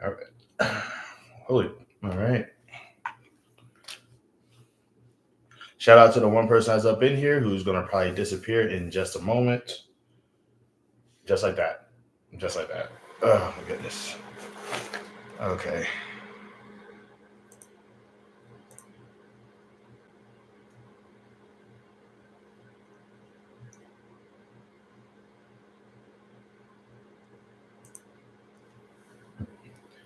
All right. Holy. All right. Shout out to the one person that's up in here who's gonna probably disappear in just a moment. Just like that. Just like that. Oh my goodness. Okay.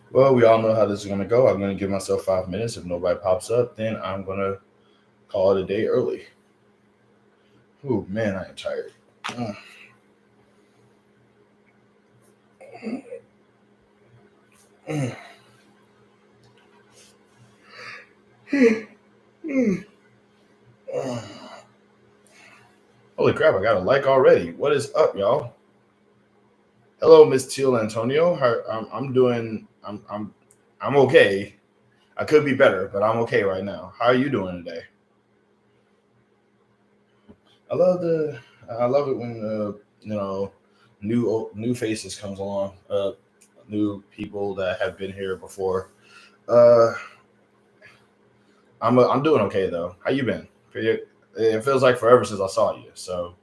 Well, we all know how this is gonna go. I'm gonna give myself 5 minutes. If nobody pops up, then I'm gonna call it a day early. Oh man, I am tired. Holy crap! I got a like already. What is up, y'all? Hello, Miss Teal Antonio. I'm doing. I'm okay. I could be better, but I'm okay right now. How are you doing today? I love the. I love it when new faces comes along. New people that have been here before. Uh, I'm doing okay though. How you been? It feels like forever since I saw you. So,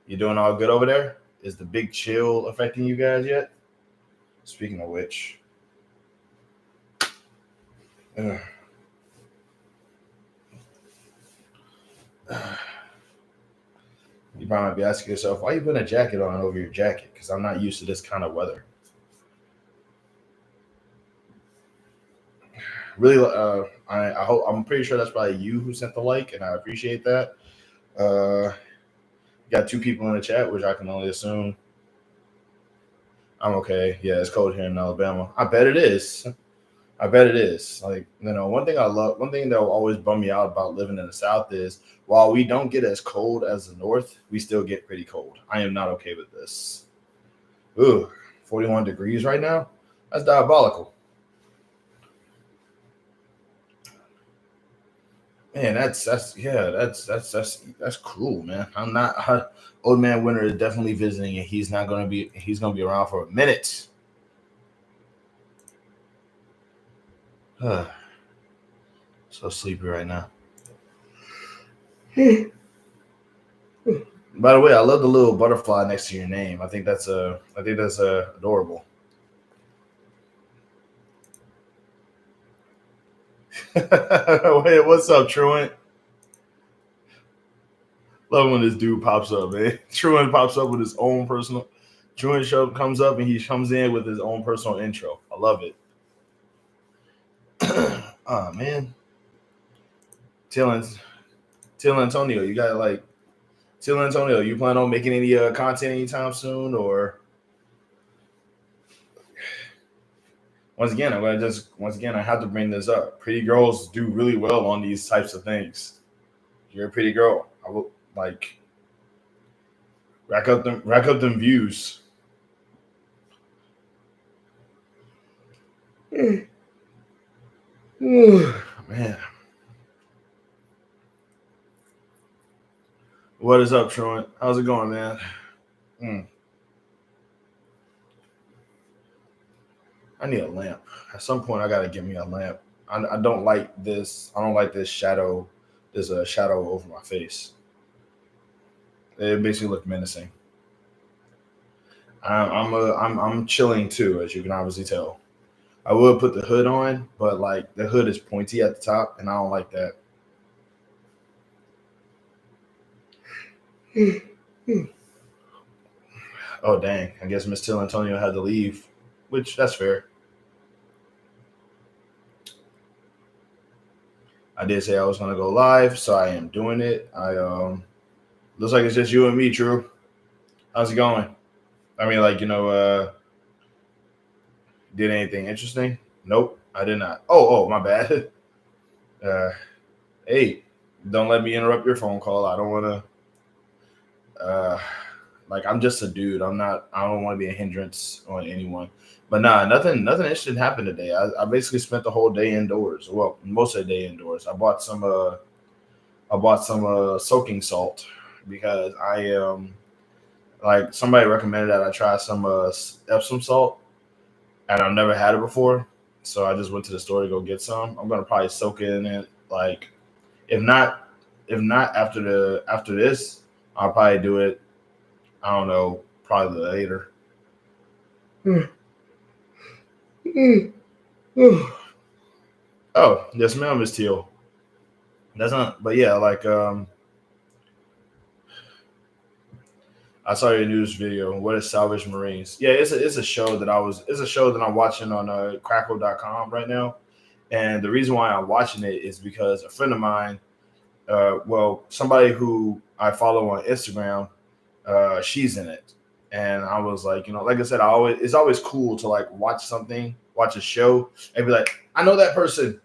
you doing all good over there? Is the big chill affecting you guys yet? Speaking of which, uh, you probably might be asking yourself, why you putting a jacket on over your jacket? Because I'm not used to this kind of weather. Really, I hope I'm pretty sure that's probably you who sent the like, and I appreciate that. Uh, got two people in the chat, which I can only assume I'm okay. Yeah, it's cold here in Alabama. I bet it is. I bet it is. Like, one thing that will always bum me out about living in the South is while we don't get as cold as the North, we still get pretty cold. I am not okay with this. Ooh, 41 degrees right now? That's diabolical. Man, that's cruel, man. I'm not old man Winter is definitely visiting and he's gonna be around for a minute. So sleepy right now. By the way, I love the little butterfly next to your name. I think that's adorable. Wait, what's up, Truant? Love when this dude pops up, man. Truant pops up with his own personal. Truant show comes up and he comes in with his own personal intro. I love it. Oh man, Till Till Antonio, you got like Till Antonio. You plan on making any content anytime soon, or once again I have to bring this up. Pretty girls do really well on these types of things. You're a pretty girl. I will like rack up them views. Man, what is up, Truant? How's it going, man? Mm, I need a lamp. At some point, I gotta get me a lamp. I don't like this. I don't like this shadow. There's a shadow over my face. It makes me look menacing. I'm chilling too, as you can obviously tell. I would put the hood on, but like the hood is pointy at the top, and I don't like that. Oh dang! I guess Miss Till Antonio had to leave, which that's fair. I did say I was gonna go live, so I am doing it. I looks like it's just you and me, True. How's it going? I mean, did anything interesting? Nope, I did not. Oh, my bad. Uh, hey, don't let me interrupt your phone call. I don't want to. I'm just a dude. I'm not. I don't want to be a hindrance on anyone. But nah, nothing interesting happened today. I basically spent the whole day indoors. Well, most of the day indoors. I bought some soaking salt because I like somebody recommended that I try some Epsom salt, and I've never had it before. So I just went to the store to go get some. I'm gonna probably soak it in it. Like if not, if not after this, I'll probably do it. I don't know, probably later. Oh, yes, ma'am, Miss Teal. That's not, but yeah, I saw your news video. What is Salvage Marines? Yeah, it's a show that it's a show that I'm watching on Crackle.com right now. And the reason why I'm watching it is because a friend of mine, somebody who I follow on Instagram, she's in it. And I was like, like I said, it's always cool to like watch a show and be like, I know that person.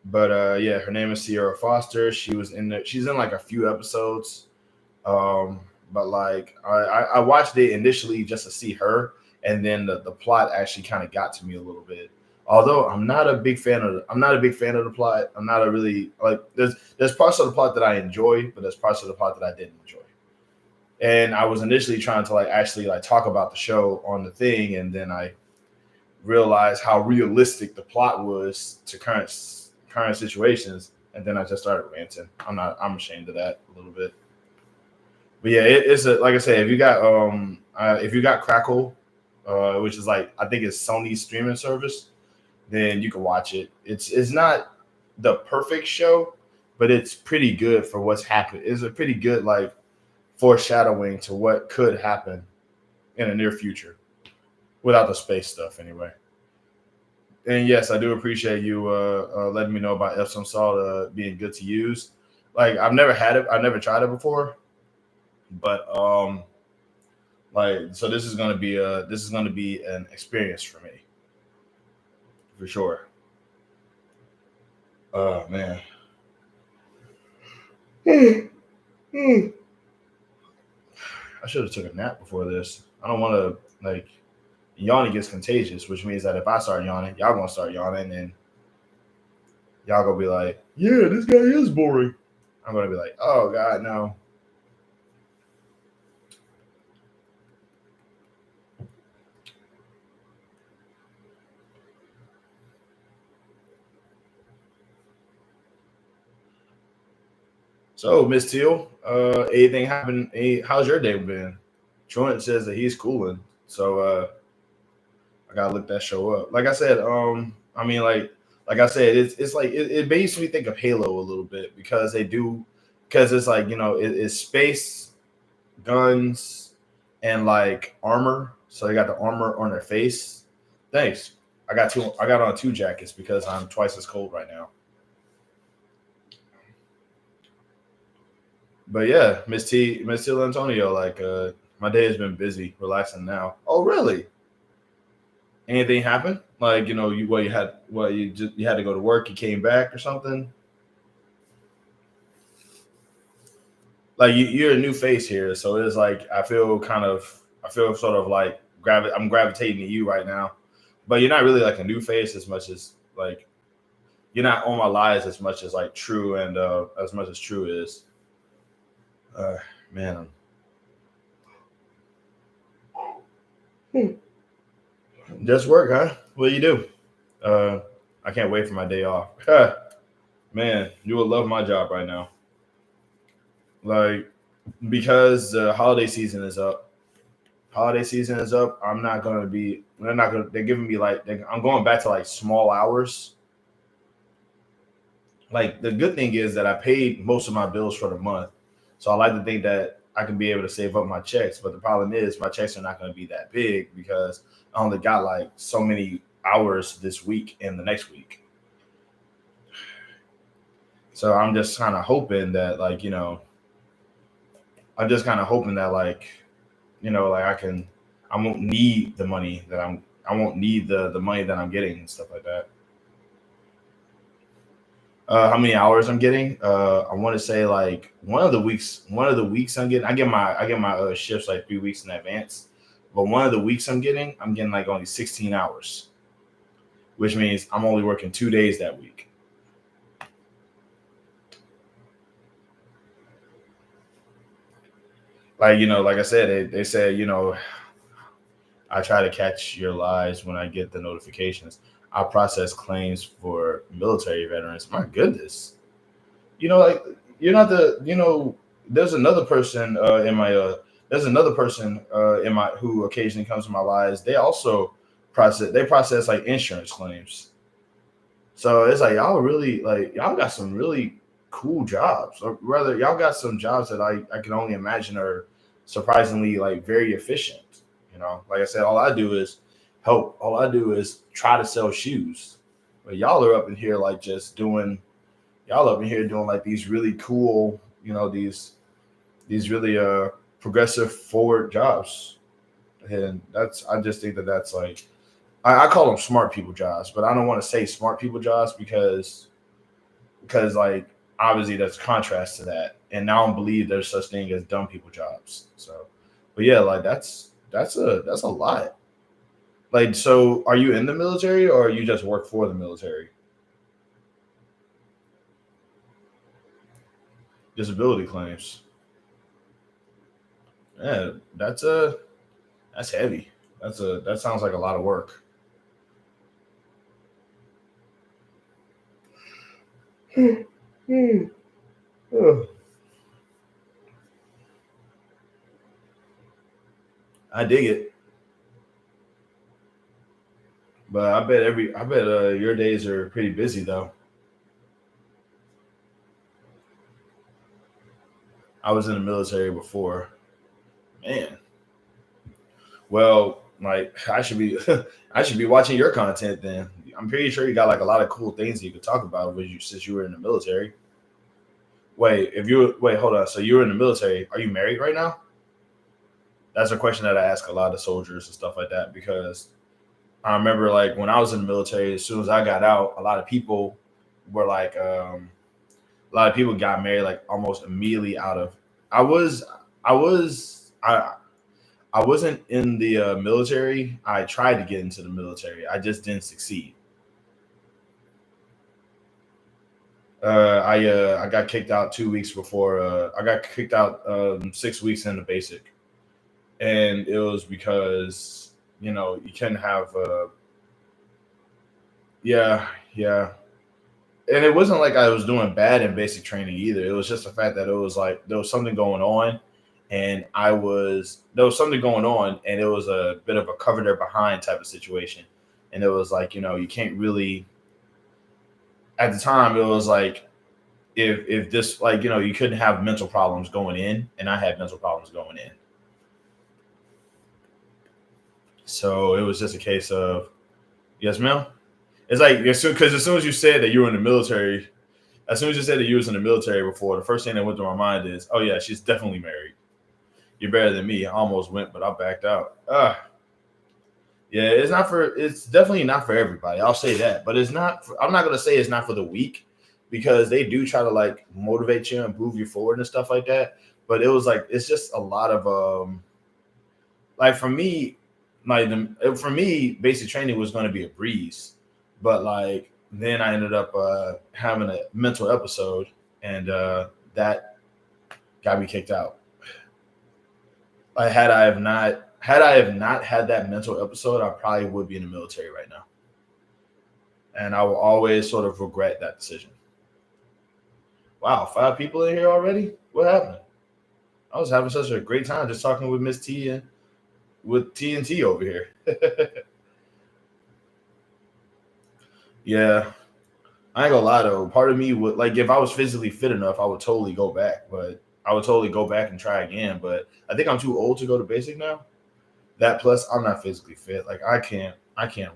But yeah, her name is Sierra Foster. She's in like a few episodes. Um, but like I watched it initially just to see her, and then the plot actually kind of got to me a little bit. Although I'm not a big fan of the plot. I'm not a really like there's parts of the plot that I enjoy, but there's parts of the plot that I didn't enjoy. And I was initially trying to like actually like talk about the show on the thing, and then I realized how realistic the plot was to current situations, and then I just started ranting. I'm ashamed of that a little bit. But yeah, it's like I said, if you got Crackle, which is like I think it's Sony's streaming service, then you can watch it. It's not the perfect show, but it's pretty good for what's happened. It's a pretty good like foreshadowing to what could happen in the near future without the space stuff anyway. And yes, I do appreciate you letting me know about Epsom salt being good to use. Like I've never had it, I've never tried it before, but like so this is gonna be an experience for me for sure. Oh man. I should have took a nap before this. I don't want to like yawning gets contagious, which means that if I start yawning, y'all gonna start yawning, and y'all gonna be like, "Yeah, this guy is boring." I'm gonna be like, "Oh God, no." So, Miss Teal, anything happened? How's your day been? Truant says that he's cooling, so I gotta look that show up. Like I said, I mean, like I said, it's like it makes me think of Halo a little bit because it's like it's space, guns, and like armor. So they got the armor on their face. Thanks. I got on two jackets because I'm twice as cold right now. But yeah, Miss T Antonio, like my day has been busy, relaxing now. Oh really? Anything happen? Like you had to go to work, you came back or something? Like you're a new face here, so it's like I feel sort of like I'm gravitating to you right now. But you're not really like a new face as much as like you're not on my lives as much as like True and as much as True is. Uh man, just work, huh? What do you do? Uh I can't wait for my day off. Man, you will love my job right now. Like because the holiday season is up. Holiday season is up. I'm not gonna be. They're not gonna. They're giving me I'm going back to like small hours. Like the good thing is that I paid most of my bills for the month, so I like to think that I can be able to save up my checks. But the problem is my checks are not going to be that big because I only got like so many hours this week and the next week. So I'm just kind of hoping that I'm just kind of hoping that like I won't need the money that I won't need the money that I'm getting and stuff like that. How many hours I'm getting? I want to say like one of the weeks I get my shifts like 3 weeks in advance. But one of the weeks I'm getting like only 16 hours, which means I'm only working 2 days that week. Like, like I said, they said, I try to catch your lies when I get the notifications. I process claims for military veterans. My goodness. Like you're not there's another person in my who occasionally comes to my lives. They process like insurance claims. So it's like y'all got some really cool jobs, or rather y'all got some jobs that I can only imagine are surprisingly like very efficient. Like I said, all I do is try to sell shoes. But y'all are up in here like just doing y'all up in here doing like these really cool, these really progressive forward jobs. And I just think that that's like I call them smart people jobs, but I don't want to say smart people jobs because like obviously there's contrast to that. And now I don't believe there's such thing as dumb people jobs. So but yeah, like that's a lot. Like, so are you in the military or you just work for the military? Disability claims. Yeah, that's heavy. That sounds like a lot of work. I dig it, but I bet your days are pretty busy though. I was in the military before. Man, well, like I should be I should be watching your content then. I'm pretty sure you got like a lot of cool things you could talk about since you were in the military. Wait, hold on. So you were in the military. Are you married right now? That's a question that I ask a lot of soldiers and stuff like that because I remember like when I was in the military, as soon as I got out, were like a lot of people got married like almost immediately out of. I was I was I wasn't in the military. I tried to get into the military. I just didn't succeed. I got kicked out 2 weeks before. I got kicked out 6 weeks into basic, and it was because you can have yeah, yeah. And it wasn't like I was doing bad in basic training either. It was just the fact that it was like there was something going on, and there was something going on, and it was a bit of a cover their behind type of situation. And it was like you can't really. At the time, it was like if this like you couldn't have mental problems going in, and I had mental problems going in. So it was just a case of yes, ma'am. It's like because as soon as you said that you were in the military, as soon as you said that you was in the military before, the first thing that went through my mind is, oh yeah, she's definitely married. You're better than me. I almost went, but I backed out. Yeah, it's definitely not for everybody. I'll say that, but I'm not gonna say it's not for the weak because they do try to like motivate you and move you forward and stuff like that. But it was like it's just a lot of like for me, for me, basic training was going to be a breeze, but like then I ended up having a mental episode, and that got me kicked out. Like had I have not had that mental episode, I probably would be in the military right now, and I will always sort of regret that decision. Wow, 5 people in here already? What happened? I was having such a great time just talking with Miss T and with TNT over here. Yeah, I ain't gonna lie though. Part of me would like if I was physically fit enough, I would totally go back. But I would totally go back and try again. But I think I'm too old to go to basic now. That plus I'm not physically fit. Like I can't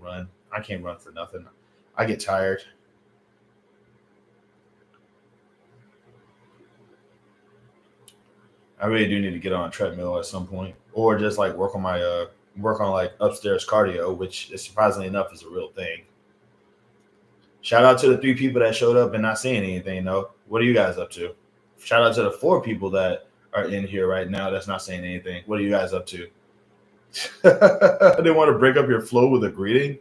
run. I can't run for nothing. I get tired. I really do need to get on a treadmill at some point, or just like work on like upstairs cardio, which is surprisingly enough is a real thing. Shout out to the 3 people that showed up and not saying anything though. What are you guys up to? Shout out to the 4 people that are in here right now that's not saying anything. What are you guys up to? They want to break up your flow with a greeting,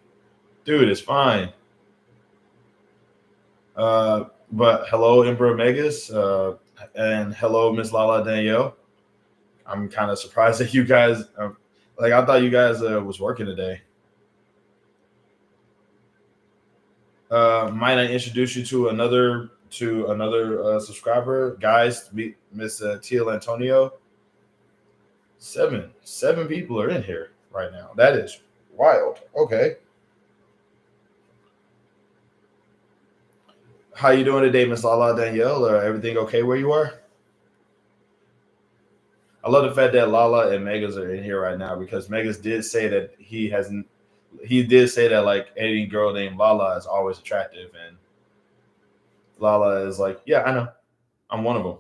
dude. It's fine. But hello, Emperor Megas, and hello, Miss Lala Danielle. I'm kind of surprised that you guys, like, I thought you guys was working today. Might I introduce you to another subscriber, guys? Meet Miss Teal Antonio. Seven people are in here right now. That is wild. Okay, how you doing today, Miss Lala Danielle? Everything okay where you are? I love the fact that Lala and Megas are in here right now because Megas did say that he hasn't. He did say that like any girl named Lala is always attractive, and Lala is like, yeah, I know, I'm one of them.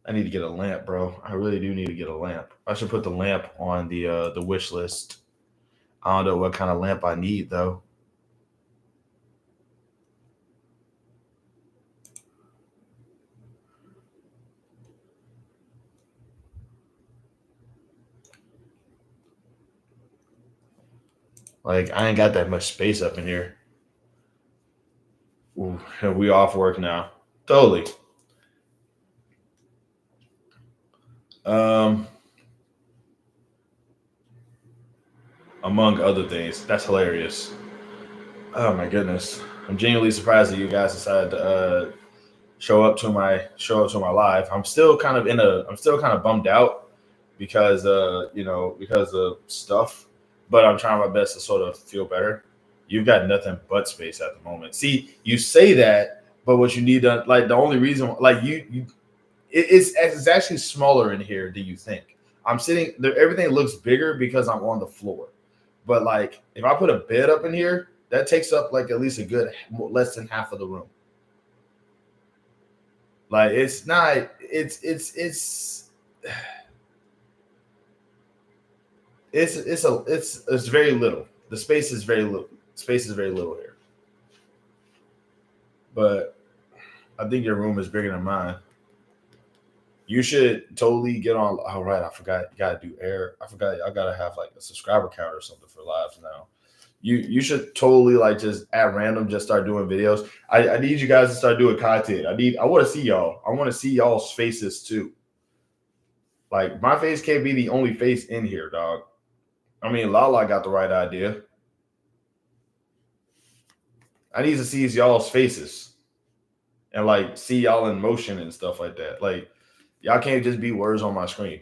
I need to get a lamp, bro. I really do need to get a lamp. I should put the lamp on the wish list. I don't know what kind of lamp I need though. Like I ain't got that much space up in here. Ooh, we off work now. Totally. Um, among other things, that's hilarious. Oh my goodness, I'm genuinely surprised that you guys decided to show up to my live. I'm still kind of bummed out because because of stuff, but I'm trying my best to sort of feel better. You've got nothing but space at the moment. See, you say that, but what you need to like the only reason like it's actually smaller in here than you think. I'm sitting there, everything looks bigger because I'm on the floor. But like if I put a bed up in here, that takes up like at least a good less than half of the room. Like it's not it's very little. The space is very little. Space is very little here. But I think your room is bigger than mine. You should totally get on. All right, I forgot. You gotta do air. I forgot. I gotta have like a subscriber count or something for lives now. You should totally like just at random just start doing videos. I need you guys to start doing content. I want to see y'all. I want to see y'all's faces too. Like my face can't be the only face in here, dog. I mean, Lala got the right idea. I need to see y'all's faces and like see y'all in motion and stuff like that. Like y'all can't just be words on my screen.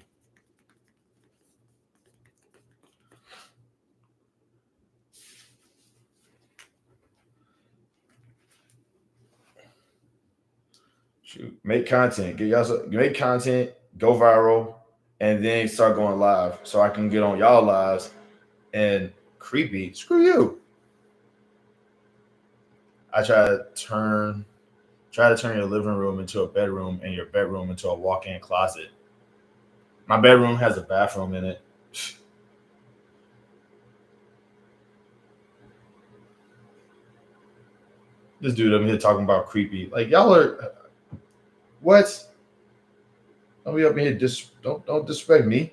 Shoot, make content. Make content, go viral, and then start going live so I can get on y'all lives and creepy. Screw you. I try to turn your living room into a bedroom and your bedroom into a walk-in closet. My bedroom has a bathroom in it. This dude up here talking about creepy. Like y'all are what? Don't be up in here. Don't disrespect me.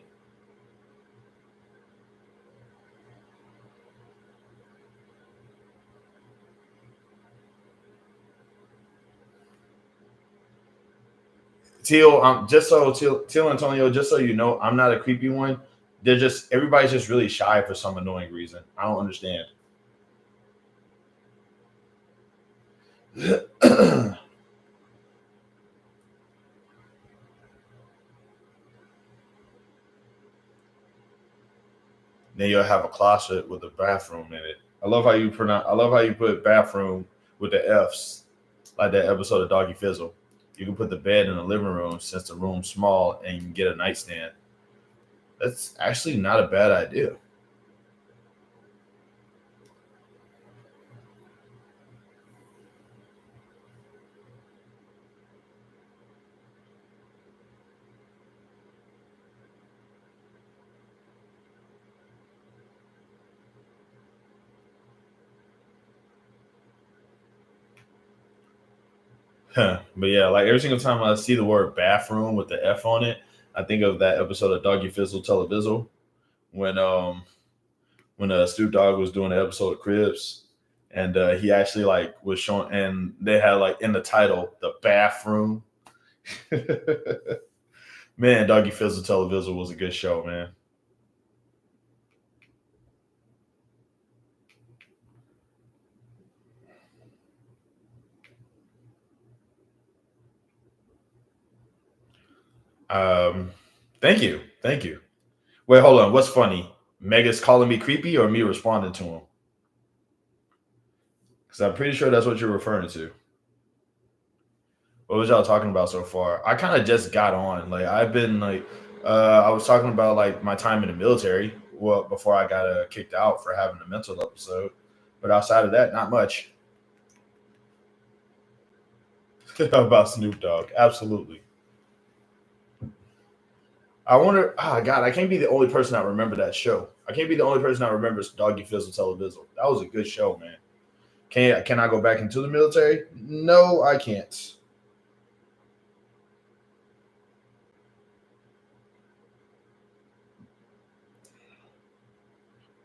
Teal Antonio. Just so you know, I'm not a creepy one. They're just everybody's just really shy for some annoying reason. I don't understand. Then you'll have a closet with a bathroom in it. I love how you pronounce. I love how you put bathroom with the F's, like that episode of Doggy Fizzle. You can put the bed in the living room since the room's small, and you can get a nightstand. That's actually not a bad idea. But yeah, like every single time I see the word bathroom with the F on it, I think of that episode of Doggy Fizzle Televizzle when Snoop Dogg was doing the episode of Cribs, and he actually like was showing, and they had like in the title the bathroom. Man, Doggy Fizzle Televizzle was a good show, man. Um, thank you, thank you. Wait, hold on. What's funny? Mega's calling me creepy, or me responding to him? Because I'm pretty sure that's what you're referring to. What was y'all talking about so far? I kind of just got on. Like I've been like, I was talking about like my time in the military. Well, before I got kicked out for having a mental episode, but outside of that, not much. About Snoop Dogg. Absolutely. I wonder. Oh God, I can't be the only person that remember that show. I can't be the only person that remembers Doggy Fizzle Televizzle. That was a good show, man. Can I go back into the military? No, I can't.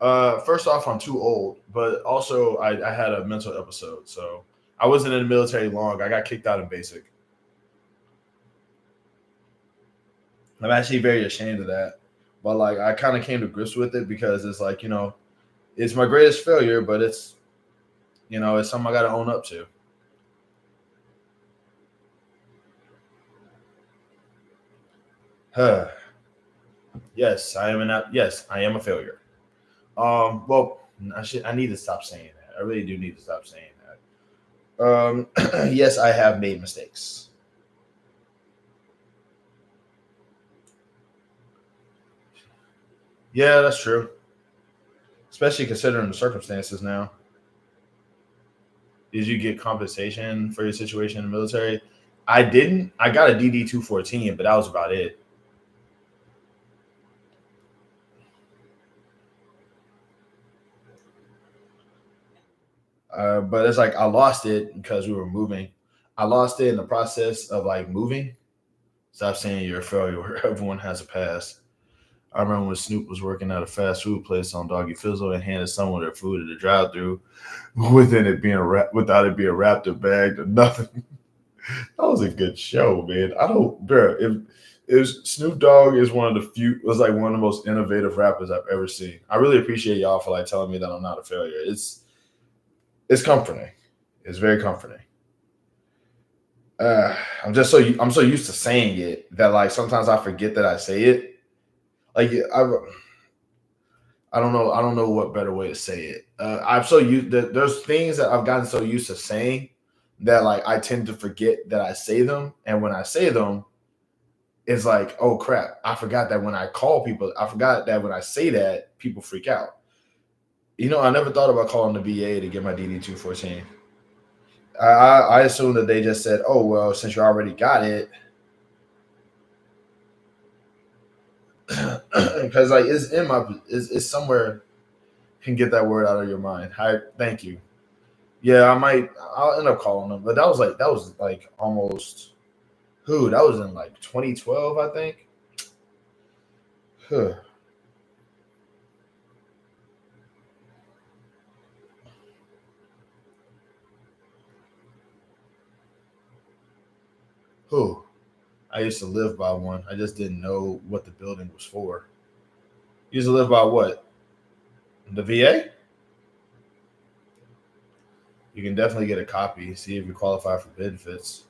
First off, I'm too old, but also I had a mental episode, so I wasn't in the military long. I got kicked out in basic. I'm actually very ashamed of that, but like I kind of came to grips with it because it's like it's my greatest failure, but it's it's something I got to own up to. Yes, I am a failure. Well, I need to stop saying that. I really do need to stop saying that. Yes, I have made mistakes. Yeah, that's true. Especially considering the circumstances now. Did you get compensation for your situation in the military? I didn't. I got a DD 214, but that was about it. But it's like I lost it because we were moving. I lost it in the process of like moving. Stop saying you're a failure. Everyone has a past. I remember when Snoop was working at a fast food place on Doggy Fizzle and handed someone their food at the drive-through, without it being wrapped or bagged or nothing. That was a good show, man. I don't, bro. If Snoop Dogg is one of the few, was like one of the most innovative rappers I've ever seen. I really appreciate y'all for like telling me that I'm not a failure. It's comforting. It's very comforting. I'm so used to saying it that like sometimes I forget that I say it. Like I don't know what better way to say it. I'm so used. There's things that I've gotten so used to saying that like I tend to forget that I say them, and when I say them, it's like, oh crap, I forgot that when I call people, I forgot that when I say that, people freak out. I never thought about calling the VA to get my DD 214. I assume that they just said, oh well, since you already got it, because like it's somewhere. Can get that word out of your mind. Hi, thank you. Yeah, I'll end up calling them, but that was like almost who that was in like 2012, I think. Huh. Who I used to live by one. I just didn't know what the building was for. You used to live by what? The VA? You can definitely get a copy. See if you qualify for benefits.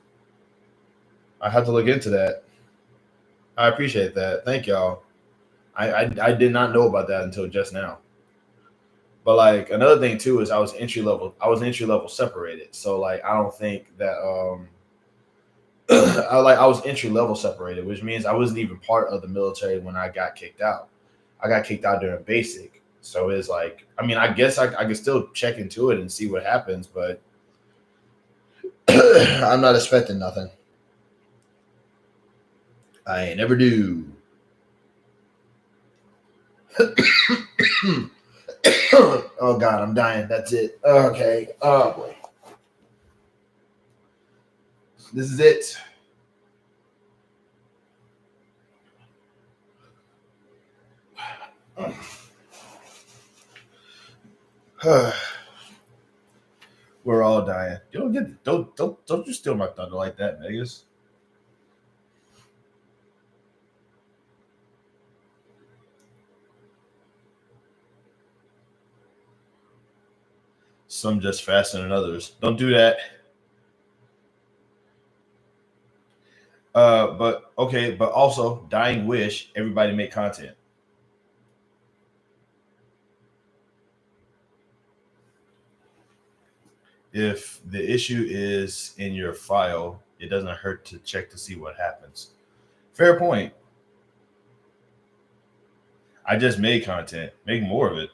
I have to look into that. I appreciate that. Thank y'all. I did not know about that until just now. But like another thing too is I was entry level. I was entry level separated. So like I don't think that I was entry level separated, which means I wasn't even part of the military when I got kicked out. I got kicked out during basic. So it's like I mean I guess I can still check into it and see what happens, but I'm not expecting nothing. I ain't never do. Oh God, I'm dying. That's it. Okay. Oh boy. This is it. We're all dying. You don't you steal my thunder like that, Vegas. Some just faster than others. Don't do that. But okay, but also dying wish everybody make content. If the issue is in your file, it doesn't hurt to check to see what happens. Fair point. I just made content. Make more of it.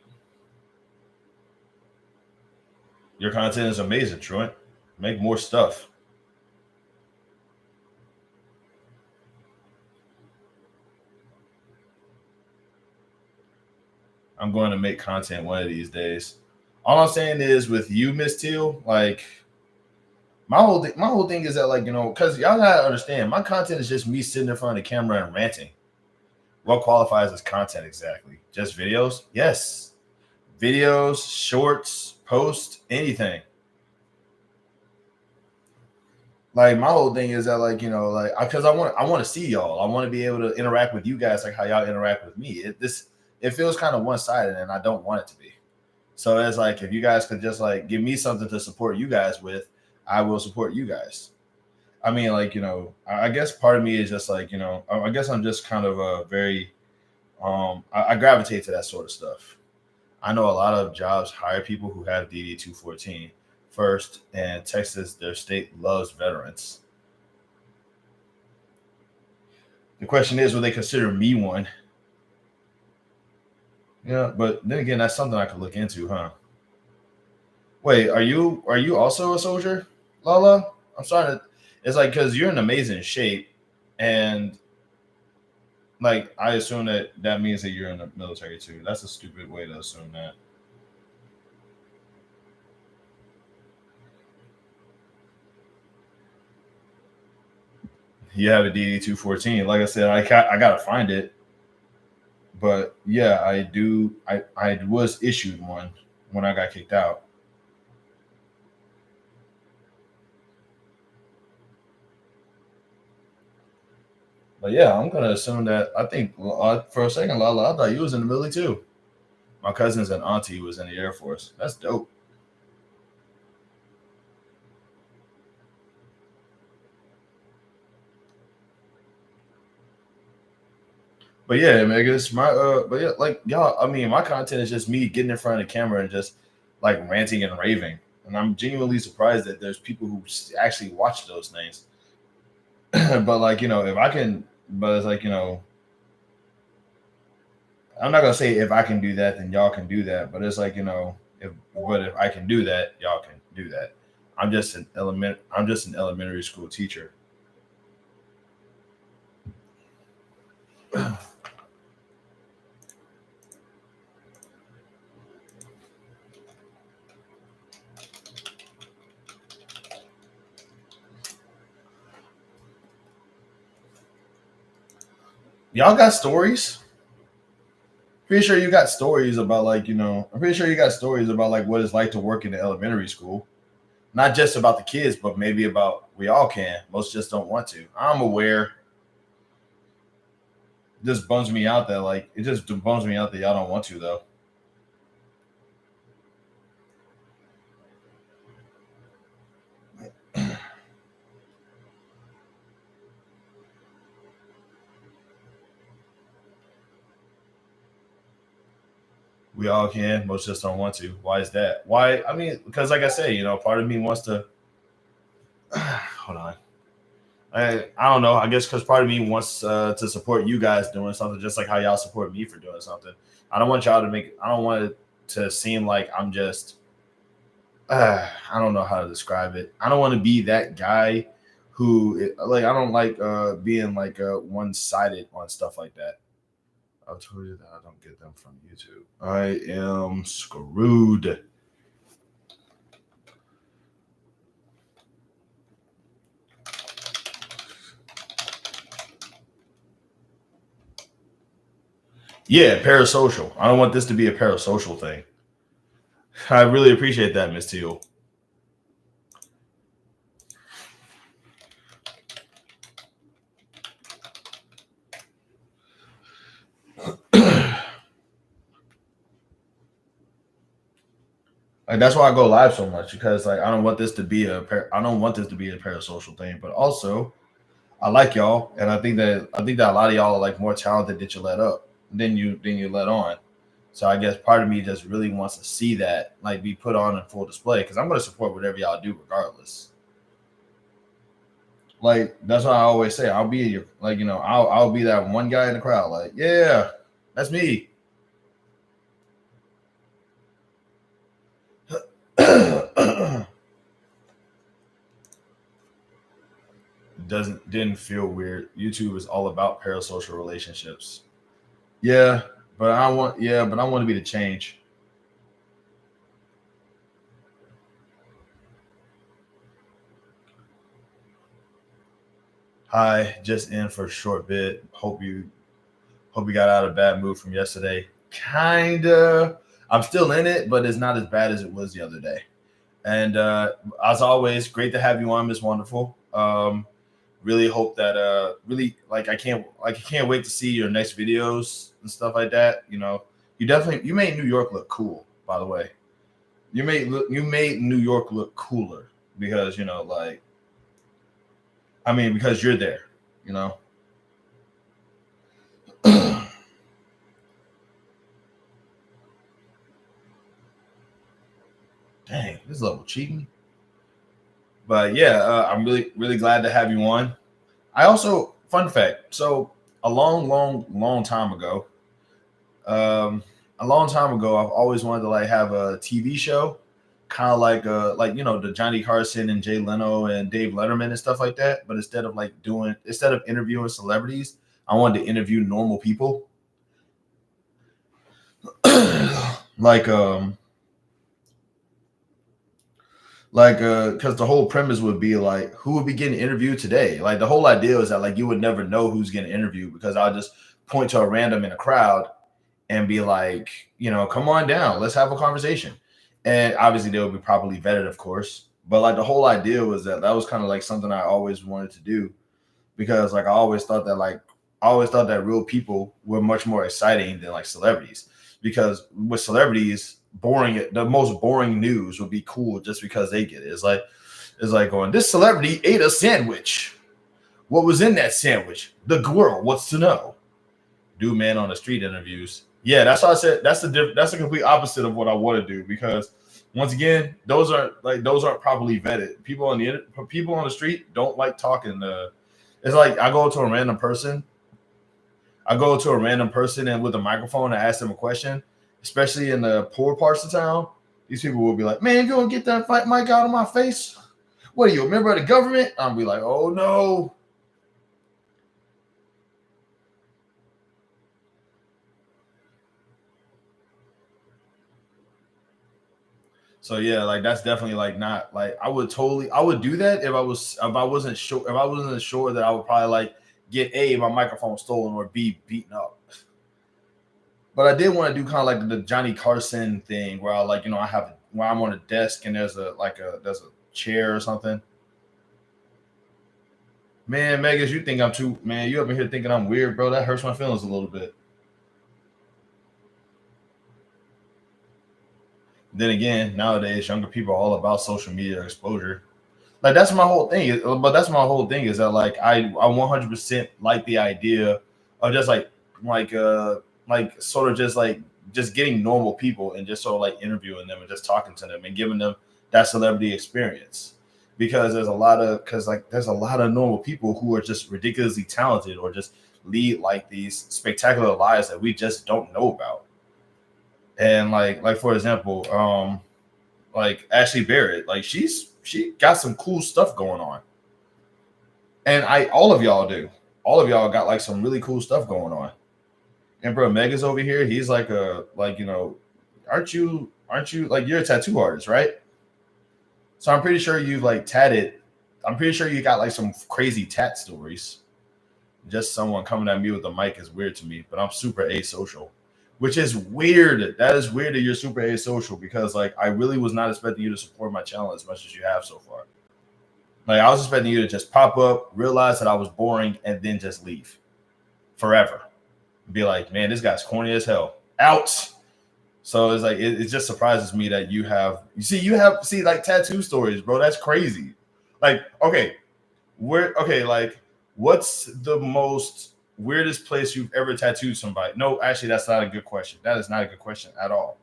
Your content is amazing, Truant. Make more stuff. I'm going to make content one of these days. All I'm saying is with you, Miss Teal, like my whole thing is that like, because y'all gotta understand, my content is just me sitting in front of the camera and ranting. What qualifies as content exactly? Just videos? Yes. Videos, shorts, posts, anything. Like my whole thing is that like, like because I want to see y'all. I want to be able to interact with you guys like how y'all interact with me. It feels kind of one-sided and I don't want it to be. So it's like if you guys could just like give me something to support you guys with, I will support you guys. I mean, like, I guess part of me is just like, I guess I'm just kind of a very I gravitate to that sort of stuff. I know a lot of jobs hire people who have DD 214 first, and Texas, their state loves veterans. The question is, will they consider me one? Yeah, but then again, that's something I could look into, huh? Wait, are you also a soldier, Lala? I'm starting to. It's like because you're in amazing shape, and like I assume that means that you're in the military too. That's a stupid way to assume that. You have a DD 214. Like I said, I gotta find it, but yeah, I do. I was issued one when I got kicked out. But yeah, I'm gonna assume that. I think for a second, Lala, I thought you was in the military too. My cousins and auntie was in the Air Force. That's dope. But yeah, Megas, but yeah, like y'all, I mean, my content is just me getting in front of the camera and just like ranting and raving. And I'm genuinely surprised that there's people who actually watch those things. But like, if I can, but it's like, I'm not gonna say if I can do that, then y'all can do that. But it's like, if I can do that, y'all can do that. I'm just an elementary school teacher. Y'all got stories? Pretty sure you got stories about like, I'm pretty sure you got stories about like what it's like to work in the elementary school. Not just about the kids, but maybe about we all can. Most just don't want to. I'm aware. It just bums me out that like it just bums me out that y'all don't want to though. We all can. Most just don't want to. Why is that? Why? I mean, because like I say, part of me wants to. Hold on. I don't know. I guess because part of me wants to support you guys doing something, just like how y'all support me for doing something. I don't want y'all to make. I don't want it to seem like I'm just. I don't know how to describe it. I don't want to be that guy who like. I don't like being like one sided on stuff like that. I told you that I don't get them from YouTube. I am screwed. Yeah, parasocial. I don't want this to be a parasocial thing. I really appreciate that, Miss Teal. Like that's why I go live so much because like I don't want this to be I don't want this to be a parasocial thing, but also I like y'all, and I think that a lot of y'all are like more talented that you let up than you let on. So I guess part of me just really wants to see that like be put on in full display because I'm gonna support whatever y'all do regardless. Like that's what I always say. I'll be your like I'll be that one guy in the crowd. Like yeah, that's me. Didn't feel weird. YouTube is all about parasocial relationships. Yeah, but I want to be the change. Hi, just in for a short bit. Hope you got out of a bad mood from yesterday. Kinda. I'm still in it, but it's not as bad as it was the other day. And as always, great to have you on, Miss Wonderful. Really hope that really I can't wait to see your next videos and stuff like that. You made New York look cool, by the way. You made New York look cooler because because you're there, you know. Dang, this level cheating. But yeah, I'm really really glad to have you on. I also fun fact. So a long time ago, um, I've always wanted to like have a TV show, kind of like the Johnny Carson and Jay Leno and Dave Letterman and stuff like that. But instead of interviewing celebrities, I wanted to interview normal people, like because the whole premise would be like who would be getting interviewed today. Like the whole idea is that like you would never know who's getting interviewed because I'll just point to a random in a crowd and be like, come on down, let's have a conversation. And obviously they would be properly vetted, of course. But like the whole idea was that was kind of like something I always wanted to do because like I always thought that real people were much more exciting than like celebrities. Because with celebrities, the most boring news would be cool just because they get it. It's like going, this celebrity ate a sandwich. What was in that sandwich? The girl wants to know. Do man on the street interviews. Yeah, that's why I said that's the complete opposite of what I want to do because once again, those aren't properly vetted. People on the street don't like talking to. It's like I go to a random person and with a microphone and ask them a question, especially in the poor parts of town. These people will be like, "Man, you gonna get that fight mic out of my face? What are you, a member of the government?" I'll be like, "Oh no." So yeah, like that's definitely like not like I would do that if I wasn't sure that I would probably like get my microphone stolen or be beaten up. But I did want to do kind of like the Johnny Carson thing where where I'm on a desk and there's a chair or something. Man, Megas, you think I'm too man, you up in here thinking I'm weird, bro. That hurts my feelings a little bit. Then again, nowadays younger people are all about social media exposure. Like that's my whole thing. But that's my whole thing is that like I 100% like the idea of just like sort of just getting normal people and just sort of like interviewing them and just talking to them and giving them that celebrity experience because there's a lot of normal people who are just ridiculously talented or just lead like these spectacular lives that we just don't know about. And like for example, like Ashley Barrett, like she got some cool stuff going on. And all of y'all do. All of y'all got like some really cool stuff going on. And bro, Mega's over here. He's like aren't you like you're a tattoo artist, right? So I'm pretty sure you've like tatted. I'm pretty sure you got like some crazy tat stories. Just someone coming at me with a mic is weird to me, but I'm super asocial. which is weird. That is weird that you're super asocial because like I really was not expecting you to support my channel as much as you have so far. Like I was expecting you to just pop up, realize that I was boring, and then just leave forever. Be like, man, this guy's corny as hell. Out. So it's like it just surprises me that you have like tattoo stories, bro. That's crazy. Like, okay, like what's the most weirdest place you've ever tattooed somebody? No, actually, that's not a good question. That is not a good question at all.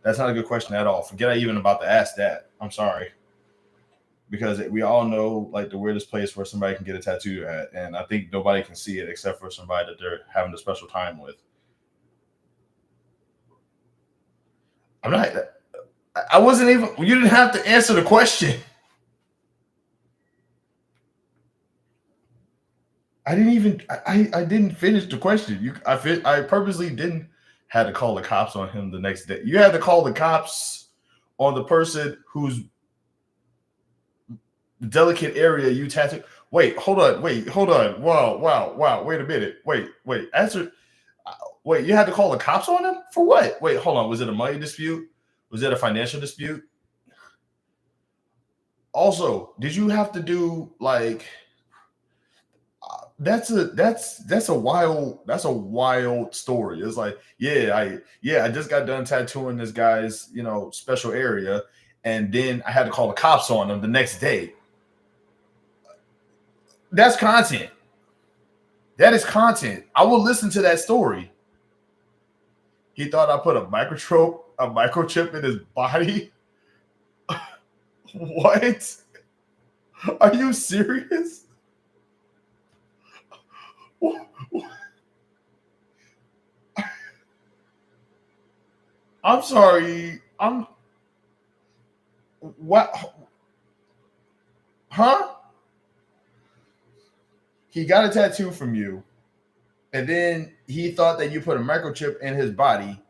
That's not a good question at all. Forget I even about to ask that. I'm sorry. Because we all know like the weirdest place where somebody can get a tattoo at, and I think nobody can see it except for somebody that they're having a special time with. I'm not. I wasn't even. You didn't have to answer the question. I didn't even. I didn't finish the question. I purposely didn't had to call the cops on him the next day. You had to call the cops on the person whose delicate area you tattooed. Wait, hold on. Wait, hold on. Wow. Wait a minute. Wait. Answer. Wait, you had to call the cops on him for what? Wait, hold on. Was it a money dispute? Was it a financial dispute? Also, did you have to do like? That's a wild story. It's like, I just got done tattooing this guy's special area, and then I had to call the cops on him the next day. That's content. That is content. I will listen to that story. He thought I put a microchip in his body. What? Are you serious? I'm sorry. What? Huh? He got a tattoo from you, and then he thought that you put a microchip in his body.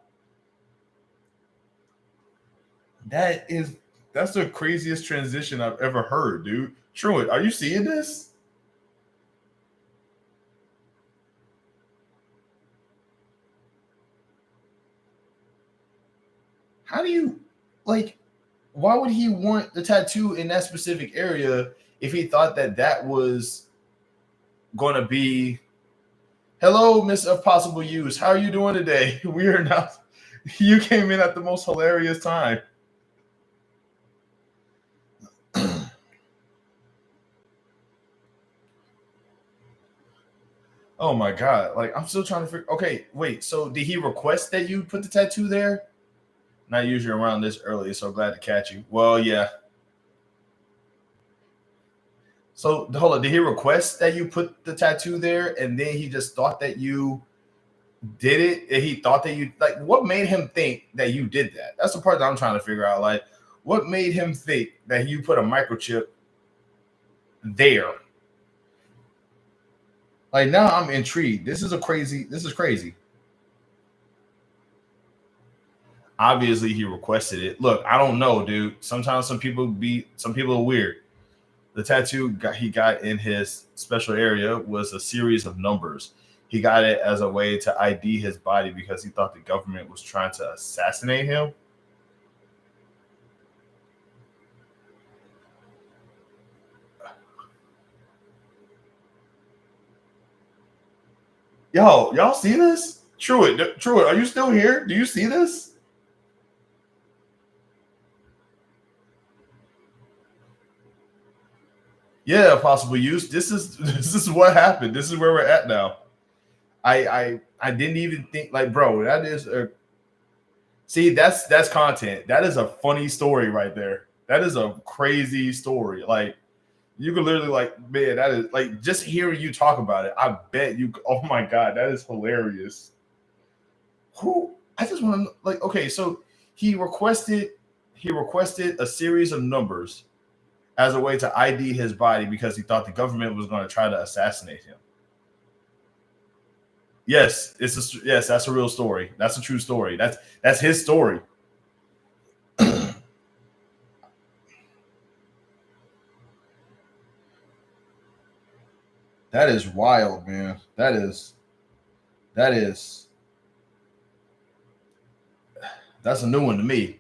That's the craziest transition I've ever heard, dude. Truett, are you seeing this? How do you like? Why would he want the tattoo in that specific area if he thought that was going to be? Hello, Miss of Possible Use. How are you doing today? We are not. You came in at the most hilarious time. Oh my god! Like I'm still trying to figure. Okay, wait. So did he request that you put the tattoo there? Not usually around this early, so glad to catch you. Well, yeah. So hold on. Did he request that you put the tattoo there, and then he just thought that you did it? And he thought that you like. What made him think that you did that? That's the part that I'm trying to figure out. Like, what made him think that you put a microchip there? Like now, I'm intrigued. This is crazy. Obviously, he requested it. Look, I don't know, dude. Sometimes some people are weird. The tattoo he got in his special area was a series of numbers. He got it as a way to ID his body because he thought the government was trying to assassinate him. Yo, y'all see this? Truett, are you still here? Do you see this? Yeah, possible use. This is what happened. This is where we're at now. I didn't even think like, bro, that is a see, that's content. That is a funny story right there. That is a crazy story. Like you could literally like, man, that is like just hearing you talk about it. I bet you. Oh my god, that is hilarious. Who? I just want to like. Okay, so he requested a series of numbers as a way to ID his body because he thought the government was going to try to assassinate him. Yes, yes, that's a real story. That's a true story. That's his story. That is wild, man. That is That's a new one to me.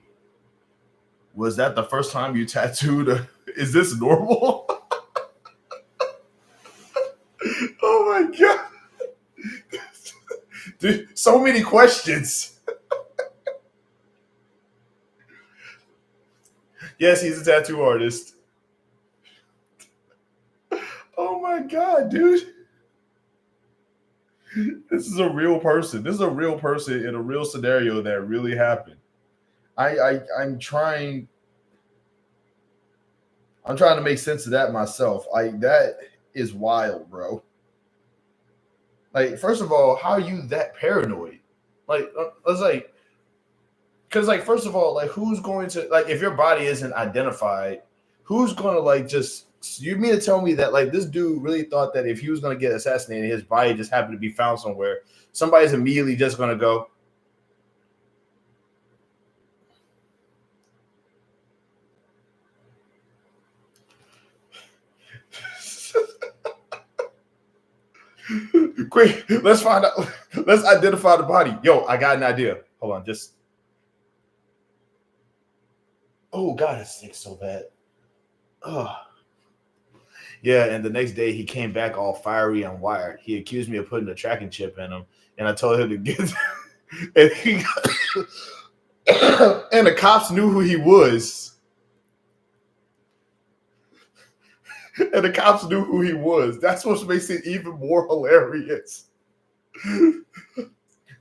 Was that the first time you tattooed? Is this normal? Oh my god. Dude, so many questions. Yes, he's a tattoo artist. Oh my god, dude. This is a real person. This is a real person in a real scenario that really happened. I'm trying. I'm trying to make sense of that myself. That is wild, bro. Like, first of all, how are you that paranoid? Like, it's like, because like, first of all, like, who's going to like if your body isn't identified, who's going to like just you mean to tell me that like this dude really thought that if he was going to get assassinated, his body just happened to be found somewhere, somebody's immediately just going to go. Quick, let's find out. Let's identify the body. Yo, I got an idea. Hold on, just. Oh God, it stinks so bad. Oh. Yeah, and the next day he came back all fiery and wired. He accused me of putting a tracking chip in him, and I told him to get. And he and the cops knew who he was. And the cops knew who he was. That's what makes it even more hilarious.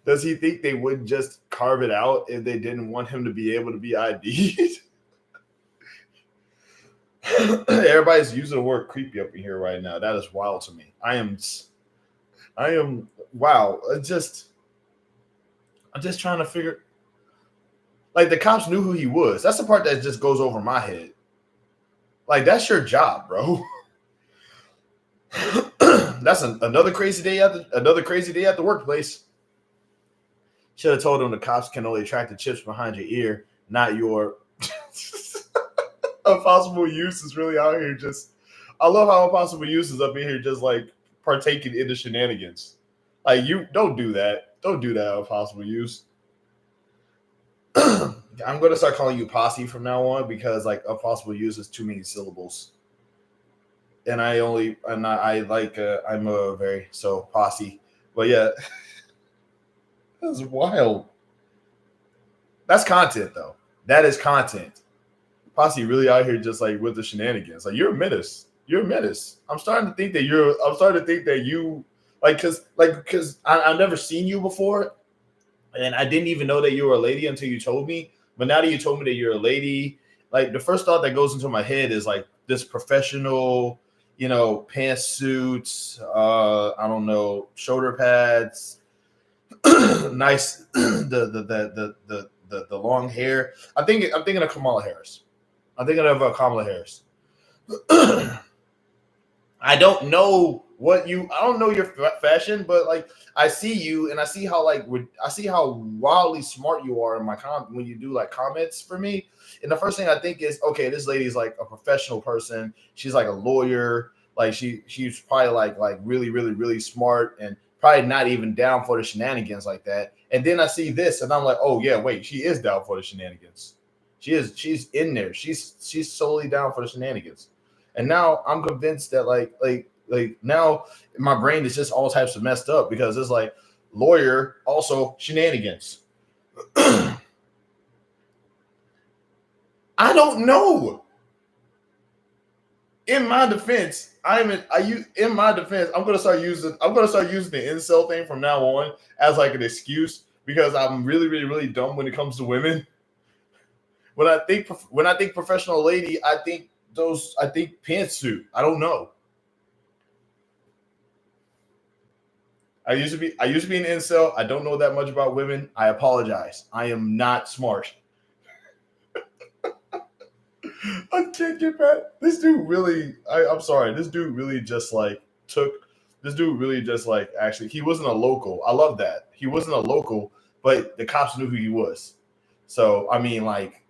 Does he think they wouldn't just carve it out if they didn't want him to be able to be ID'd? Everybody's using the word creepy up in here right now. That is wild to me. I am wow. I'm just trying to figure like the cops knew who he was. That's the part that just goes over my head. Like that's your job, bro. That's another crazy day at the workplace. Should have told him the cops can only track the chips behind your ear, not your Impossible Use is really out here just I love how Impossible Use is up in here just like partaking in the shenanigans. Like you don't do that. Don't do that, Impossible Use. I'm gonna start calling you Posse from now on because like Impossible Use is too many syllables. And I like I'm a very so Posse. But yeah, that's wild. That's content though. That is content. Posse really out here just like with the shenanigans. Like you're a menace. You're a menace. I'm starting to think that you because I've never seen you before, and I didn't even know that you were a lady until you told me. But now that you told me that you're a lady, like the first thought that goes into my head is like this professional, pantsuits, I don't know, shoulder pads, nice, the long hair. I'm thinking of Kamala Harris. I'm thinking of Kamala Harris. I don't know I don't know your fashion, but like I see you and I see how I see how wildly smart you are in my when you do like comments for me. And the first thing I think is, okay, this lady is like a professional person. She's like a lawyer. Like she's probably like really, really, really smart and probably not even down for the shenanigans like that. And then I see this and I'm like, oh yeah, wait, she is down for the shenanigans. She's in there. She's solely down for the shenanigans. And now I'm convinced that like now my brain is just all types of messed up because it's like lawyer also shenanigans. I don't know. In my defense, I'm gonna start using the incel thing from now on as like an excuse because I'm really, really, really dumb when it comes to women. When I think professional lady, I think pantsuit. I don't know. I used to be an incel. I don't know that much about women. I apologize. I am not smart. I can't get back. This dude really. I'm sorry. This dude really just like took. This dude really just like actually. He wasn't a local. I love that he wasn't a local, but the cops knew who he was. So I mean, like,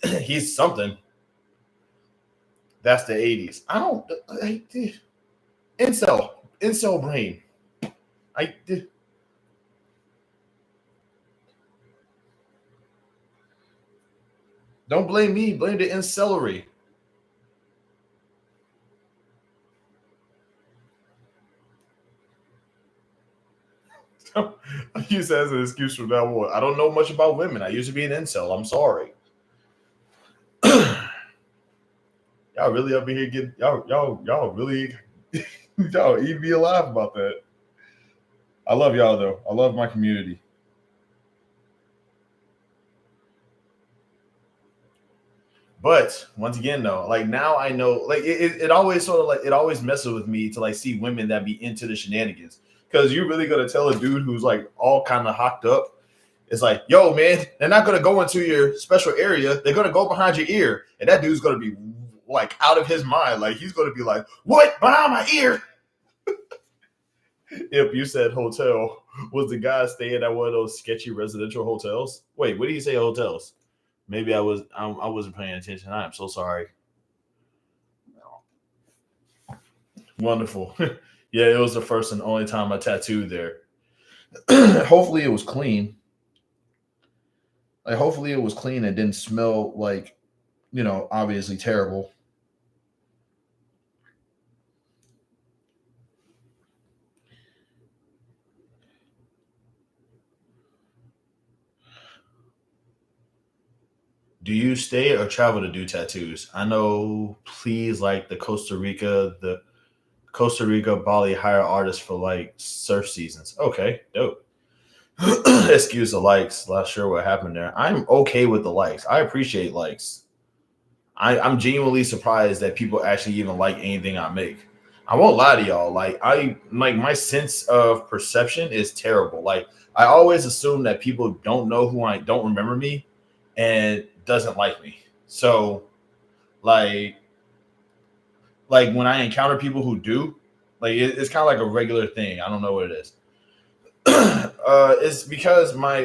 he's something. That's the '80s. I don't. Incel brain. I did. Don't blame me. Blame the incelery. I use that as an excuse from now on. I don't know much about women. I used to be an incel. I'm sorry. Y'all really up in here getting y'all really y'all eat me alive about that. I love y'all though. I love my community. But once again, though, like now I know, like it always sort of like it always messes with me to like see women that be into the shenanigans. Because you're really gonna tell a dude who's like all kind of hocked up, it's like, yo, man, they're not gonna go into your special area. They're gonna go behind your ear, and that dude's gonna be like out of his mind. Like he's gonna be like, what behind my ear? If you said hotel, was the guy staying at one of those sketchy residential hotels? Wait, what did he say? Hotels? Maybe I wasn't paying attention. I am so sorry. Wonderful. Yeah, it was the first and only time I tattooed there. Hopefully it was clean. Like hopefully it was clean and didn't smell like, obviously terrible. Do you stay or travel to do tattoos? I know please like the Costa Rica Bali hire artists for like surf seasons. Okay, dope. Excuse the likes. Not sure what happened there. I'm okay with the likes. I appreciate likes. I'm genuinely surprised that people actually even like anything I make. I won't lie to y'all. Like my sense of perception is terrible. Like I always assume that people don't know who I don't remember me and doesn't like me. So like like when I encounter people who do, like it's kind of like a regular thing. I don't know what it is. It's because my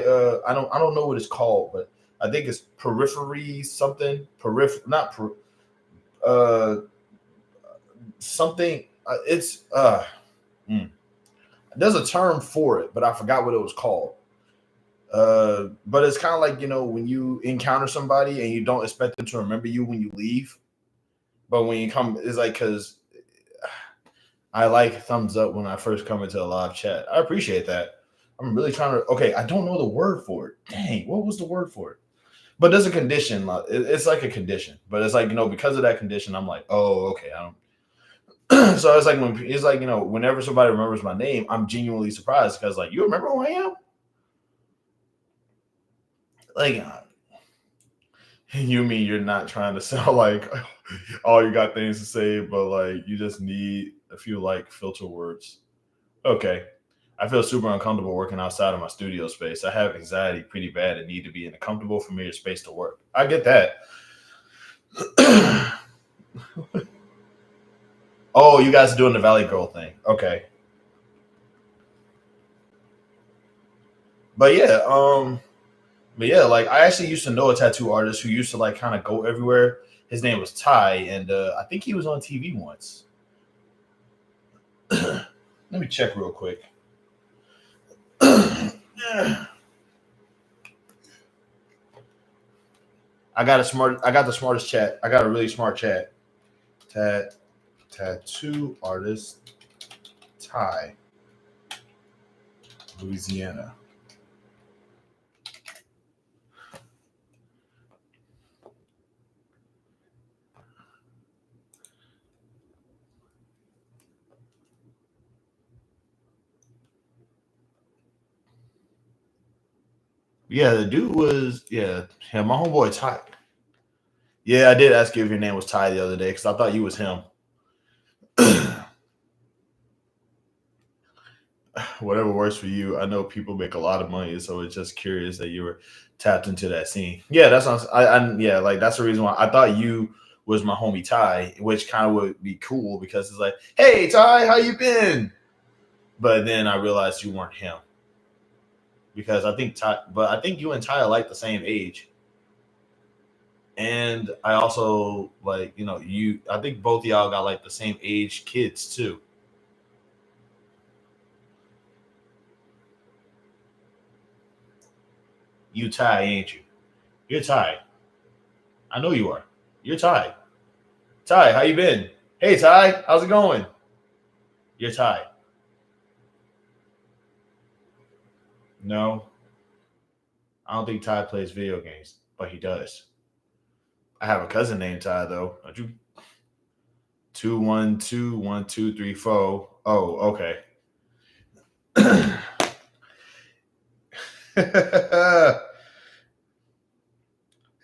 I don't know what it's called, but I think it's periphery something not uh something. It's mm. There's a term for it, but I forgot what it was called. But it's kind of like when you encounter somebody and you don't expect them to remember you when you leave, but when you come, it's like because I like thumbs up when I first come into a live chat. I appreciate that. I'm really trying to. Okay, I don't know the word for it. Dang, what was the word for it? But there's a condition. It's like a condition, but it's like because of that condition, I'm like, oh, okay. I don't. So it's like whenever somebody remembers my name, I'm genuinely surprised because like you remember who I am. Like you mean you're not trying to sound like oh you got things to say, but like you just need a few like filter words. Okay. I feel super uncomfortable working outside of my studio space. I have anxiety pretty bad and need to be in a comfortable, familiar space to work. I get that. Oh, you guys are doing the Valley Girl thing. Okay. But yeah, like I actually used to know a tattoo artist who used to like kind of go everywhere. His name was Ty, and I think he was on TV once. Let me check real quick. I got the smartest chat. I got a really smart chat. Tattoo artist Ty, Louisiana. Yeah, the dude was my homeboy Ty. Yeah, I did ask you if your name was Ty the other day because I thought you was him. Whatever works for you. I know people make a lot of money, so it's just curious that you were tapped into that scene. Yeah, that's not. Yeah, like that's the reason why I thought you was my homie Ty, which kind of would be cool because it's like, hey Ty, how you been? But then I realized you weren't him because I think you and Ty are like the same age. And I also like, I think both of y'all got like the same age kids too. You Ty, ain't you? You're Ty. I know you are. You're Ty. Ty, how you been? Hey Ty, how's it going? You're Ty. No, I don't think Ty plays video games, but he does. I have a cousin named Ty though. Don't you? 212 1 2 3 4. Oh, okay.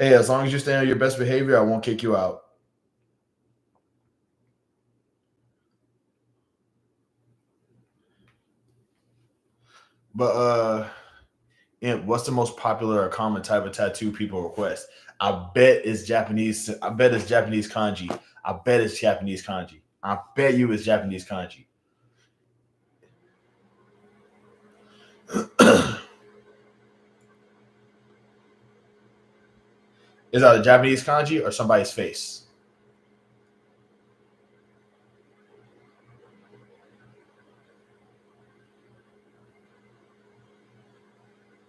Hey, as long as you stay on your best behavior, I won't kick you out. But and what's the most popular or common type of tattoo people request? I bet it's Japanese. I bet it's Japanese kanji. I bet it's Japanese kanji. I bet you it's Japanese kanji. Is that a Japanese kanji or somebody's face?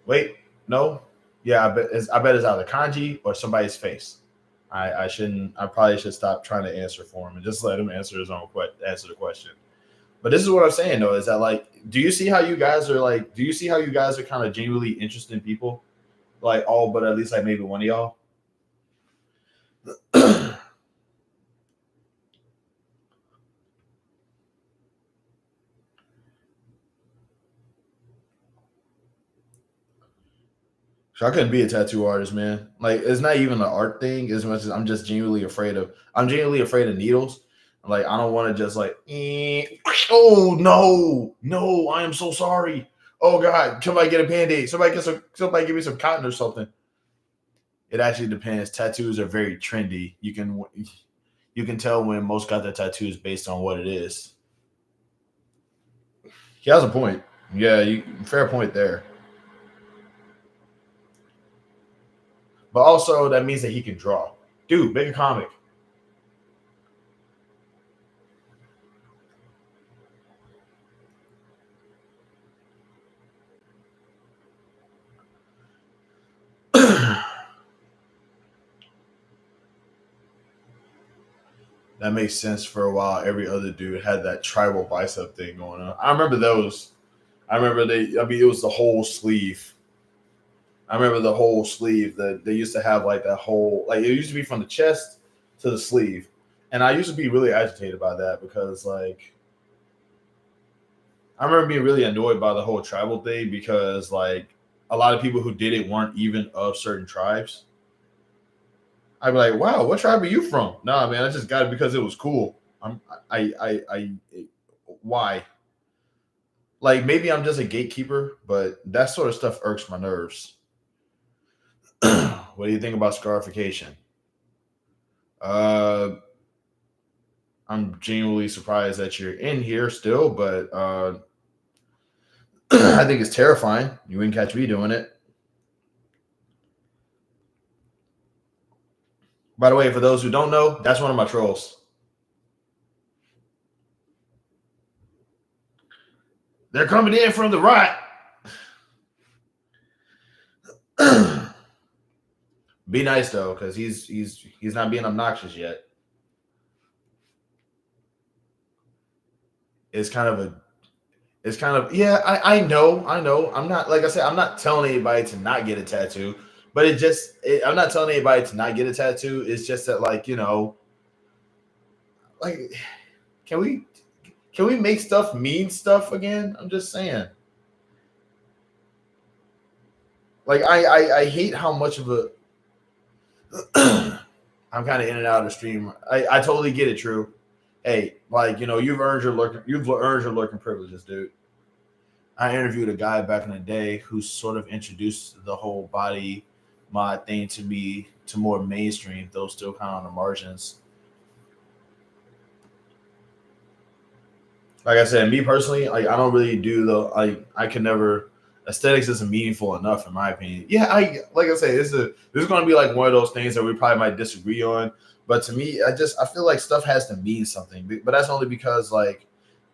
Wait, no. Yeah, I bet it's either kanji or somebody's face. I shouldn't. I probably should stop trying to answer for him and just let him answer his own answer the question. But this is what I'm saying though, is that like, do you see how you guys are like? Do you see how you guys are kind of genuinely interesting people? Like all, but at least like maybe one of y'all. So I couldn't be a tattoo artist, man. Like it's not even an art thing as much as I'm just genuinely afraid of. I'm genuinely afraid of needles. Like I don't want to just like, oh no, no, I am so sorry. Oh God, somebody get a band-aid. Somebody give me some cotton or something. It actually depends. Tattoos are very trendy. You can tell when most got their tattoos based on what it is. He has a point. Yeah, fair point there. But also that means that he can draw. Dude, make a comic. That makes sense. For a while, every other dude had that tribal bicep thing going on. I remember those. I remember they. I mean, it was the whole sleeve. I remember the whole sleeve that they used to have like that whole like it used to be from the chest to the sleeve, and I used to be really agitated by that because like I remember being really annoyed by the whole tribal thing because like a lot of people who did it weren't even of certain tribes. I'd be like, "Wow, what tribe are you from?" Nah, man, I just got it because it was cool. I why? Like maybe I'm just a gatekeeper, but that sort of stuff irks my nerves. What do you think about scarification? Uh, I'm genuinely surprised that you're in here still, but I think it's terrifying. You wouldn't catch me doing it. By the way, for those who don't know, that's one of my trolls. They're coming in from the right. Be nice though, because he's not being obnoxious yet. It's kind of a it's kind of yeah, I know. I'm not like I said, I'm not telling anybody to not get a tattoo, but I'm not telling anybody to not get a tattoo. It's just that like, like can we can we make stuff mean stuff again? I'm just saying. Like I hate how much of a I'm kind of in and out of the stream. I totally get it, True. Hey, like you've earned your lurking privileges, dude. I interviewed a guy back in the day who sort of introduced the whole body mod thing to me to more mainstream, though still kind of on the margins. Like I said, me personally, like I don't really do the like I can never aesthetics isn't meaningful enough in my opinion. Yeah, I like I say, this is gonna be like one of those things that we probably might disagree on. But to me, I feel like stuff has to mean something. But that's only because like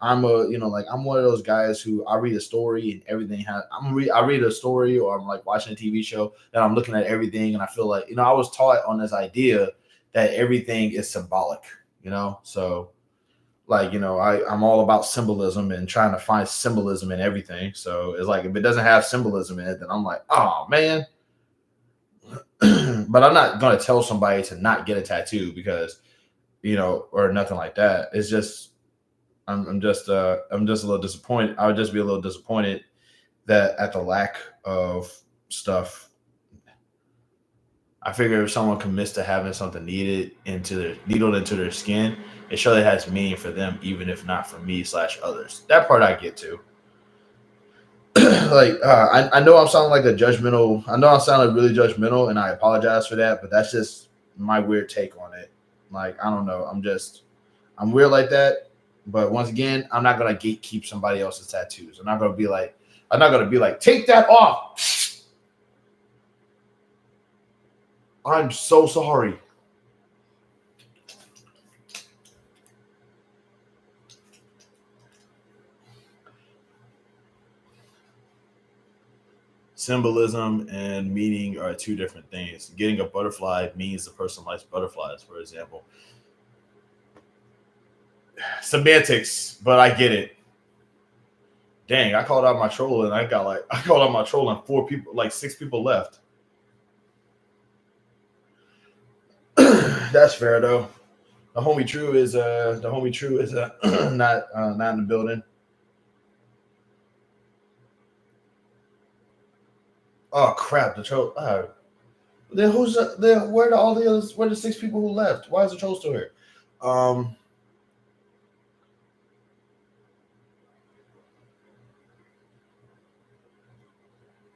I'm a, like I'm one of those guys who I read a story and everything has. I read a story or I'm like watching a TV show and I'm looking at everything and I feel like I was taught on this idea that everything is symbolic. So like I'm all about symbolism and trying to find symbolism in everything. So it's like if it doesn't have symbolism in it, then I'm like, oh man. But I'm not gonna tell somebody to not get a tattoo because or nothing like that. It's just I'm just a little disappointed. I would just be a little disappointed that at the lack of stuff. I figure if someone commits to having something needled into their skin, it surely has meaning for them, even if not for me / others. That part I get to. I know I'm sounding like a judgmental. I know I sound like really judgmental, and I apologize for that. But that's just my weird take on it. Like I don't know. I'm weird like that. But once again, I'm not gonna gatekeep somebody else's tattoos. I'm not gonna be like, take that off. I'm so sorry. Symbolism and meaning are two different things. Getting a butterfly means the person likes butterflies, for example. Semantics, but I get it. Dang, I called out my troll and I called out my troll and 4 people, like 6 people left. That's fair though. The homie True is not in the building. Oh crap, the troll. Then where are all the others? Where are the 6 people who left? Why is the troll still here? Um,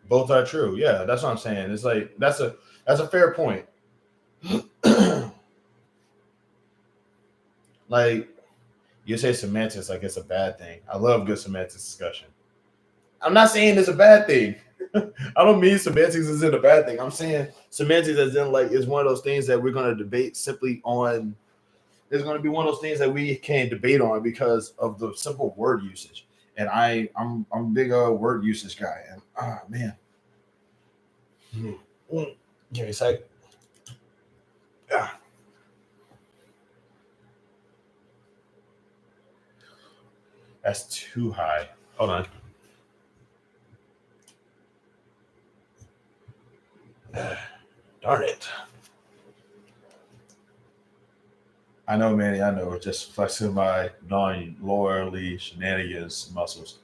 both are true. Yeah, that's what I'm saying. It's like that's a fair point. Like you say semantics like it's a bad thing. I love good semantics discussion. I'm not saying it's a bad thing. I don't mean semantics isn't a bad thing. I'm saying semantics as in like is one of those things that we're going to debate simply on. It's going to be one of those things that we can't debate on because of the simple word usage. And I'm a big word usage guy. And man, give me a sec. Yeah, that's too high. Hold on. Darn it. I know, Manny. I know. Just flexing my non-lower lee shenanigans muscles.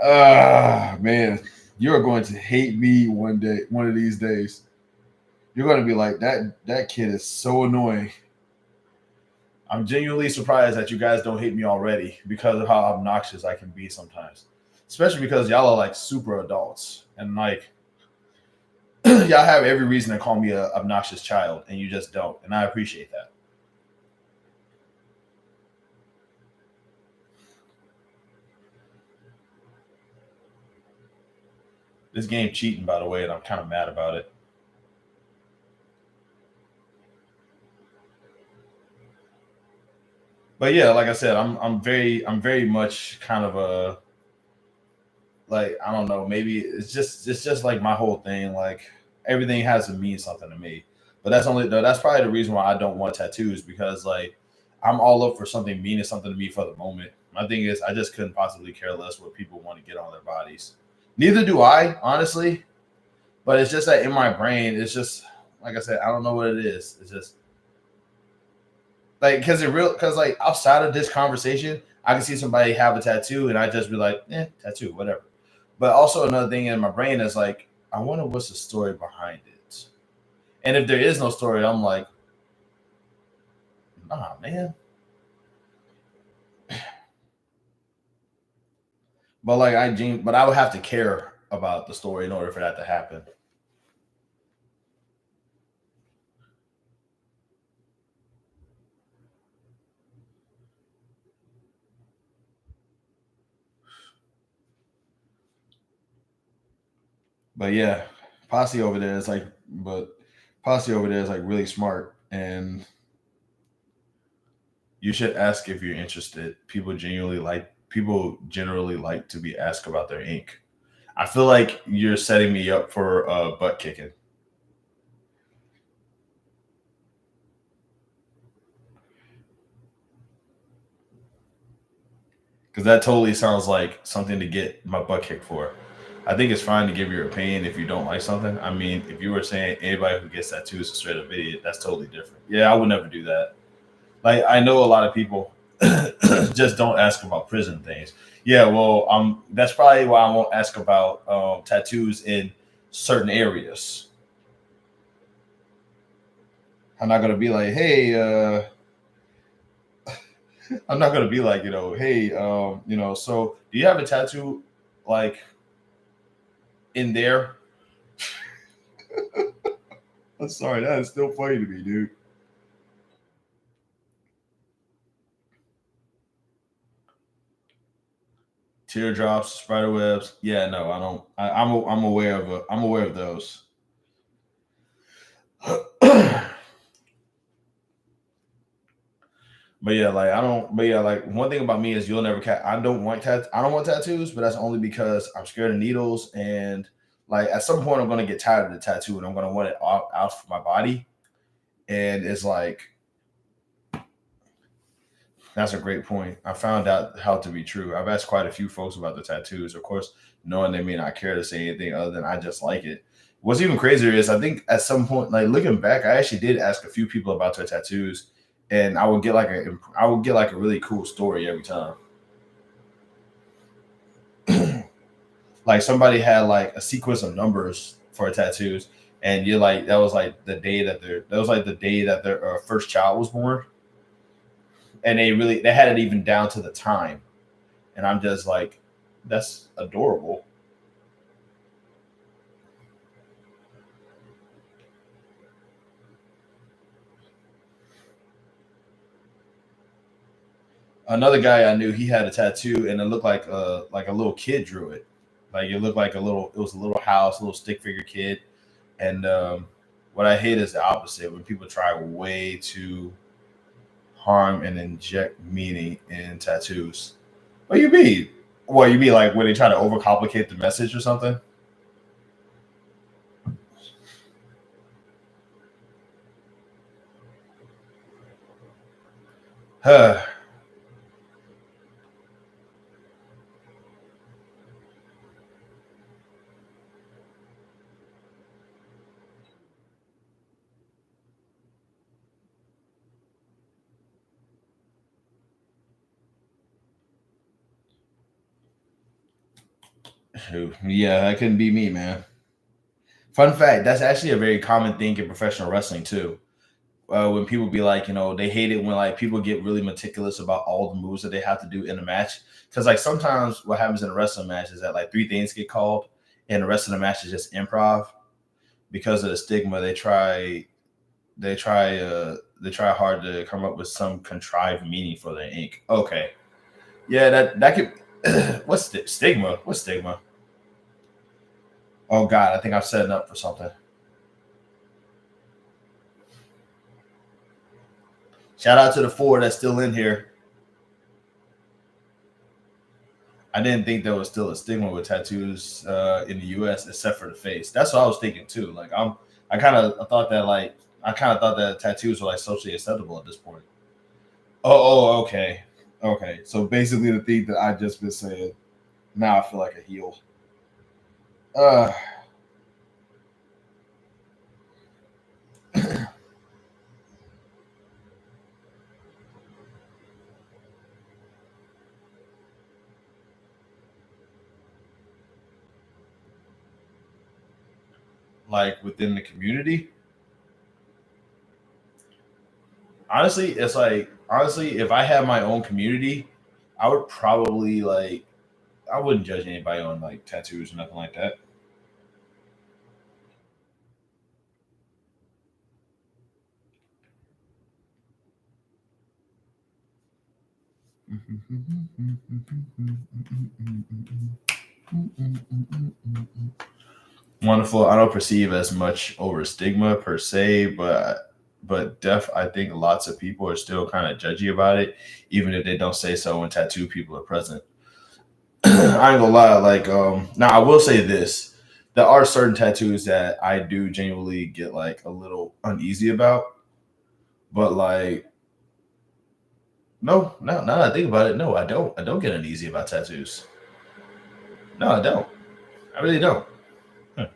Man, you are going to hate me one day, one of these days. You're going to be like that. That kid is so annoying. I'm genuinely surprised that you guys don't hate me already because of how obnoxious I can be sometimes. Especially because y'all are like super adults and like y'all have every reason to call me a obnoxious child and you just don't, and I appreciate that. This game cheating, by the way, and I'm kind of mad about it. But yeah, like I said, I'm very much kind of a like I don't know, maybe it's just like my whole thing. Like everything has to mean something to me. But that's probably the reason why I don't want tattoos because like I'm all up for something meaning something to me for the moment. My thing is I just couldn't possibly care less what people want to get on their bodies. Neither do I, honestly. But it's just that in my brain, it's just like I said, I don't know what it is. It's just like because like outside of this conversation, I can see somebody have a tattoo and I just be like, tattoo, whatever. But also another thing in my brain is like, I wonder what's the story behind it. And if there is no story, I'm like, nah, man. But I would have to care about the story in order for that to happen. But yeah, Posse over there is like, but Posse over there is like really smart, and You should ask if you're interested. People generally like to be asked about their ink. I feel like you're setting me up for butt kicking because that totally sounds like something to get my butt kicked for. I think it's fine to give your opinion if you don't like something. I mean, if you were saying anybody who gets tattoos is a straight up idiot, that's totally different. Yeah, I would never do that. Like I know a lot of people just don't ask about prison things. Yeah, well, that's probably why I won't ask about tattoos in certain areas. I'm not gonna be like, hey, I'm not gonna be like, hey, so do you have a tattoo like in there? I'm sorry, that is still funny to me, dude. Teardrops, spider webs. Yeah, no, I don't. I'm aware of I'm aware of those. But yeah, like I don't. But yeah, like one thing about me is you'll never cat. I don't want tattoos, but that's only because I'm scared of needles, and like at some point I'm gonna get tired of the tattoo, and I'm gonna want it out for my body. And it's like that's a great point. I found out how to be true. I've asked quite a few folks about the tattoos, of course, knowing they may not care to say anything other than I just like it. What's even crazier is I think at some point, like looking back, I actually did ask a few people about their tattoos, and I would get like a really cool story every time. Like somebody had like a sequence of numbers for tattoos, and you're like that was like the day that their first child was born, and they had it even down to the time, and I'm just like, that's adorable. Another guy I knew, he had a tattoo, and it looked like a little kid drew it. Like it looked like it was a little house, a little stick figure kid. And what I hate is the opposite when people try way to harm and inject meaning in tattoos. What you mean? What you mean like when they try to overcomplicate the message or something? Yeah, that couldn't be me, man. Fun fact: that's actually a very common thing in professional wrestling too. When people be like, they hate it when like people get really meticulous about all the moves that they have to do in a match. Because like sometimes what happens in a wrestling match is that like three things get called, and the rest of the match is just improv because of the stigma. They try hard to come up with some contrived meaning for their ink. Okay, yeah, that could. What's stigma? What's stigma? Oh God, I think I'm setting up for something. Shout out to the four that's still in here. I didn't think there was still a stigma with tattoos in the U.S. except for the face. That's what I was thinking too. Like I kind of thought that tattoos were like socially acceptable at this point. Okay, okay. So basically, the thing that I just been saying. Now I feel like a heel. Uh, like within the community, honestly, it's like honestly, if I had my own community, I would probably like I wouldn't judge anybody on like tattoos or nothing like that. Wonderful. I don't perceive as much over stigma per se, but but I think lots of people are still kind of judgy about it, even if they don't say so when tattoo people are present. I ain't gonna lie, like now I will say this. There are certain tattoos that I do genuinely get like a little uneasy about. But like no, no, now that I think about it, no, I don't. I don't get uneasy about tattoos. No, I don't. I really don't. Huh.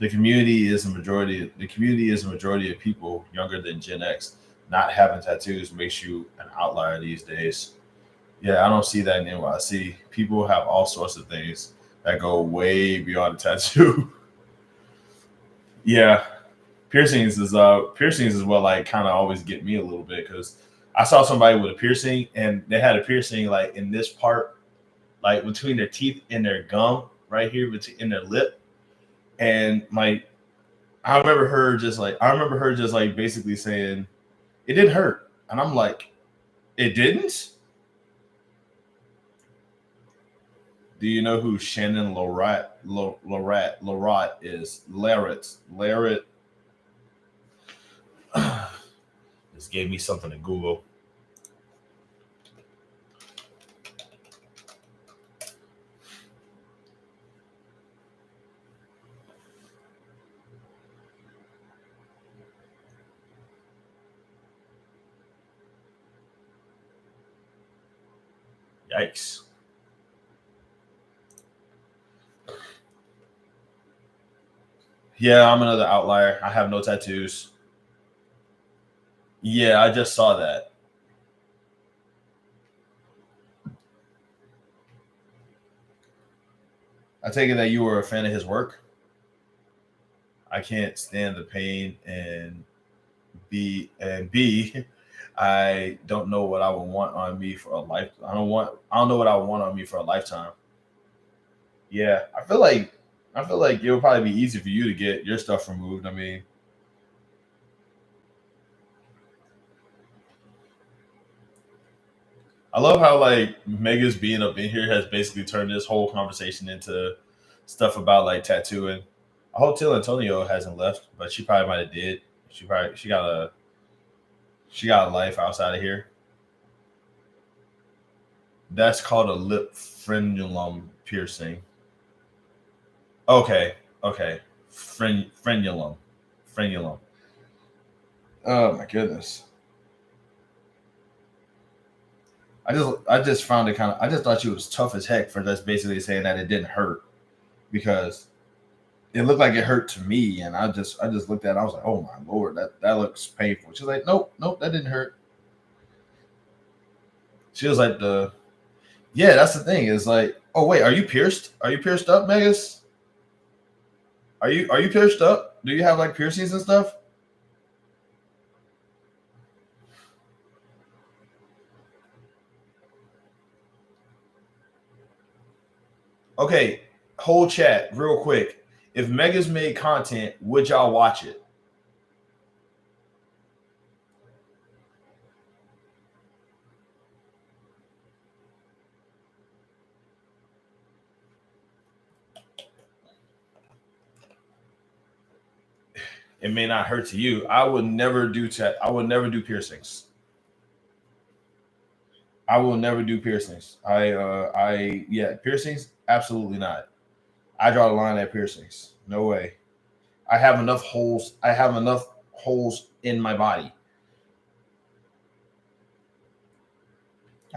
The community is a majority. The community is a majority of people younger than Gen X. Not having tattoos makes you an outlier these days. Yeah, I don't see that in NYC. People have all sorts of things that go way beyond a tattoo. Yeah, piercings is what like kind of always get me a little bit because I saw somebody with a piercing and they had a piercing like in this part, like between their teeth and their gum, right here between in their lip, and like I remember her just like basically saying it didn't hurt, and I'm like, it didn't. Do you know who Shannon Lorat is? Larrett. This gave me something to Google. Yikes. Yeah, I'm another outlier. I have no tattoos. Yeah, I just saw that. I take it that you were a fan of his work. I can't stand the pain and B. I don't know what I would want on me for a life. I don't know what I would want on me for a lifetime. Yeah, I feel like it would probably be easy for you to get your stuff removed. I mean, I love how like Mega's being up in here has basically turned this whole conversation into stuff about like tattooing. I hope Till Antonio hasn't left, but she probably might have did. She got a life outside of here. That's called a lip frenulum piercing. Okay, okay, frenulum, frenulum. Oh my goodness. I just found it kind of. I just thought she was tough as heck for just basically saying that it didn't hurt because it looked like it hurt to me, and I just looked at it. I was like, oh my lord, that looks painful. She's like, nope, nope, that didn't hurt. She was like the yeah, that's the thing. Is like, oh wait, are you pierced? Are you pierced up, Megas? Are you pierced up? Do you have like piercings and stuff? Okay, whole chat real quick. If Megas made content, would y'all watch it? It may not hurt to you. I would never do piercings. I will never do piercings. Yeah, piercings absolutely not. I draw the line at piercings. No way. I have enough holes. I have enough holes in my body.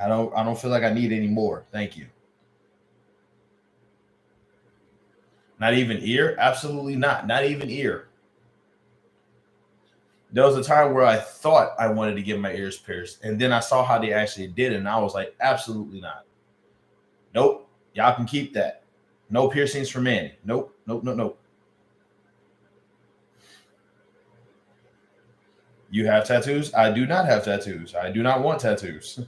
I don't feel like I need any more. Thank you. Not even ear? Absolutely not. Not even ear. There was a time where I thought I wanted to get my ears pierced, and then I saw how they actually did it, and I was like, absolutely not. Nope. Y'all can keep that. No piercings for Manny. Nope. Nope. Nope. Nope. You have tattoos? I do not have tattoos. I do not want tattoos.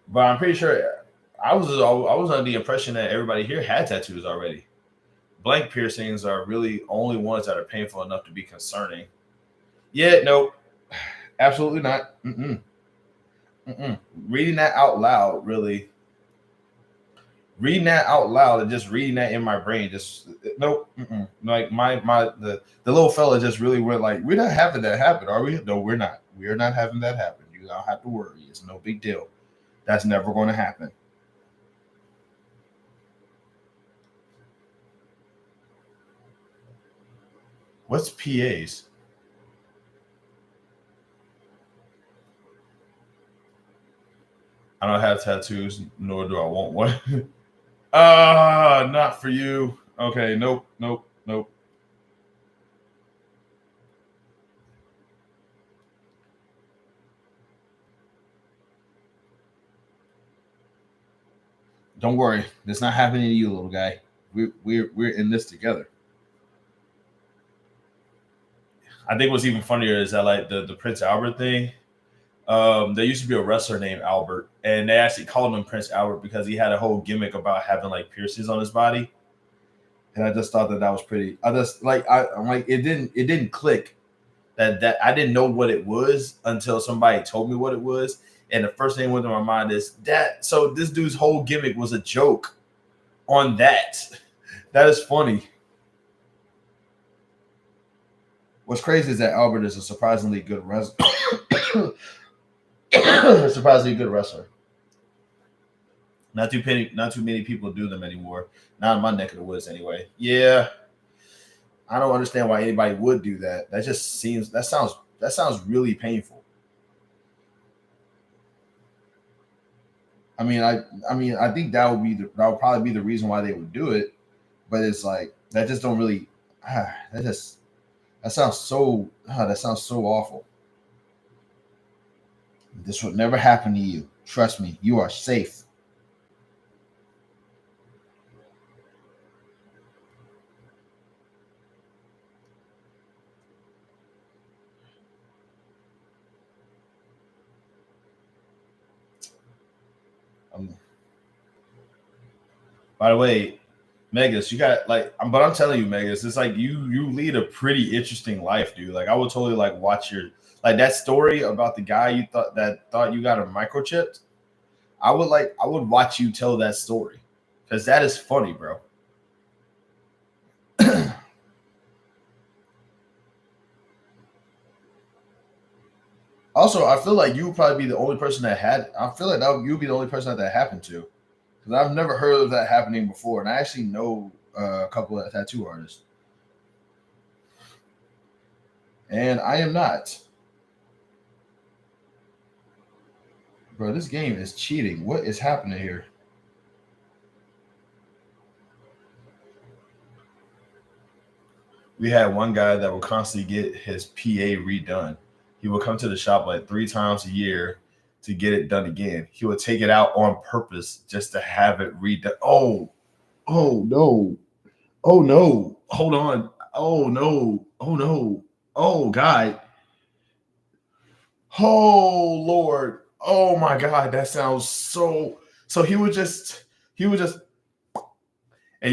But I'm pretty sure I was under the impression that everybody here had tattoos already. Blank piercings are really only ones that are painful enough to be concerning. Yeah, no, absolutely not. Mm-mm, mm-mm. Reading that out loud reading that out loud and just reading that in my brain, just nope. Like the little fella just really went like, we're not having that happen, are we? No, we're not. We are not having that happen. You don't have to worry. It's no big deal. That's never going to happen. What's PAs? I don't have tattoos, nor do I want one. Not for you. Okay, nope. Don't worry, it's not happening to you, little guy. We're in this together. I think what's even funnier is that like the Prince Albert thing. There used to be a wrestler named Albert, and they actually called him Prince Albert because he had a whole gimmick about having like piercings on his body. And I just thought that was pretty. I just like I'm like it didn't click that I didn't know what it was until somebody told me what it was. And the first thing that went to my mind is that so this dude's whole gimmick was a joke on that. That is funny. What's crazy is that Albert is a surprisingly good wrestler. Surprisingly good wrestler. Not too many people do them anymore. Not in my neck of the woods, anyway. Yeah, I don't understand why anybody would do that. That sounds really painful. I think that would probably be the reason why they would do it. But it's like that just don't really. That sounds so awful. This would never happen to you. Trust me, you are safe. Um, by the way, Megas, you got like, but I'm telling you, Megas, it's like you lead a pretty interesting life, dude. Like I would totally like watch your like that story about the guy you thought you got a microchipped. I would watch you tell that story because that is funny, bro. Also, I feel like you would probably be the only person that had. I feel like you'd be the only person that happened to, because I've never heard of that happening before, and I actually know a couple of tattoo artists, and I am not. Bro, this game is cheating. What is happening here? We had one guy that would constantly get his PA redone. He would come to the shop like 3 times a year to get it done again. He would take it out on purpose just to have it redone. Oh no. Oh no. Hold on. Oh no. Oh no. Oh God. Oh Lord. Oh my God. That sounds so. So he would just, and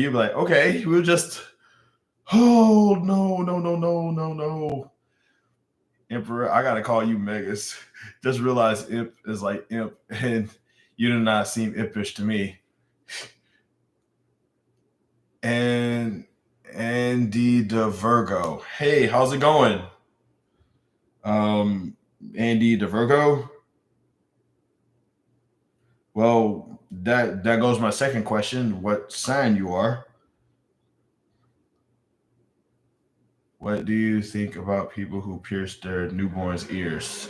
you'd be like, okay, he would just, oh no, no, no, no, no, no. Emperor, I gotta call you Megas. Just realize Imp is like Imp, and you do not seem impish to me. And Andy the Virgo. Hey, how's it going? Um, Andy the Virgo. Well, that goes my second question. What sign you are? What do you think about people who pierce their newborn's ears?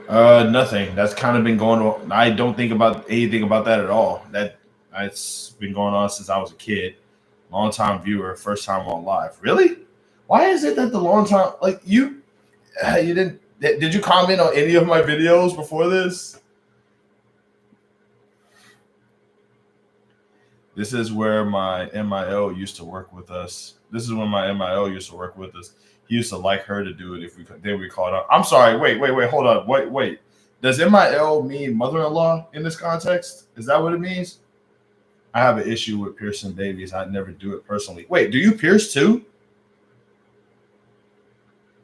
Nothing. That's kind of been going on. I don't think about anything about that at all. That's been going on since I was a kid. Long time viewer, first time on live. Really? Why is it that the long time like you did you comment on any of my videos before this? This is where my MIO used to work with us. This is when my MIO used to work with us. He used to like her to do it if we could. Then we called up. I'm sorry. Wait. Hold on. Wait. Does MIL mean mother-in-law in this context? Is that what it means? I have an issue with piercing babies. I never do it personally. Wait, do you pierce too?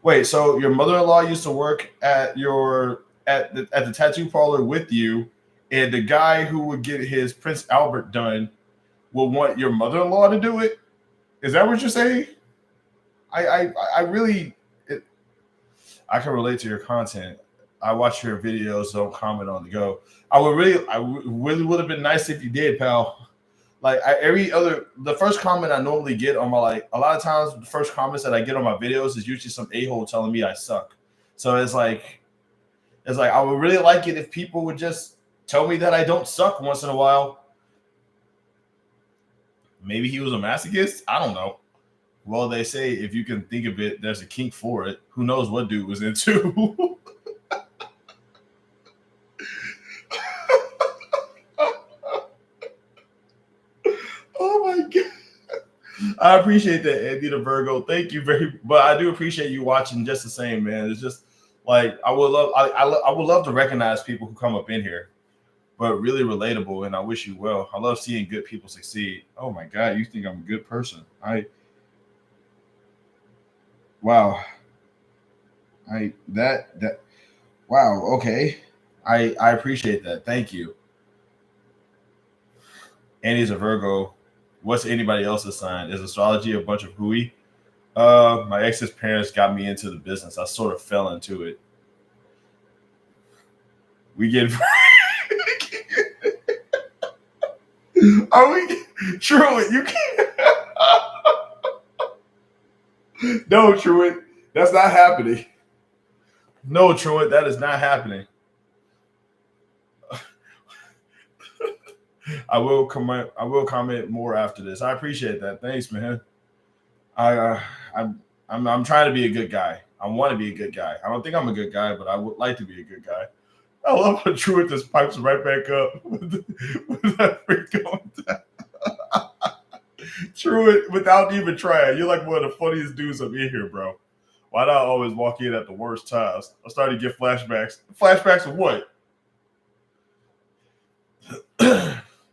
Wait, so your mother-in-law used to work at the tattoo parlor with you, and the guy who would get his Prince Albert done will want your mother-in-law to do it? Is that what you're saying? I really, I can relate to your content. I watch your videos, don't comment on the go. Really would have been nice if you did, pal. Like the first comment I normally get on my, like, a lot of times the first comments that I get on my videos is usually some a-hole telling me I suck. So it's like I would really like it if people would just tell me that I don't suck once in a while. Maybe he was a masochist. I don't know. Well, they say if you can think of it, there's a kink for it. Who knows what dude was into? Oh my god! I appreciate that, Andy the Virgo. Thank you but I do appreciate you watching just the same, man. It's just like I would love to recognize people who come up in here, but really relatable, and I wish you well. I love seeing good people succeed. Oh my god, you think I'm a good person? Wow. That wow, okay. I appreciate that. Thank you. Andy's a Virgo. What's anybody else's sign? Is astrology a bunch of hooey? My ex's parents got me into the business. I sort of fell into it. We get are we Truett, you can't. No, Truett. That's not happening. No, Truett, that is not happening. I will comment more after this. I appreciate that. Thanks, man. I I'm trying to be a good guy. I want to be a good guy. I don't think I'm a good guy, but I would like to be a good guy. I love how Truett just pipes right back up with that freak going down. Truett, without even trying, you're like one of the funniest dudes up in here, bro. Why do I always walk in at the worst times? I started to get flashbacks. Flashbacks of what?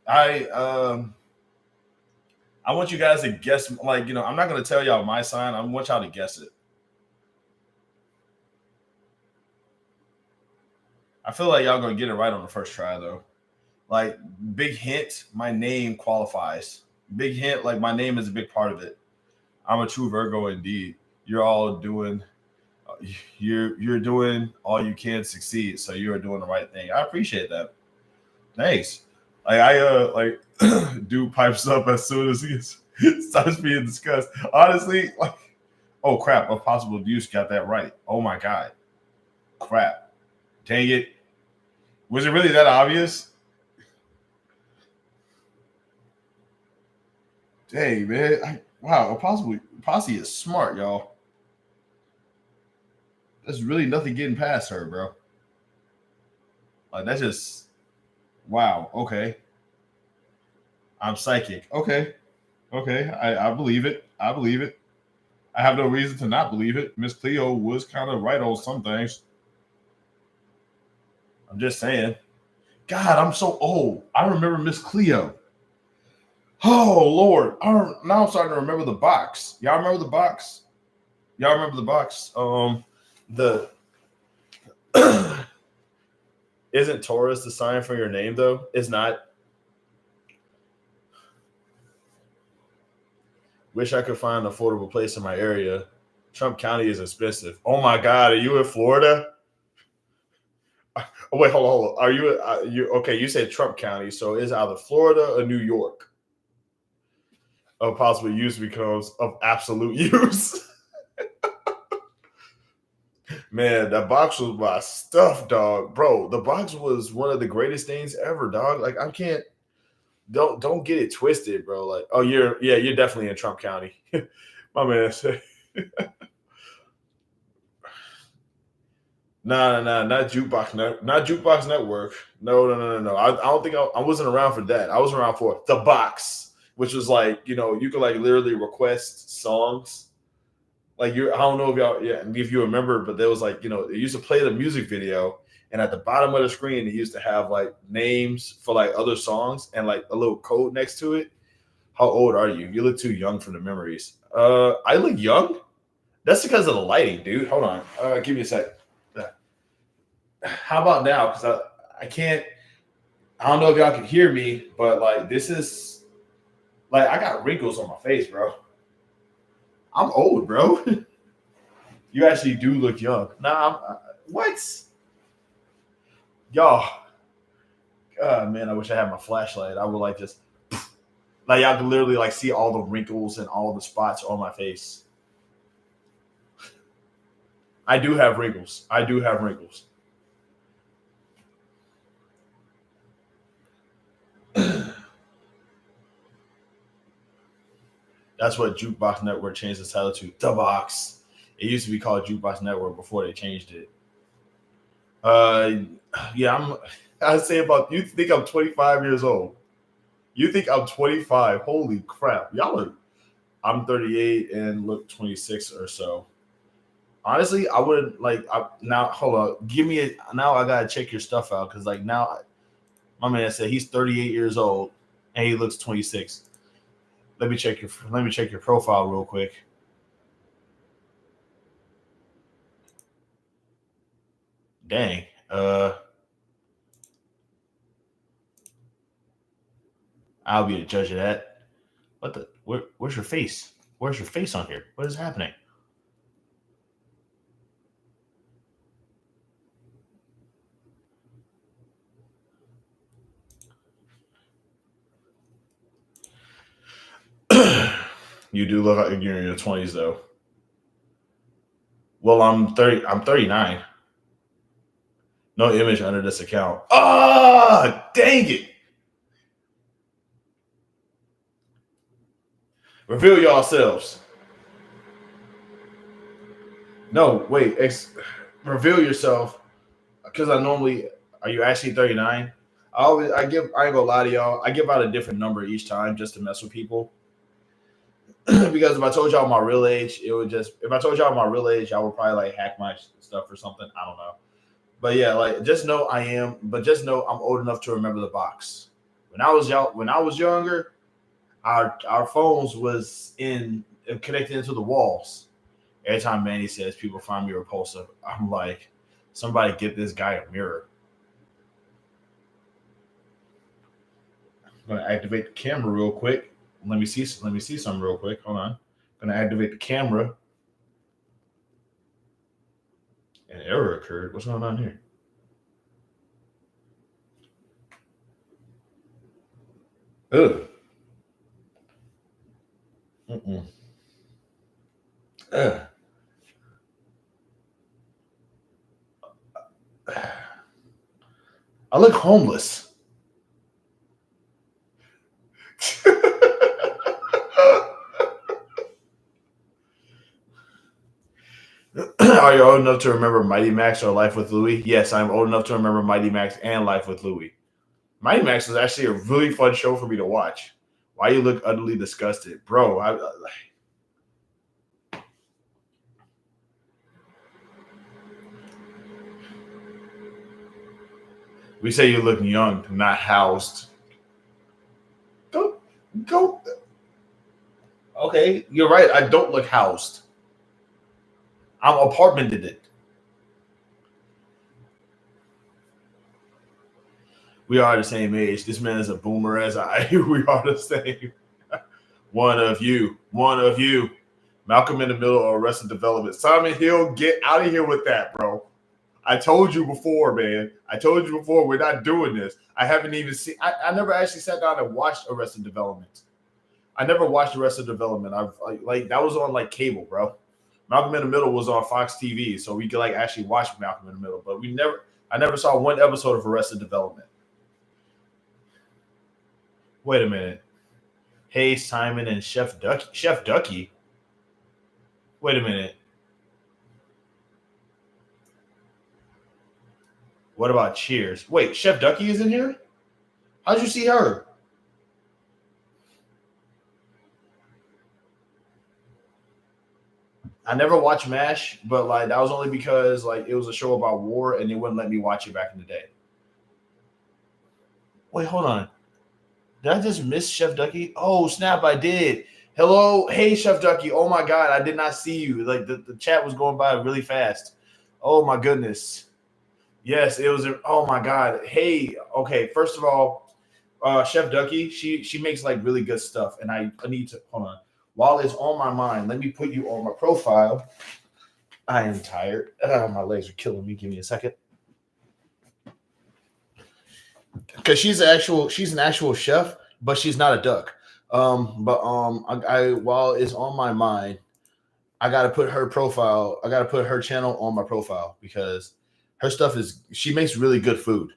I I want you guys to guess. Like, I'm not gonna tell y'all my sign. I want y'all to guess it. I feel like y'all gonna get it right on the first try, though. Like, big hint, my name qualifies. Big hint, like, my name is a big part of it. I'm a true Virgo indeed. You're all doing, you're doing all you can to succeed. So you're doing the right thing. I appreciate that. Thanks. Like, dude pipes up as soon as he starts being discussed. Honestly, like, oh crap, a possible abuse got that right. Oh my god, crap, dang it. Was it really that obvious? Dang, man. Wow, a possible posse is smart, y'all. There's really nothing getting past her, bro. Like, that's just wow. Okay, I'm psychic. Okay, okay, I believe it. I believe it. I have no reason to not believe it. Miss Cleo was kind of right on some things. I'm just saying. God, I'm so old. I remember Miss Cleo. Oh Lord, now I'm starting to remember the box. Y'all remember the box? Y'all remember the box? The isn't Taurus the sign for your name though? It's not. Wish I could find an affordable place in my area. Trump County is expensive. Oh my God, are you in Florida? Oh, wait, hold on. Are you okay? You said Trump County, so it's either Florida or New York. Of possible use becomes of absolute use. Man, that box was my stuff, dog. Bro, the box was one of the greatest things ever, dog. Like, I can't don't get it twisted, bro. Like, oh, you're definitely in Trump County. My man said, nah, not Jukebox Network. No. I don't think I wasn't around for that. I was around for the box, which was like, you could like literally request songs. Like, I don't know if you remember, but there was like, they used to play the music video, and at the bottom of the screen, they used to have like names for like other songs and like a little code next to it. How old are you? You look too young for the memories. I look young. That's because of the lighting, dude. Hold on. Give me a sec. How about now? Because I can't. I don't know if y'all can hear me, but like this is. Like I got wrinkles on my face, bro. I'm old, bro. You actually do look young. Nah, what? Y'all, man, I wish I had my flashlight. I would like just like y'all could literally like see all the wrinkles and all the spots on my face. I do have wrinkles. I do have wrinkles. That's what Jukebox Network changed the title to. The Box. It used to be called Jukebox Network before they changed it. Uh, yeah, I'd say about. You think I'm 25 years old? You think I'm 25? Holy crap, y'all are. I'm 38 and look 26 or so. Honestly, I would like. Now, hold on. Give me a. Now I gotta check your stuff out because like now, my man said he's 38 years old and he looks 26. Let me check your. Let me check your profile real quick. Dang. I'll be the judge of that. What the? Where's your face? Where's your face on here? What is happening? You do look like you're in your 20s though. Well, I'm 30. I'm 39. No image under this account. Ah, dang it! Reveal yourselves. No, wait. Reveal yourself because I normally. Are you actually 39? I give. I ain't gonna lie to y'all. I give out a different number each time just to mess with people. Because if I told y'all my real age, it would just. If I told y'all my real age, I would probably like hack my stuff or something. I don't know. But yeah, like just know I am. But just know I'm old enough to remember the box. When I was younger, our phones was in connected into the walls. Every time Manny says people find me repulsive, I'm like, somebody get this guy a mirror. I'm gonna activate the camera real quick. Let me see. Let me see something real quick. Hold on. I'm gonna activate the camera. An error occurred. What's going on here? Ugh. Mm-mm. Ugh. I look homeless. Are you old enough to remember Mighty Max or Life with Louie? Yes, I'm old enough to remember Mighty Max and Life with Louie. Mighty Max was actually a really fun show for me to watch. Why you look utterly disgusted, bro? We say you look young, not housed. Go, go. Okay, you're right. I don't look housed. I'm apartmented it. We are the same age. This man is a boomer as I. We are the same. One of you. One of you. Malcolm in the Middle or Arrested Development. Simon Hill, get out of here with that, bro. I told you before, man. I told you before, we're not doing this. I haven't even seen. I never actually sat down and watched Arrested Development. I never watched Arrested Development. I've like that was on like cable, bro. Malcolm in the Middle was on Fox TV, so we could like actually watch Malcolm in the Middle. But we never. I never saw one episode of Arrested Development. Wait a minute. Hey, Simon and Chef Ducky. Chef Ducky. Wait a minute. What about Cheers? Wait, Chef Ducky is in here? How'd you see her? I never watched MASH, but like that was only because like it was a show about war and they wouldn't let me watch it back in the day. Wait, hold on. Did I just miss Chef Ducky? Oh, snap, I did. Hello. Hey, Chef Ducky. Oh my God, I did not see you. Like the chat was going by really fast. Oh my goodness. Yes, it was. Oh my God. Hey, okay. First of all, Chef Ducky. She makes like really good stuff, and I need to hold on. While it's on my mind, let me put you on my profile. I am tired. My legs are killing me. Give me a second. Because she's an actual chef, but she's not a duck. I while it's on my mind, I gotta put her profile. I gotta put her channel on my profile because her stuff is she makes really good food,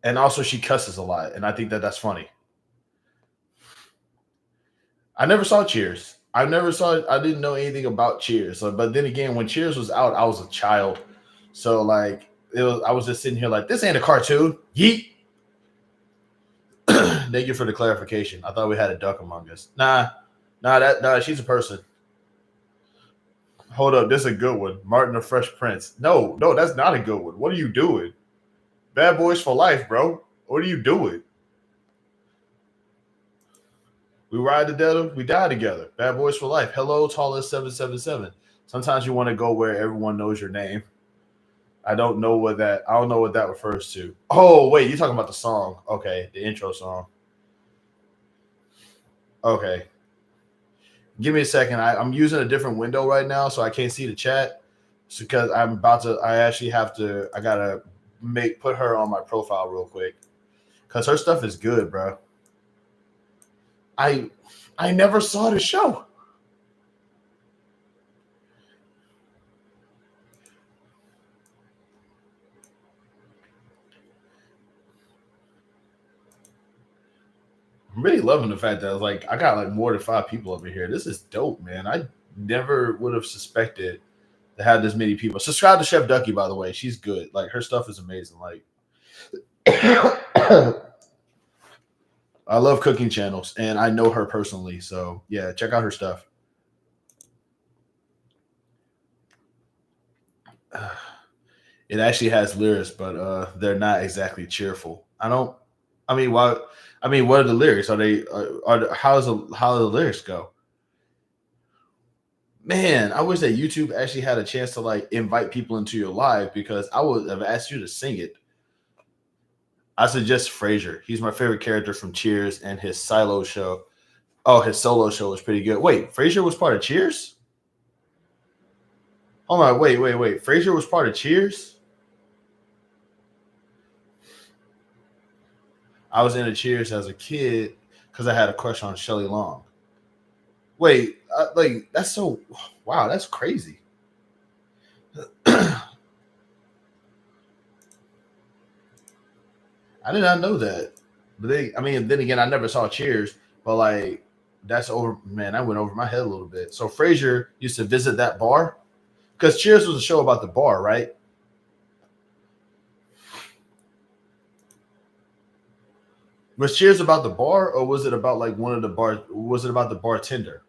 and also she cusses a lot, and I think that that's funny. I never saw Cheers. I never saw. I didn't know anything about Cheers. So, but then again, when Cheers was out, I was a child, so like it was. I was just sitting here like this ain't a cartoon. Yeet. Thank you for the clarification. I thought we had a duck among us. Nah. She's a person. Hold up, this is a good one. Martin the Fresh Prince. No, that's not a good one. What are you doing? Bad Boys for Life, bro. What are you doing? We ride together, we die together. Bad Boys for Life. Hello, tallest 777. Sometimes you want to go where everyone knows your name. I don't know what that refers to. Oh, wait, you're talking about the song. Okay, the intro song. Okay. Give me a second. I'm using a different window right now, so I can't see the chat. It's because I actually have to I gotta put her on my profile real quick. Cause her stuff is good, bro. I never saw the show. I'm really loving the fact that I got like more than 5 people over here. This is dope, man. I never would have suspected to have this many people. Subscribe to Chef Ducky, by the way. She's good. Like her stuff is amazing. Like I love cooking channels and I know her personally. So yeah, check out her stuff. It actually has lyrics, but they're not exactly cheerful. I don't. I mean, why? I mean, what are the lyrics? Are they? How do the lyrics go? Man, I wish that YouTube actually had a chance to like invite people into your live because I would have asked you to sing it. I suggest Frasier. He's my favorite character from Cheers and his solo show. Oh, his solo show was pretty good. Wait, Frasier was part of Cheers? Hold on, wait. Frasier was part of Cheers? I was into Cheers as a kid because I had a crush on Shelley Long. Wait, like that's so wow, that's crazy. I did not know that. But then again, I never saw Cheers, but like that's over. Man, I went over my head a little bit. So Frasier used to visit that bar because Cheers was a show about the bar, right? Was Cheers about the bar, or was it about like one of the bar? Was it about the bartender?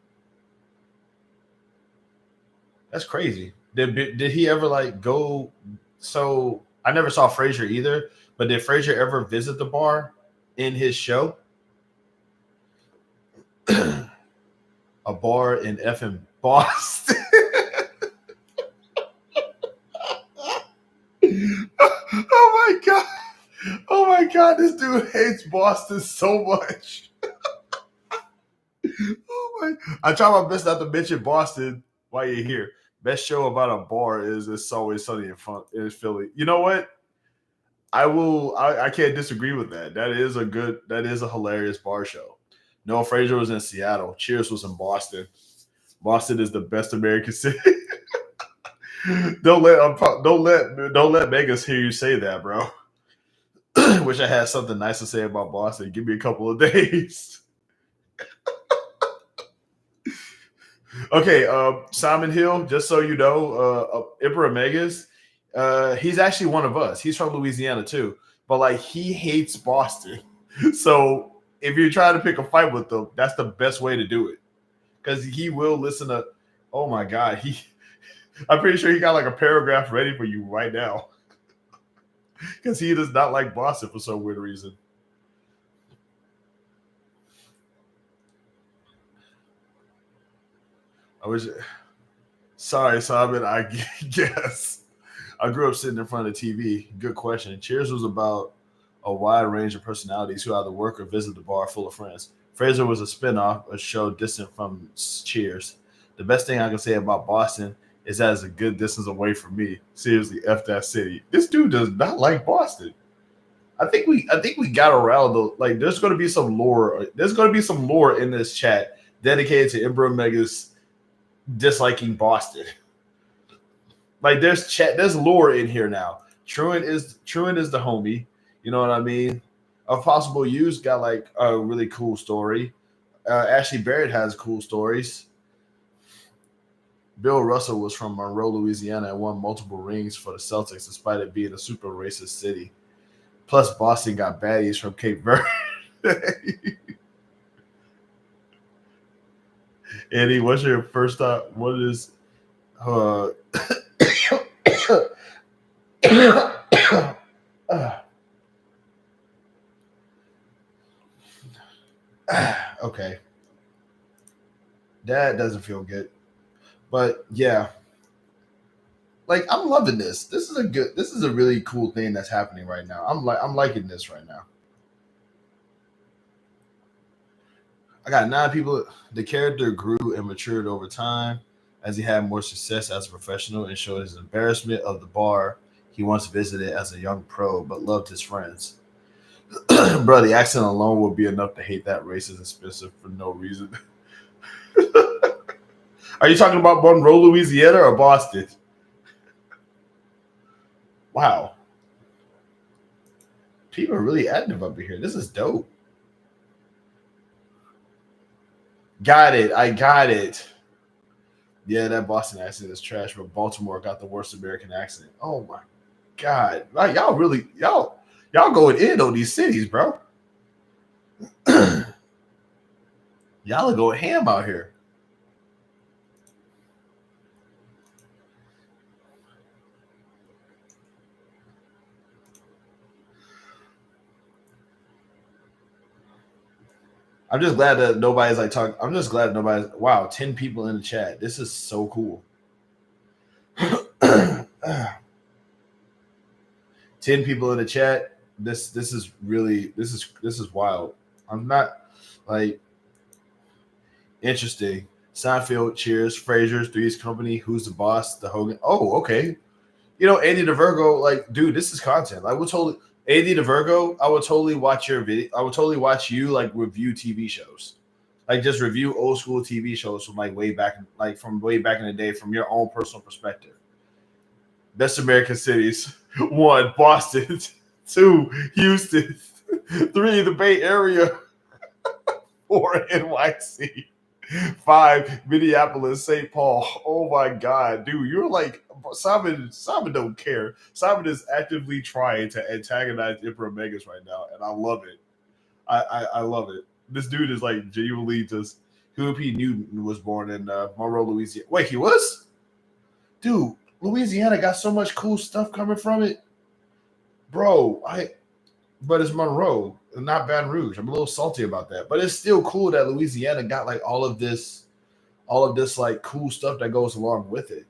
That's crazy. Did he ever like go? So I never saw Frasier either, but did Frasier ever visit the bar in his show? A bar in effing Boston. Oh my god! Oh my god! This dude hates Boston so much. Oh my! I try my best not to mention Boston while you're here. Best show about a bar is It's Always Sunny in Philly. You know what? I will. I can't disagree with that. That is a good. That is a hilarious bar show. Noah Fraser was in Seattle. Cheers was in Boston. Boston is the best American city. Don't let Vegas hear you say that, bro. Wish I had something nice to say about Boston. Give me a couple of days. Okay, Simon Hill. Just so you know, Emperor Megas. He's actually one of us. He's from Louisiana too, but like he hates Boston. So if you're trying to pick a fight with him, that's the best way to do it because he will listen to. Oh my god, I'm pretty sure he got like a paragraph ready for you right now because he does not like Boston for some weird reason. I was sorry, Simon. I guess I grew up sitting in front of the TV. Good question. Cheers was about a wide range of personalities who either work or visit the bar full of friends. Frasier was a spinoff, a show distant from Cheers. The best thing I can say about Boston is that it's a good distance away from me. Seriously, F that city. This dude does not like Boston. I think we got around though. Like, there's going to be some lore. There's going to be some lore in this chat dedicated to Emperor Mega's disliking Boston. Like, there's lore in here now. Truant is the homie. You know what I mean? A possible use got like a really cool story. Ashley Barrett has cool stories. Bill Russell was from Monroe, Louisiana, and won multiple rings for the Celtics, despite it being a super racist city. Plus, Boston got baddies from Cape Verde. Eddie, what's your first thought? What is okay. That doesn't feel good. But yeah, like, I'm loving this. This is a really cool thing that's happening right now. I'm liking this right now. I got 9 people. The character grew and matured over time as he had more success as a professional and showed his embarrassment of the bar he once visited as a young pro, but loved his friends. Bro, the accent alone would be enough to hate that racist and expensive for no reason. Are you talking about Monroe, Louisiana, or Boston? Wow. People are really active up here. This is dope. Got it. I got it. Yeah, that Boston accent is trash, but Baltimore got the worst American accent. Oh my God. Like, y'all going in on these cities, bro. Y'all are going ham out here. I'm just glad that nobody's like talking. I'm just glad nobody's. Wow, 10 people in the chat. This is so cool. 10 people in the chat. This is really this is wild. I'm not like interesting. Seinfeld, Cheers, Frasier's, Three's Company, Who's the Boss, The Hogan. Oh, okay. You know, Andy DeVirgo, like, dude, this is content. I would totally Andy DeVirgo, I would totally watch your video. I would totally watch you like review TV shows. Like, just review old school TV shows from like way back in the day from your own personal perspective. Best American cities. 1, Boston. 2, Houston. 3, the Bay Area. 4, NYC. 5, Minneapolis, St. Paul. Oh my God, dude, you're like Simon. Simon don't care. Simon is actively trying to antagonize Emperor Megas right now, and I love it. I love it. This dude is like genuinely just. Huey P. Newton was born in Monroe, Louisiana. Wait, he was? Dude, Louisiana got so much cool stuff coming from it, bro. But it's Monroe, not Baton Rouge. I'm a little salty about that, but it's still cool that Louisiana got like all of this like cool stuff that goes along with it.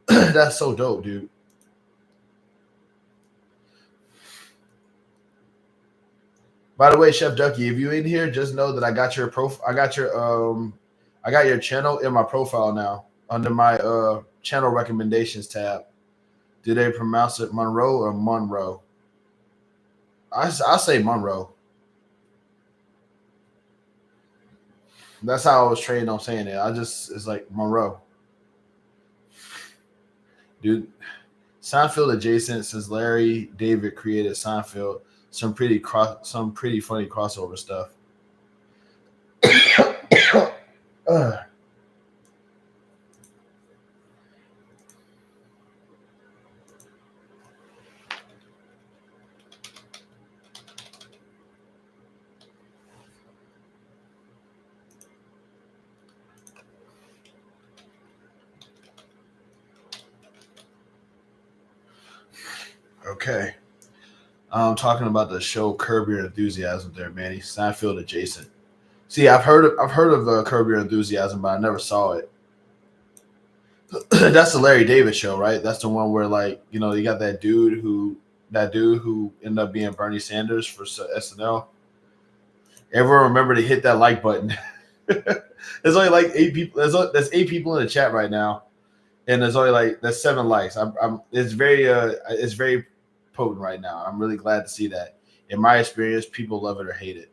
That's so dope, dude. By the way, Chef Ducky, if you in here, just know that I got your I got your channel in my profile now under my channel recommendations tab. Do they pronounce it Monroe or Monroe? I say Monroe. That's how I was trained on saying it. It's like Monroe. Dude, Seinfeld adjacent since Larry David created Seinfeld. Some pretty funny crossover stuff. Okay. I'm talking about the show Curb Your Enthusiasm there, Manny. Seinfeld adjacent. See, I've heard of Curb Your Enthusiasm, but I never saw it. That's the Larry David show, right? That's the one where, like, you know, you got that dude who that dude who ended up being Bernie Sanders for SNL. Everyone remember to hit that like button. There's only like 8 people. There's 8 people in the chat right now, and there's 7 likes. It's very potent right now. I'm really glad to see that. In my experience, people love it or hate it.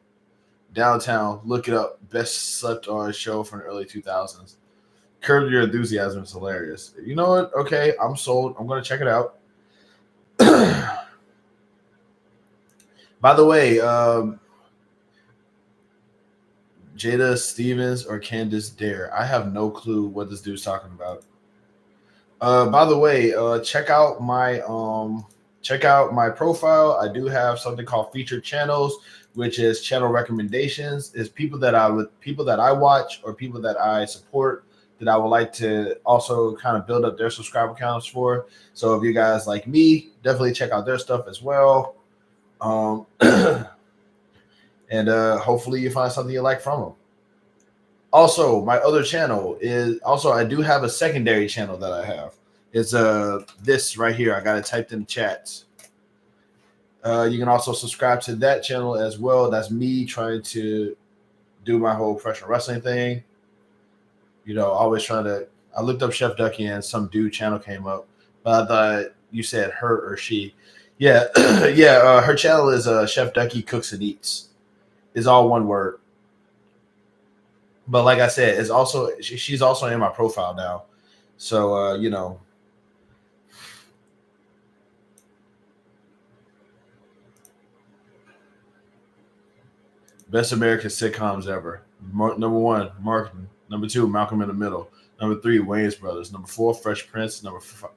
Downtown, look it up. Best slept on show from the early 2000s. Curb Your Enthusiasm is hilarious. You know what? Okay, I'm sold. I'm gonna check it out. By the way, Jada Stevens or Candace Dare. I have no clue what this dude's talking about. By the way, check out my profile. I do have something called featured channels, which is channel recommendations. Is people that I watch or people that I support that I would like to also kind of build up their subscriber counts for. So if you guys like me, definitely check out their stuff as well. And hopefully you find something you like from them. Also, my other channel is I do have a secondary channel that I have. It's this right here. I got it typed in the chats. You can also subscribe to that channel as well. That's me trying to do my whole professional wrestling thing. You know, always trying to. I looked up Chef Ducky and some dude channel came up, but I thought you said her or she. Yeah, yeah. Her channel is Chef Ducky Cooks and Eats. It's all one word. But like I said, it's also she's also in my profile now. So you know. Best American sitcoms ever. Number 1, Martin. Number 2, Malcolm in the Middle. Number 3, Wayne's Brothers. Number 4, Fresh Prince. Number 3,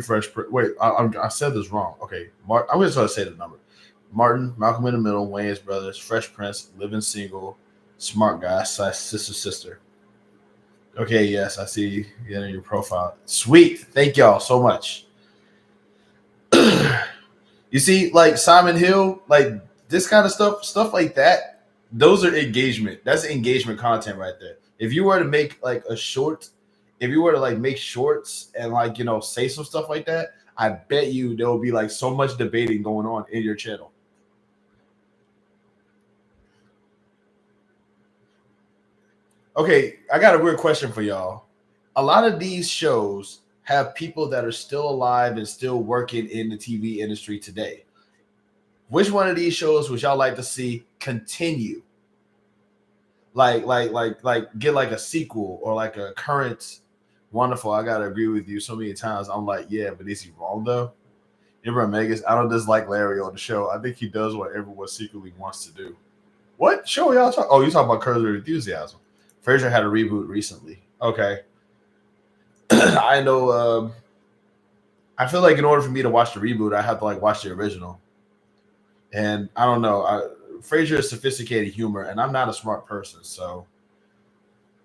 Fresh Prince. Wait, I said this wrong. Okay, I'm just going to say the number. Martin, Malcolm in the Middle, Wayne's Brothers, Fresh Prince, Living Single, Smart Guy, Sister. Okay, yes, I see you in your profile. Sweet. Thank y'all so much. You see, like Simon Hill, like this kind of stuff like that, those are engagement. That's engagement content right there. If you were to make like a short, if you were to like make shorts and like, you know, say some stuff like that, I bet you there will be like so much debating going on in your channel. Okay, I got a weird question for y'all. A lot of these shows have people that are still alive and still working in the TV industry today. Which one of these shows would y'all like to see continue? Like get like a sequel or like a current wonderful. I gotta agree with you so many times. I'm like, yeah, but is he wrong though? Remember Megas? I don't dislike Larry on the show. I think he does what everyone secretly wants to do. What show y'all talking? Oh, you talking about Curb Your Enthusiasm? Frasier had a reboot recently. Okay. I know. I feel like in order for me to watch the reboot, I have to like watch the original. And I don't know. Frasier is sophisticated humor, and I'm not a smart person, so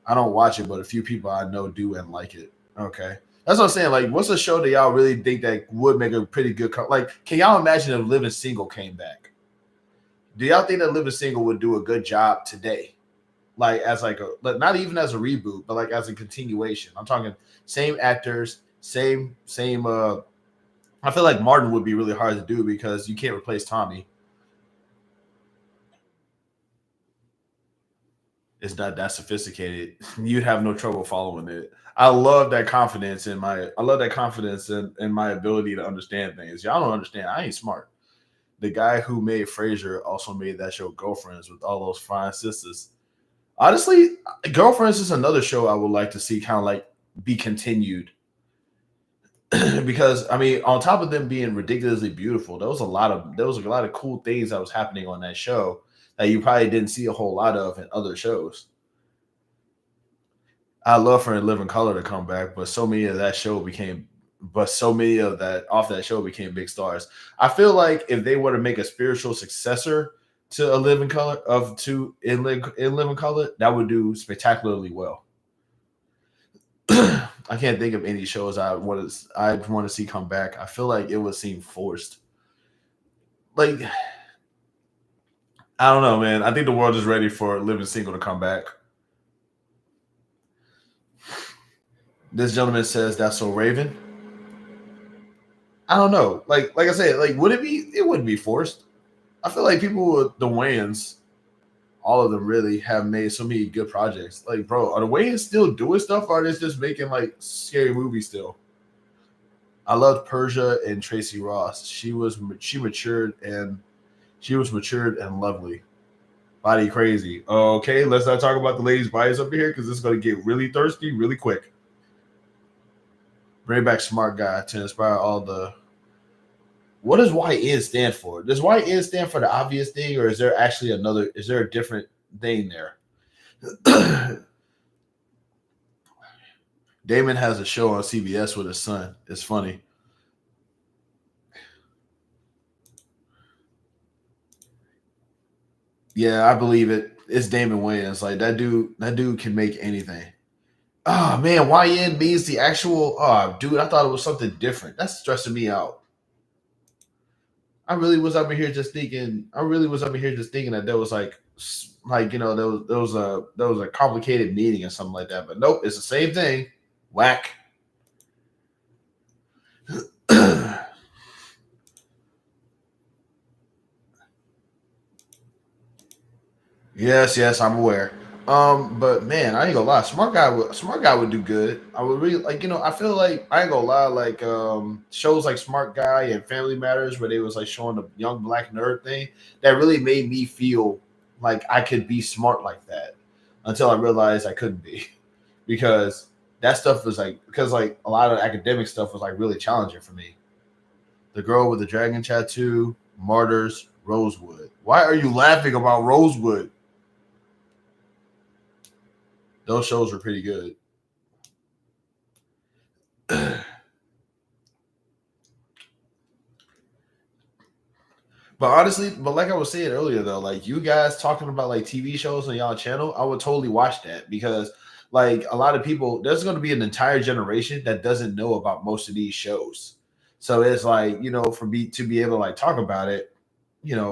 I don't watch it. But a few people I know do and like it. Okay, that's what I'm saying. Like, what's a show that y'all really think that would make a pretty good? Like, can y'all imagine if Living Single came back? Do y'all think that Living Single would do a good job today? Like as like not even as a reboot, but like as a continuation. I'm talking same actors, same. I feel like Martin would be really hard to do because you can't replace Tommy. It's not that sophisticated. You'd have no trouble following it. I love that confidence in my ability to understand things. Y'all don't understand. I ain't smart. The guy who made Frasier also made that show Girlfriends with all those fine sisters. Honestly, Girlfriends is another show I would like to see kind of like be continued. Because I mean, on top of them being ridiculously beautiful, there was a lot of cool things that was happening on that show that you probably didn't see a whole lot of in other shows. I love for In Living Color to come back, but so many of that off that show became big stars. I feel like if they were to make a spiritual successor to In Living Color, that would do spectacularly well. I can't think of any shows I'd want to see come back. I feel like it would seem forced. Like, I don't know, man. I think the world is ready for Living Single to come back. This gentleman says, "That's so Raven." I don't know. Like I said, like would it be? It wouldn't be forced. I feel like people with the Wayans, all of them really have made so many good projects. Like, bro, are the Wayans still doing stuff? Or are they just making like scary movies still? I loved Persia and Tracy Ross. She was matured and lovely. Body crazy. Okay, let's not talk about the ladies' bodies up here because it's going to get really thirsty really quick. Bring back smart guy to inspire all the. What does YN stand for? Does YN stand for the obvious thing, or is there actually another? Is there a different thing there? Damon has a show on CBS with his son. It's funny. Yeah, I believe it. It's Damon Wayans. Like that dude. That dude can make anything. Oh man, YN means the actual. Oh, dude, I thought it was something different. That's stressing me out. I really was up in here just thinking. I really was up in here just thinking that there was like there was a complicated meaning or something like that. But nope, it's the same thing. Whack. Yes, I'm aware. But man, I ain't gonna lie, smart guy would do good. I would really like, I feel like I ain't gonna lie, like shows like Smart Guy and Family Matters where they was like showing the young black nerd thing, that really made me feel like I could be smart like that until I realized I couldn't be. Because that stuff was like because like a lot of academic stuff was like really challenging for me. The girl with the dragon tattoo, Martyrs, Rosewood. Why are you laughing about Rosewood? Those shows were pretty good. But honestly, but like I was saying earlier though, like you guys talking about like TV shows on y'all channel, I would totally watch that because like a lot of people, there's going to be an entire generation that doesn't know about most of these shows. So it's like, for me to be able to like talk about it,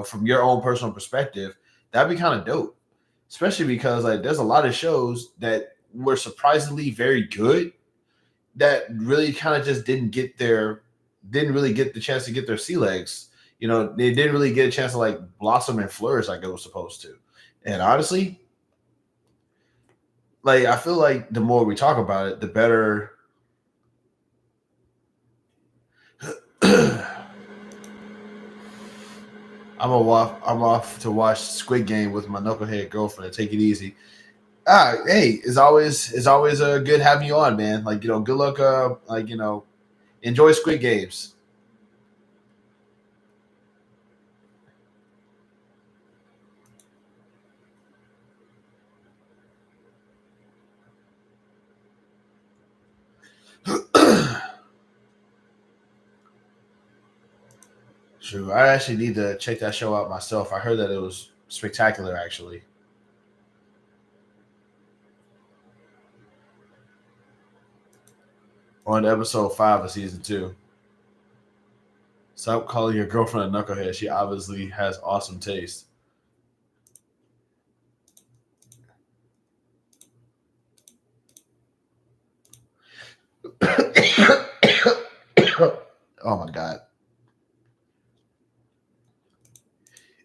from your own personal perspective, that'd be kind of dope. Especially because like there's a lot of shows that were surprisingly very good that really kind of just didn't really get the chance to get their sea legs. They didn't really get a chance to like blossom and flourish like it was supposed to. And honestly, like I feel like the more we talk about it, the better. I'm off to watch Squid Game with my knucklehead girlfriend. Take it easy. Hey, it's always good having you on, man. Like good luck. Enjoy Squid Games. True. I actually need to check that show out myself. I heard that it was spectacular, actually. On episode 5 of season 2. Stop calling your girlfriend a knucklehead. She obviously has awesome taste. Oh my god.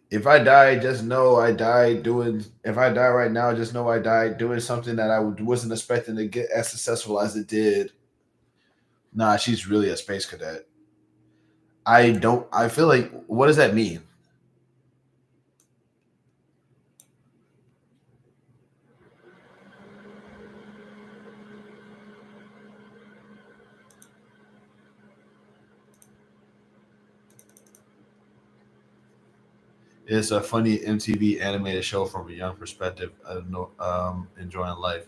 If I die, just know I died doing. If I die right now, just know I died doing something that wasn't expecting to get as successful as it did. Nah, she's really a space cadet. I don't. I feel like. What does that mean? It's a funny MTV animated show from a young perspective. I don't know, enjoying life.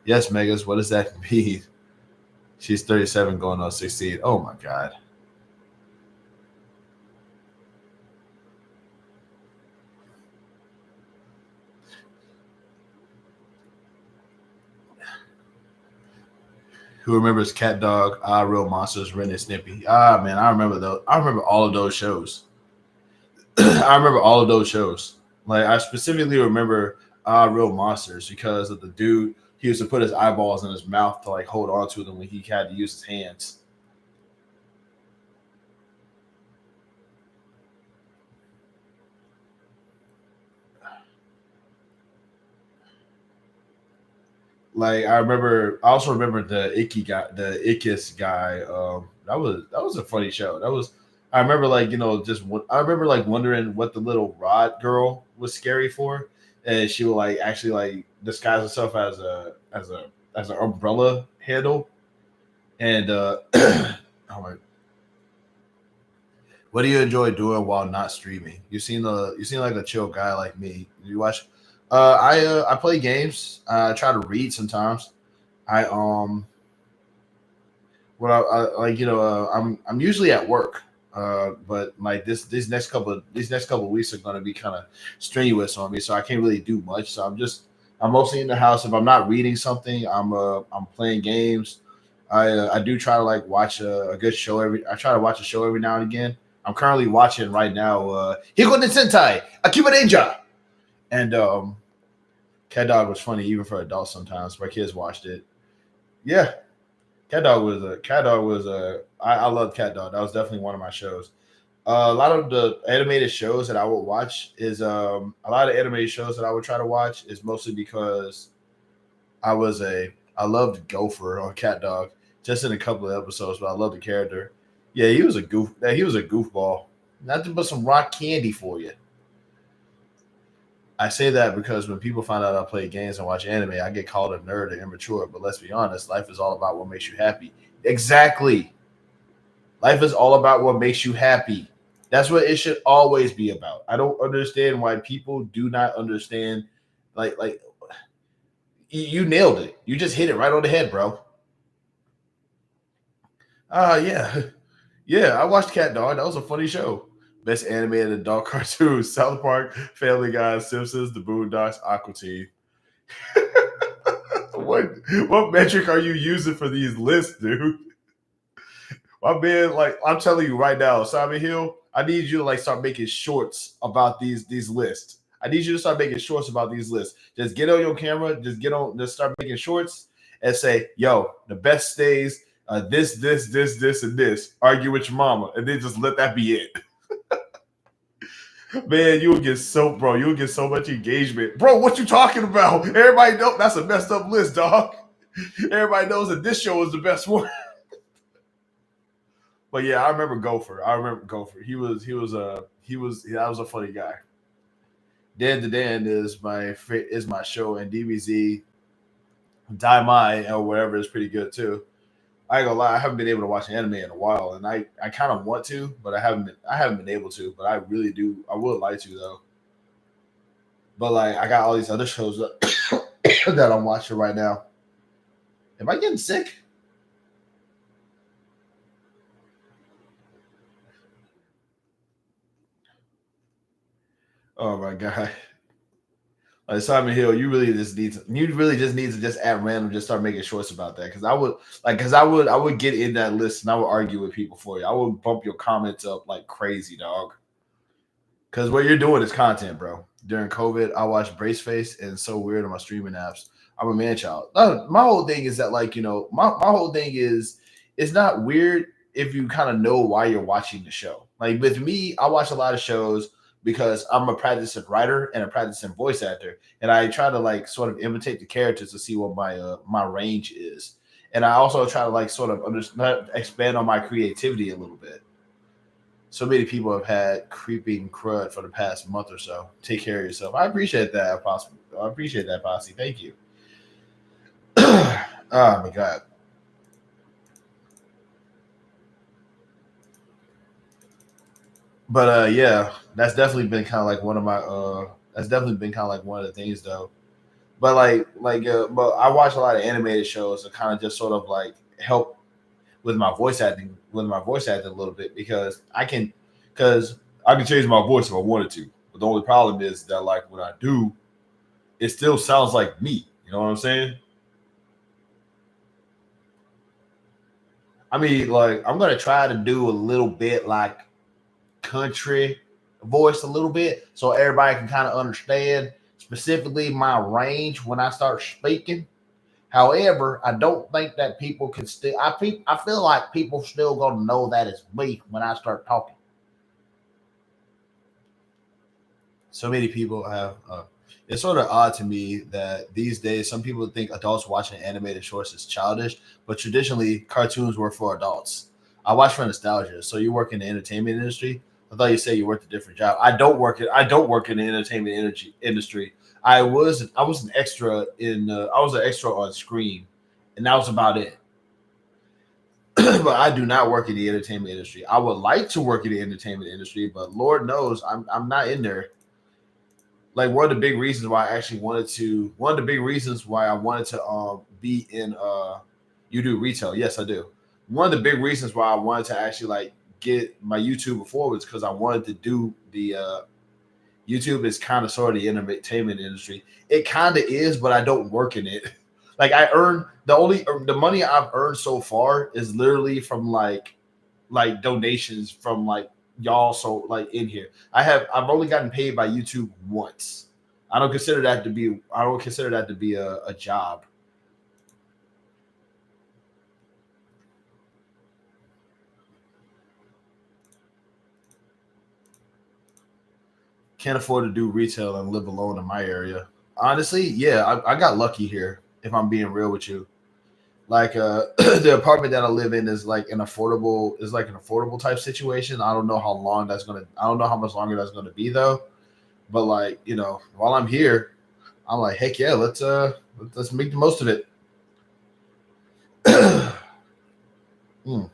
Yes, Megas. What does that mean? She's 37, going on 16. Oh my god. Who remembers Cat Dog? Ah, Real Monsters, Ren and Snippy. Ah, man, I remember those. I remember all of those shows. I remember all of those shows. Like I specifically remember Real Monsters because of the dude. He used to put his eyeballs in his mouth to like hold on to them when he had to use his hands. like I also remember the Icky guy, the Ickis guy. That was a funny show. That was I remember like I remember like wondering what the little rod girl was scary for, and she would like actually like disguise herself as an umbrella handle. And oh my, what do you enjoy doing while not streaming? You seem like a chill guy like me. You watch. I play games. I try to read sometimes. I what I like I'm usually at work. But like these next couple of weeks are going to be kind of strenuous on me, so I can't really do much. So I'm mostly in the house. If I'm not reading something, I'm playing games. I do try to like watch a good show every. I try to watch a show every now and again. I'm currently watching right now Hiko no Sentai Akiba Ninja, and Cat Dog was funny even for adults sometimes. My kids watched it. Yeah, Cat Dog was a I love Cat Dog. That was definitely one of my shows. A lot of the animated shows that I would watch is a lot of animated shows that I would try to watch is mostly because I loved Gopher on Cat Dog just in a couple of episodes, but I love the character. Yeah, he was a he was a goofball. Nothing but some rock candy for you. I say that because when people find out I play games and watch anime, I get called a nerd and immature. But let's be honest, life is all about what makes you happy. Exactly. Life is all about what makes you happy. That's what it should always be about. I don't understand why people do not understand. Like you nailed it. You just hit it right on the head, bro. Yeah. Yeah, I watched Cat Dog. That was a funny show. Best animated adult cartoons: South Park, Family Guy, Simpsons, The Boondocks, Aqua Teen. what what metric are you using for these lists, dude? My man, like I'm telling you right now, Simon Hill, I need you to like start making shorts about these lists. I need you to start making shorts about these lists. Just get on your camera, just start making shorts and say, yo, the best stays, this, and this. Argue with your mama, and then just let that be it. Man, you will get so much engagement. Bro, what you talking about? Everybody know that's a messed up list, dog. Everybody knows that this show is the best one. But yeah, I remember Gopher. That was a funny guy. Dan to Dan is my show, and DBZ Daimai or whatever is pretty good too. I ain't gonna lie, I haven't been able to watch anime in a while, and I kind of want to, but I haven't been able to, but I really do. I would like to though. But like I got all these other shows that I'm watching right now. Am I getting sick? Oh my god. Like Simon Hill, you really just need to just at random just start making shorts about that. Cause I would get in that list and I would argue with people for you. I would bump your comments up like crazy, dog. Cause what you're doing is content, bro. During COVID, I watched Braceface and So Weird on my streaming apps. I'm a man child. No, my whole thing is that like, my whole thing is it's not weird if you kind of know why you're watching the show. Like with me, I watch a lot of shows because I'm a practicing writer and a practicing voice actor, and I try to like sort of imitate the characters to see what my range is, and I also try to like sort of expand on my creativity a little bit. So many people have had creeping crud for the past month or so. Take care of yourself. I appreciate that, Posse. I appreciate that, Posse. Thank you. Oh my god. But yeah, that's definitely been kind of like one of the things though. But but I watch a lot of animated shows to kind of just sort of like help with my voice acting a little bit because I can change my voice if I wanted to. But the only problem is that like when I do, it still sounds like me. You know what I'm saying? I mean, like I'm gonna try to do a little bit like country voice a little bit so everybody can kind of understand specifically my range when I start speaking. However, I don't think that people can still. I feel like people still gonna know that it's me when I start talking. So many people have. It's sort of odd to me that these days some people think adults watching animated shorts is childish, but traditionally cartoons were for adults. I watch for nostalgia. So you work in the entertainment industry? I thought you said you worked a different job. I don't work in the entertainment energy industry. I was an extra I was an extra on screen, and that was about it. But I do not work in the entertainment industry. I would like to work in the entertainment industry, but Lord knows I'm not in there. Like one of the big reasons why I wanted to be in you do retail. Yes, I do. One of the big reasons why I wanted to actually like get my YouTube before was because I wanted to do the YouTube is kind of sort of the entertainment industry. It kind of is, but I don't work in it. Like I earn the money I've earned so far is literally from like donations from like y'all. So like in here, I've only gotten paid by YouTube once. I don't consider that to be a job. Can't afford to do retail and live alone in my area. Honestly, yeah, I got lucky here. If I'm being real with you, like the apartment that I live in is like an affordable type situation. I don't know how much longer that's gonna be though. But like while I'm here, I'm like heck yeah, let's make the most of it. Hmm.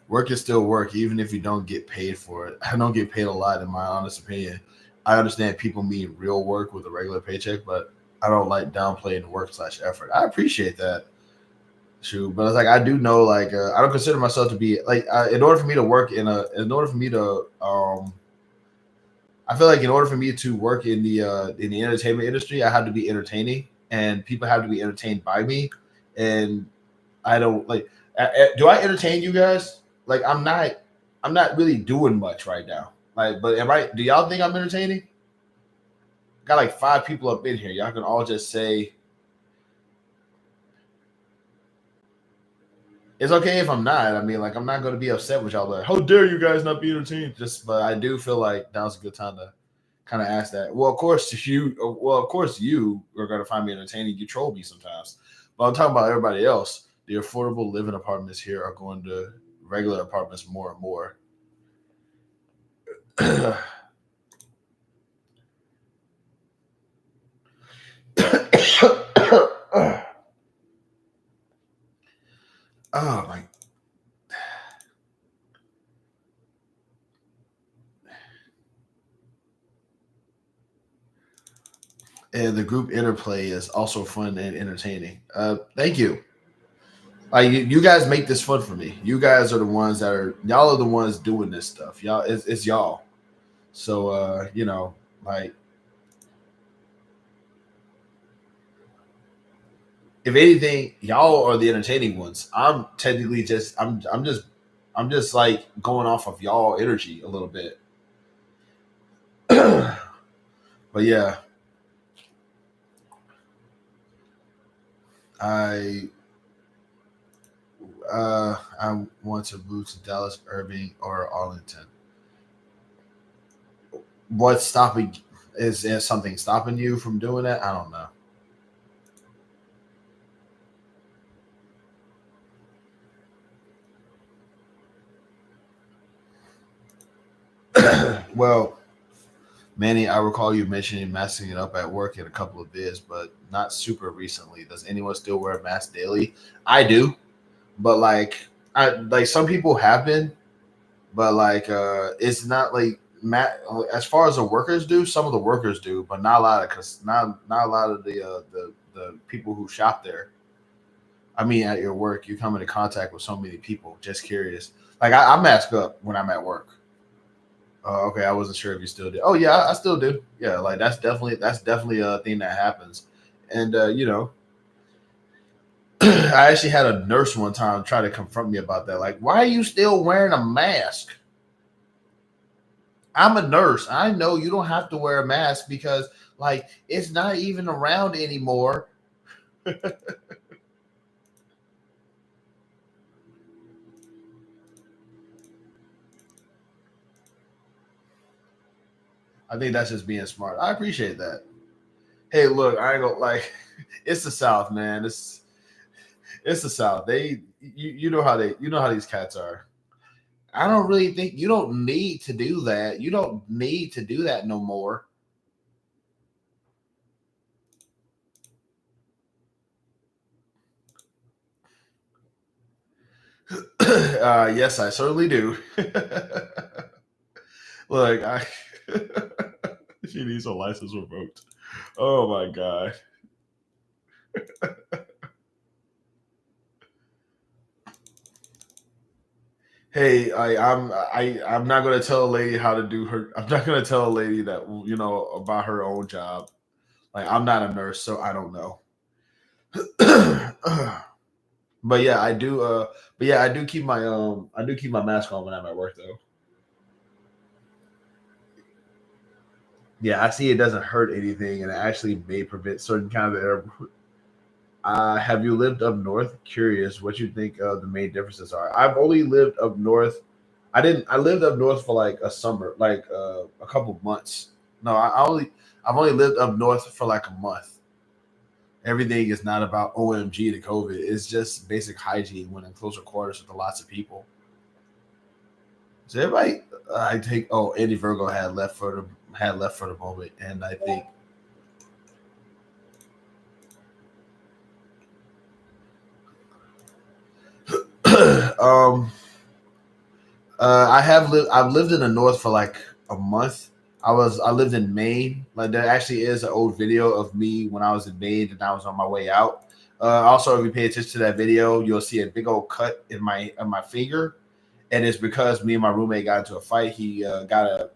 Work is still work, even if you don't get paid for it. I don't get paid a lot, in my honest opinion. I understand people mean real work with a regular paycheck, but I don't like downplaying the work/effort. I appreciate that, true, but it's like I do know, like I don't consider myself to be like in order for me to I feel like in order for me to work in the entertainment industry, I have to be entertaining, and people have to be entertained by me, and I don't like. Do I entertain you guys? Like I'm not really doing much right now. Like, but am I? Do y'all think I'm entertaining? Got like five people up in here. Y'all can all just say it's okay if I'm not. I mean, like I'm not going to be upset with y'all. Like, how dare you guys not be entertained? Just, but I do feel like that was a good time to kind of ask that. Well, of course you are going to find me entertaining. You troll me sometimes, but I'm talking about everybody else. The affordable living apartments here are going to regular apartments more and more. Oh my! And the group interplay is also fun and entertaining. Thank you. Like you guys make this fun for me. You guys are the ones y'all are the ones doing this stuff. Y'all, it's y'all. So like if anything, y'all are the entertaining ones. I'm technically just I'm just like going off of y'all energy a little bit. But yeah, I I want to move to Dallas, Irving, or Arlington. What's stopping? Is there something stopping you from doing that? I don't know. Well, Manny, I recall you mentioning masking it up at work in a couple of days, but not super recently. Does anyone still wear a mask daily? I do, but I like some people have been, but it's not like as far as the workers do. Some of the workers do, but not a lot of because not a lot of the people who shop there. I mean, at your work, you come into contact with so many people. Just curious. Like I mask up when I'm at work. Okay, I wasn't sure if you still did. Oh yeah, I still do. Yeah, like that's definitely a thing that happens. And I actually had a nurse one time try to confront me about that. Like, why are you still wearing a mask? I'm a nurse. I know you don't have to wear a mask because Like it's not even around anymore. I think that's just being smart. I appreciate that. Hey, look, I ain't gonna like. It's the South, man. It's the South. You know how these cats are. I don't really think you don't need to do that. You don't need to do that no more. Yes, I certainly do. Look, I she needs a license revoked. Oh my god. Hey, I'm not gonna tell a lady how to do her. I'm not gonna tell a lady that about her own job. Like I'm not a nurse, so I don't know. But yeah, I do. But yeah, I do keep my mask on when I'm at work though. Yeah, I see it doesn't hurt anything, and it actually may prevent certain kinds of air. Have you lived up north? Curious what you think the main differences are. I've only lived up north. I didn't. I lived up north for like a summer, like a couple months. No, I've only lived up north for like a month. Everything is not about OMG to COVID. It's just basic hygiene when in closer quarters with lots of people. So everybody, I think. Oh, Eddie Virgo had left for the moment, and I think um I've lived in the north for like a month. I lived in Maine. Like there actually is an old video of me when I was in Maine and I was on my way out. Also, if you pay attention to that video, you'll see a big old cut in my finger, and it's because me and my roommate got into a fight. He got a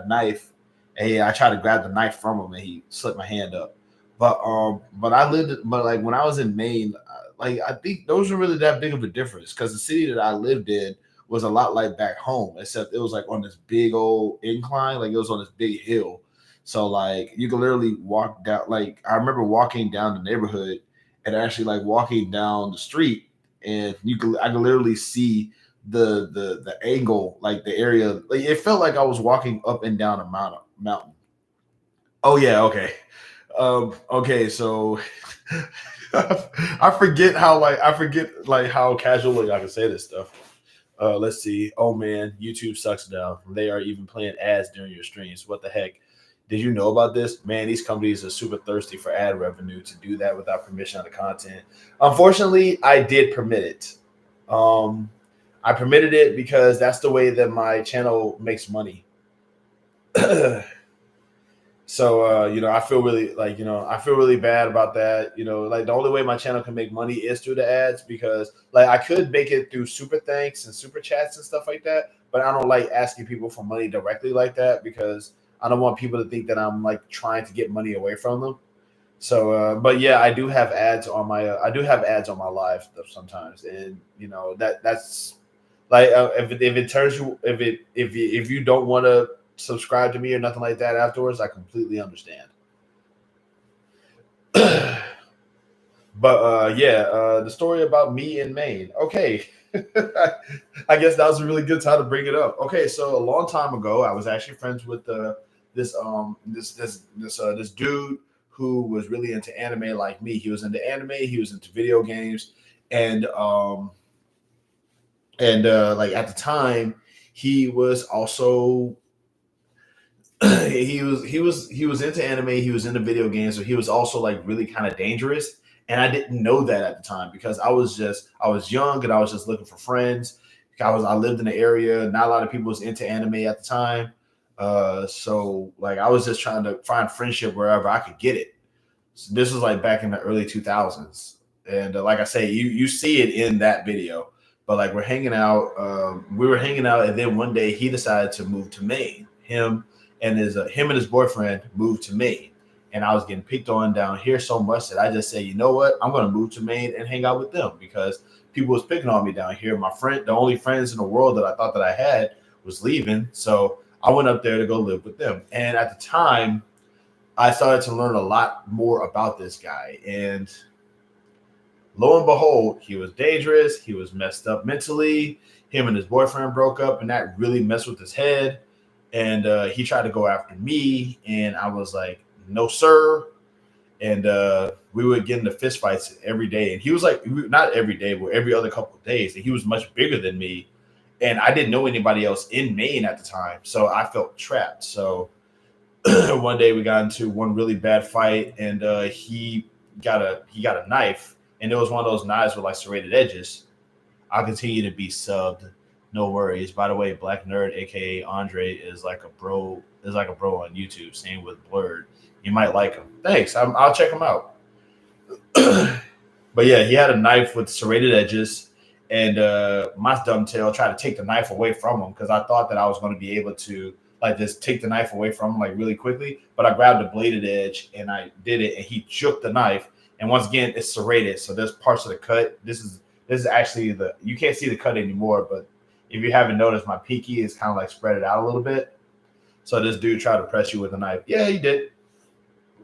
knife, and I tried to grab the knife from him, and he slipped my hand up. But like when I was in Maine, like I think those were really that big of a difference because the city that I lived in was a lot like back home, except it was like on this big old incline, like it was on this big hill. So like you could literally walk down. Like I remember walking down the neighborhood and actually like walking down the street, and I could literally see the angle, like the area. Like it felt like I was walking up and down a mountain. Oh yeah, okay. Okay, so I forget like how casually I can say this stuff. Let's see. Oh man, YouTube sucks now. They are even playing ads during your streams. What the heck? Did you know about this? Man, these companies are super thirsty for ad revenue to do that without permission on the content. Unfortunately, I did permit it. Um, I permitted it because that's the way that my channel makes money. So I feel really I feel really bad about that. Like the only way my channel can make money is through the ads because like I could make it through super thanks and super chats and stuff like that, but I don't like asking people for money directly like that because I don't want people to think that I'm like trying to get money away from them. So but yeah, I do have ads on my live stuff sometimes, and that's like if it turns you if you don't want to subscribe to me or nothing like that afterwards, I completely understand. But the story about me in Maine. Okay. I guess that was a really good time to bring it up. Okay, so a long time ago, I was actually friends with this dude who was really into anime like me. He was into anime, he was into video games, and like at the time, he was also he was into anime, he was into video games, so he was also like really kind of dangerous. And I didn't know that at the time because I was young and I was just looking for friends. I lived in the area, not a lot of people was into anime at the time. So like I was just trying to find friendship wherever I could get it. So this was like back in the early 2000s. And like I say, you see it in that video. But like we're hanging out, we were hanging out, and then one day he decided to move to Maine. Him and his boyfriend moved to Maine, and I was getting picked on down here so much that I just said, you know what, I'm going to move to Maine and hang out with them because people was picking on me down here. The only friends in the world that I thought that I had was leaving, so I went up there to go live with them. And at the time, I started to learn a lot more about this guy. And lo and behold, he was dangerous. He was messed up mentally. Him and his boyfriend broke up, and that really messed with his head. And he tried to go after me, and I was like, "No, sir." And we would get into fist fights every day. And he was like, not every day, but every other couple of days. And he was much bigger than me, and I didn't know anybody else in Maine at the time, so I felt trapped. So one day we got into one really bad fight, and he got a knife, and it was one of those knives with like serrated edges. I'll continue to be subbed. No worries. By the way, Black Nerd, aka Andre, is like a bro. Is like a bro on YouTube. Same with Blurred. You might like him. Thanks. I'll check him out. But yeah, he had a knife with serrated edges, and my dumb tail tried to take the knife away from him because I thought that I was going to be able to like just take the knife away from him like really quickly. But I grabbed the bladed edge and I did it, and he shook the knife. And once again, it's serrated, so there's parts of the cut. This is actually you can't see the cut anymore, but if you haven't noticed, my pinky is kind of like spread it out a little bit. So this dude tried to press you with a knife. Yeah, he did.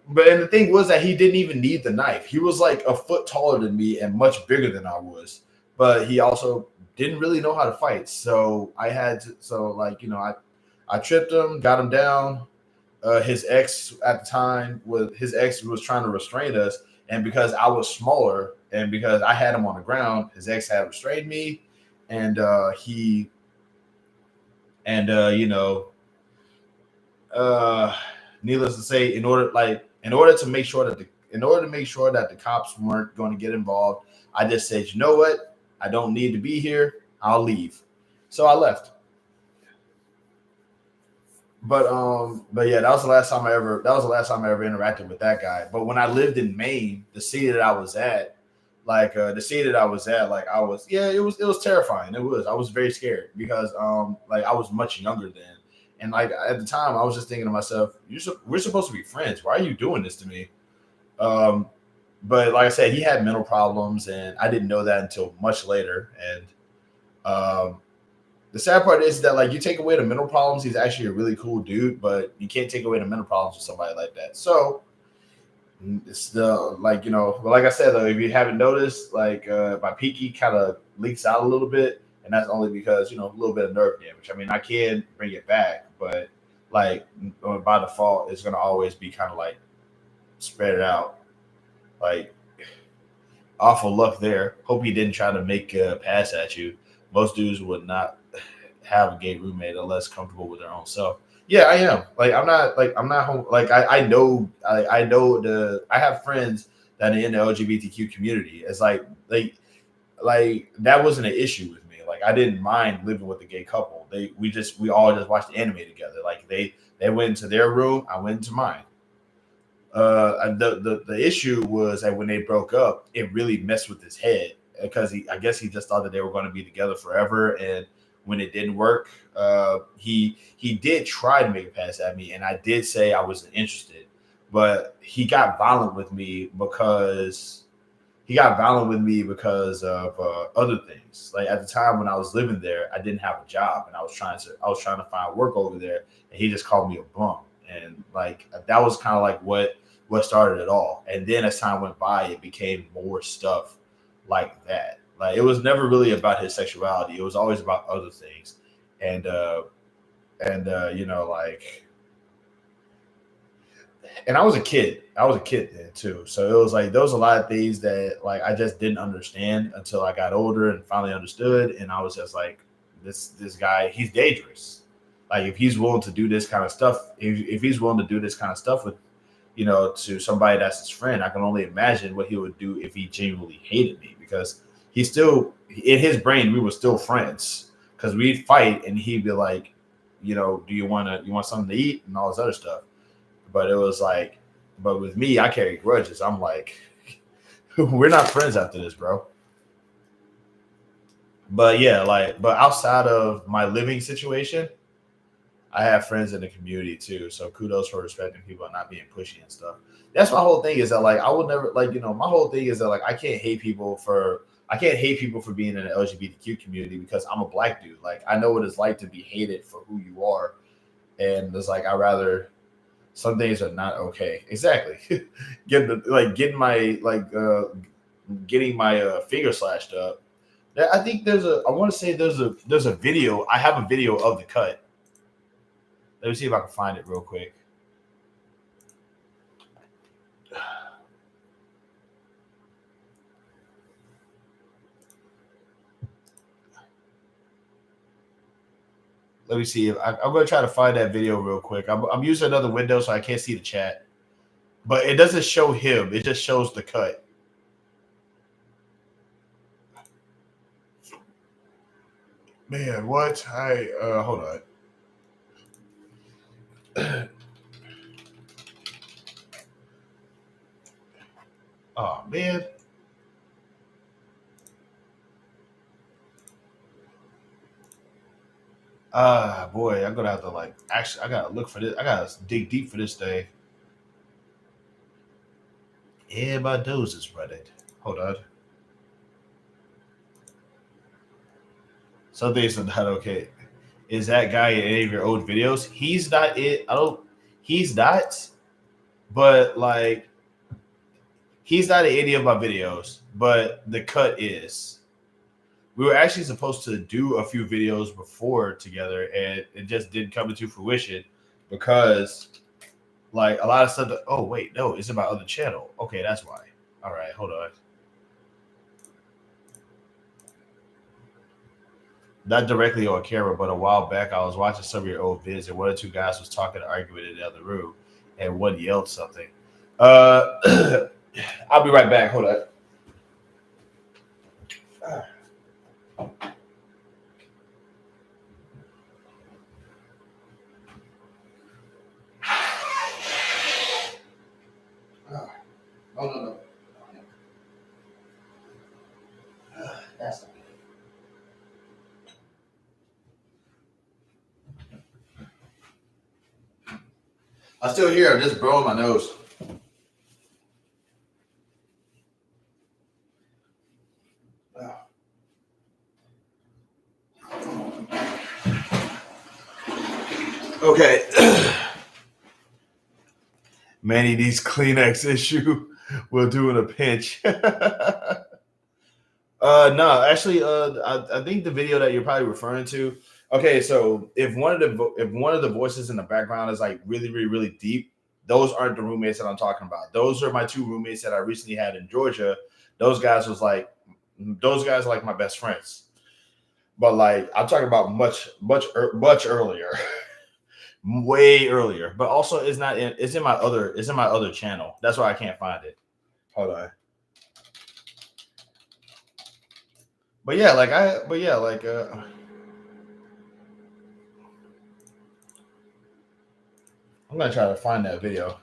But and the thing was that he didn't even need the knife. He was like a foot taller than me and much bigger than I was. But he also didn't really know how to fight. So I had to. So like I tripped him, got him down. His ex at the time was trying to restrain us, and because I was smaller and because I had him on the ground, his ex had restrained me, and he and needless to say, in order to make sure that the cops weren't going to get involved, I just said, you know what, I don't need to be here. I'll leave. So I left. But yeah, that was the last time I ever interacted with that guy. But when I lived in Maine, the city that I was at, like it was terrifying. I was very scared because like I was much younger then, and like at the time I was just thinking to myself, we're supposed to be friends. Why are you doing this to me? Um, but like I said, he had mental problems, and I didn't know that until much later. And um, the sad part is that like you take away the mental problems, he's actually a really cool dude, but you can't take away the mental problems with somebody like that. So it's the but like I said though, if you haven't noticed, like my pinky kind of leaks out a little bit, and that's only because a little bit of nerve damage. I mean, I can bring it back, but like by default, it's gonna always be kind of like spread it out. Like awful luck there. Hope he didn't try to make a pass at you. Most dudes would not have a gay roommate unless comfortable with their own self. Yeah, I am. I'm not home. Like I know I have friends that are in the LGBTQ community. It's like that wasn't an issue with me. Like I didn't mind living with a gay couple. We all just watched anime together. Like they went into their room, I went into mine. The issue was that when they broke up, it really messed with his head because I guess he just thought that they were going to be together forever. And when it didn't work, he did try to make a pass at me, and I did say I wasn't interested, but he got violent with me because of other things. Like at the time when I was living there, I didn't have a job, and I was trying to find work over there, and he just called me a bum, and like that was kind of like what started it all. And then as time went by, it became more stuff like that. Like it was never really about his sexuality. It was always about other things. And like and I was a kid. I was a kid then too. So it was like there was a lot of things that like I just didn't understand until I got older and finally understood. And I was just like, this guy, he's dangerous. Like if he's willing to do this kind of stuff, if he's willing to do this kind of stuff with to somebody that's his friend, I can only imagine what he would do if he genuinely hated me, because he still, in his brain, we were still friends because we'd fight and he'd be like, do you want something to eat and all this other stuff. But it was like, but with me, I carry grudges. I'm like, we're not friends after this, bro. But yeah, but outside of my living situation, I have friends in the community too. So kudos for respecting people and not being pushy and stuff. That's my whole thing, is that like I would never my whole thing is that like I can't hate people for being in the LGBTQ community because I'm a black dude. Like I know what it's like to be hated for who you are. And it's like Some days are not okay. Exactly. Getting my finger slashed up. I think I want to say there's a video. I have a video of the cut. Let me see if I can find it real quick. Let me see. I'm going to try to find that video real quick. I'm using another window, so I can't see the chat. But it doesn't show him. It just shows the cut. Man, what? Hold on. Oh, man. Boy, I'm gonna have to I gotta look for this. I gotta dig deep for this thing. Yeah, my nose is running. Hold on. Some things are not okay. Is that guy in any of your old videos? He's not it. He's not, but like, he's not in any of my videos, but the cut is. We were actually supposed to do a few videos before together, and it just didn't come into fruition because, like, a lot of stuff. Oh wait, no, it's about other channel. Okay, that's why. All right, hold on. Not directly on camera, but a while back, I was watching some of your old vids, and one or two guys was talking, arguing in the other room, and one yelled something. I'll be right back. Hold on. No. That's not good. I'm still here. I'm just blowing my nose. Okay. Manny needs Kleenex issue. We'll do in a pinch. No, actually, I think the video that you're probably referring to. Okay, so if one of the voices in the background is like really, really, really deep, those aren't the roommates that I'm talking about. Those are my two roommates that I recently had in Georgia. Those guys are like my best friends. But like I'm talking about much earlier, way earlier. But also, it's in my other channel. That's why I can't find it. Hold on. But yeah, I'm gonna try to find that video.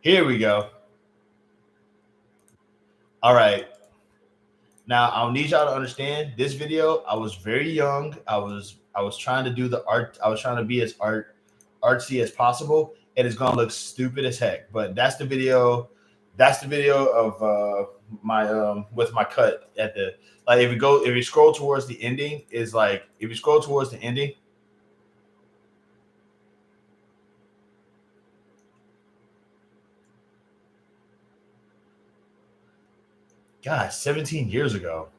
Here we go. All right. Now I'll need y'all to understand this video. I was very young. I was trying to do the art. I was trying to be as artsy as possible, and it's gonna look stupid as heck. But that's the video. That's the video of my with my cut at the like. If you scroll towards the ending, is like if you scroll towards the ending. God, 17 years ago.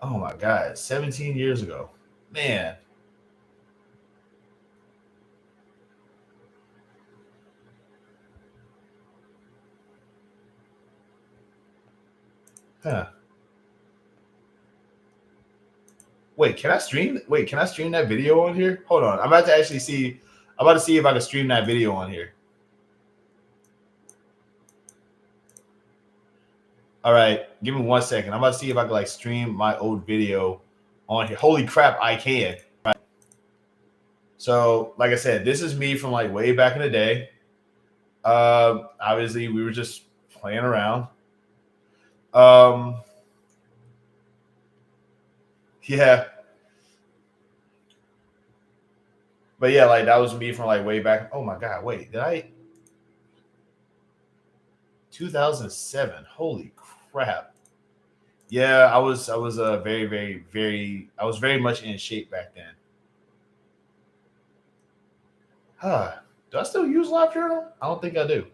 Oh my God, 17 years ago. Man. Huh. Wait, can I stream? Wait, can I stream that video on here? Hold on. I'm about to see if I can stream that video on here. All right, give me 1 second. I'm about to see if I can like stream my old video on here. Holy crap, I can. Right. So, like I said, this is me from like way back in the day. Obviously, we were just playing around. Yeah. But yeah, like that was me from like way back. Oh my God, wait, did I? 2007. Holy crap. Yeah, I was I was very much in shape back then. Huh. Do I still use LiveJournal? I don't think I do.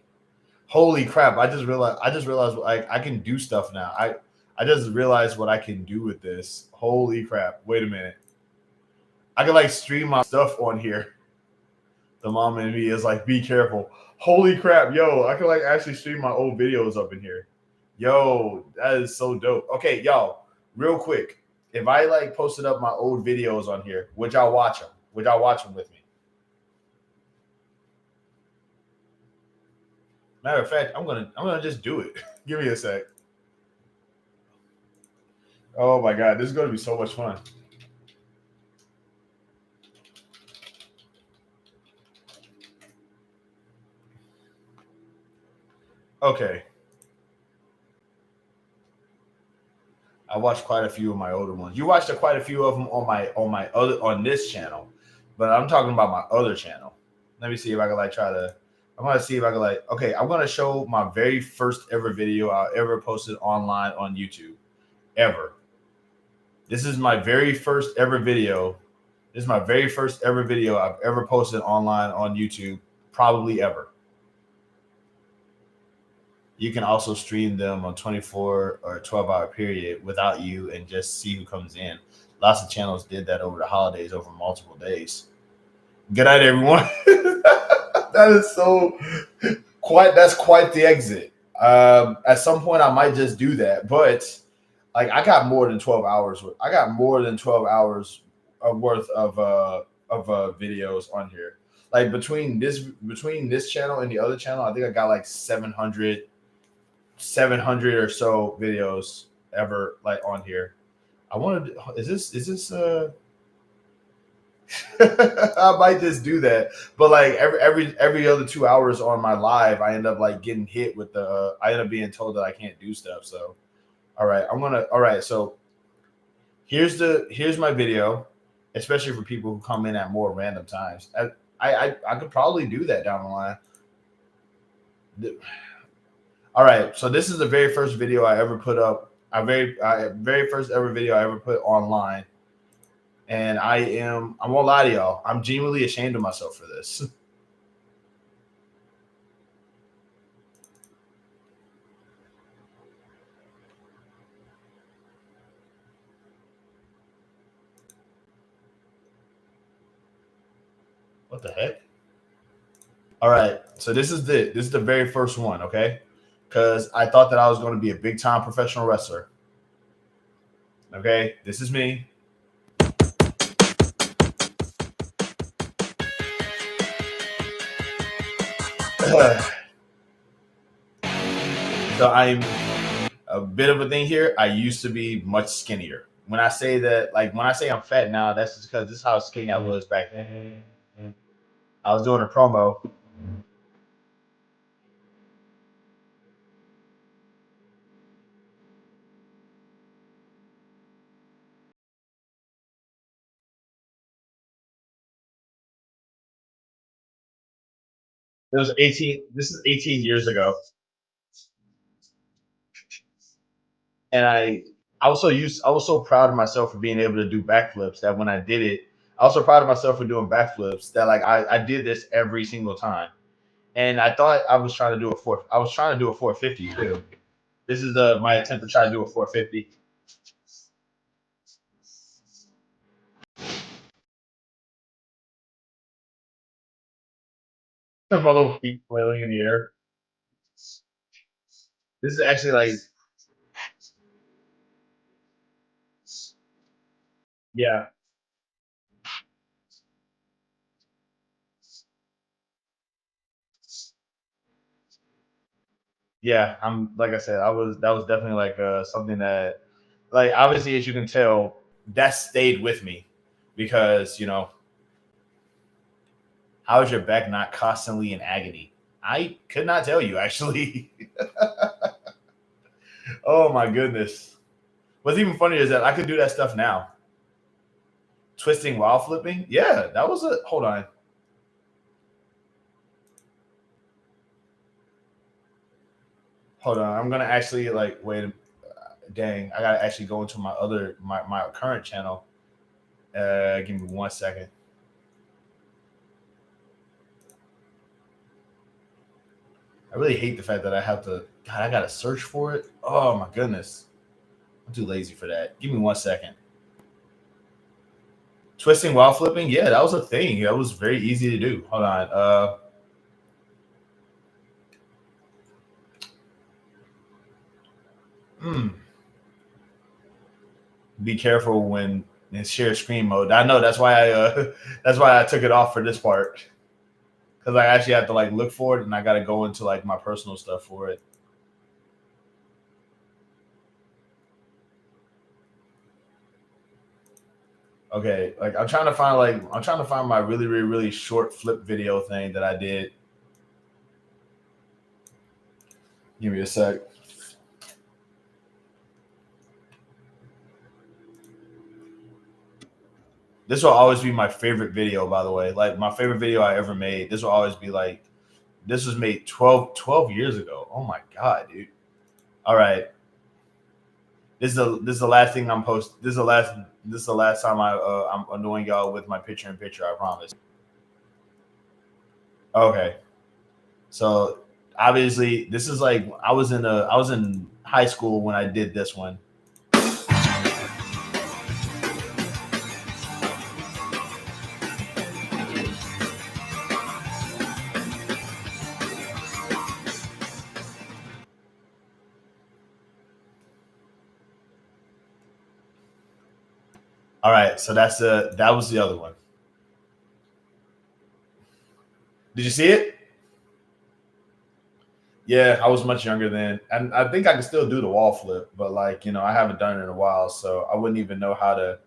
Holy crap! I just realized like I can do stuff now. I just realized what I can do with this. Holy crap! Wait a minute. I can like stream my stuff on here. The mom and me is like, be careful. Holy crap, yo! I can like actually stream my old videos up in here. Yo, that is so dope. Okay, y'all, real quick. If I like posted up my old videos on here, would y'all watch them? Would y'all watch them with me? Matter of fact, I'm gonna just do it. Give me a sec. Oh my god, this is gonna be so much fun. Okay, I watched quite a few of my older ones. You watched quite a few of them on my other on this channel, but I'm talking about my other channel. Let me see if I can like try to. I'm gonna see if I can like. Okay, I'm gonna show my very first ever video I ever posted online on YouTube ever. This is my very first ever video. This is my very first ever video I've ever posted online on YouTube, probably ever. You can also stream them on 24 or 12-hour period without you and just see who comes in. Lots of channels did that over the holidays over multiple days. Good night, everyone. That is so quite. That's quite the exit. At some point, I might just do that, but like I got more than 12 hours. I got more than 12 hours worth of videos on here. Like between this channel and the other channel, I think I got like 700 or so videos ever like on here. I wanted. Is this? I might just do that, but like every other 2 hours on my live, I end up like getting hit with the. I end up being told that I can't do stuff. So, all right, I'm gonna. All right, so here's my video, especially for people who come in at more random times. I could probably do that down the line. All right, so this is the very first video I ever put up. Very first ever video I ever put online, and I won't lie to y'all, I'm genuinely ashamed of myself for this. What the heck? All right, so this is the very first one, okay? Because I thought that I was going to be a big time professional wrestler. Okay, this is me. So I'm a bit of a thing here. I used to be much skinnier. When I say that, like when I say I'm fat now, that's just because this is how skinny I was back then. I was doing a promo. It was 18. This is 18 years ago, and I was so proud of myself for being able to do backflips that when I did it, I was so proud of myself for doing backflips that like I did this every single time. And I thought I was trying to do a four. I was trying to do a 450 too. This is my attempt to try to do a 450. My little feet flailing in the air. This is actually like, yeah, yeah. I'm like I said, I was that was definitely like something that, like obviously as you can tell, that stayed with me because how is your back not constantly in agony? I could not tell you actually. Oh my goodness. What's even funnier is that I could do that stuff now. Twisting while flipping. Yeah, that was a hold on. Hold on. I'm gonna actually like wait. Dang, I gotta actually go into my current channel. Give me 1 second. I really hate the fact that I have to. God, I gotta search for it. Oh my goodness, I'm too lazy for that. Give me 1 second. Twisting while flipping, yeah, that was a thing. That was very easy to do. Hold on. Be careful when in share screen mode. I know that's why that's why I took it off for this part, because I actually have to like look for it and I got to go into like my personal stuff for it. Okay, like I'm trying to find my really short flip video thing that I did. Give me a sec. This will always be my favorite video, by the way. Like my favorite video I ever made. This will always be like, this was made 12 years ago. Oh my god, dude. All right. This is the last thing I'm posting. This is the last time I'm annoying y'all with my picture in picture, I promise. Okay. So obviously this is like I was in high school when I did this one. All right, so that was the other one. Did you see it? Yeah, I was much younger then, and I think I can still do the wall flip, but like I haven't done it in a while, so I wouldn't even know how to.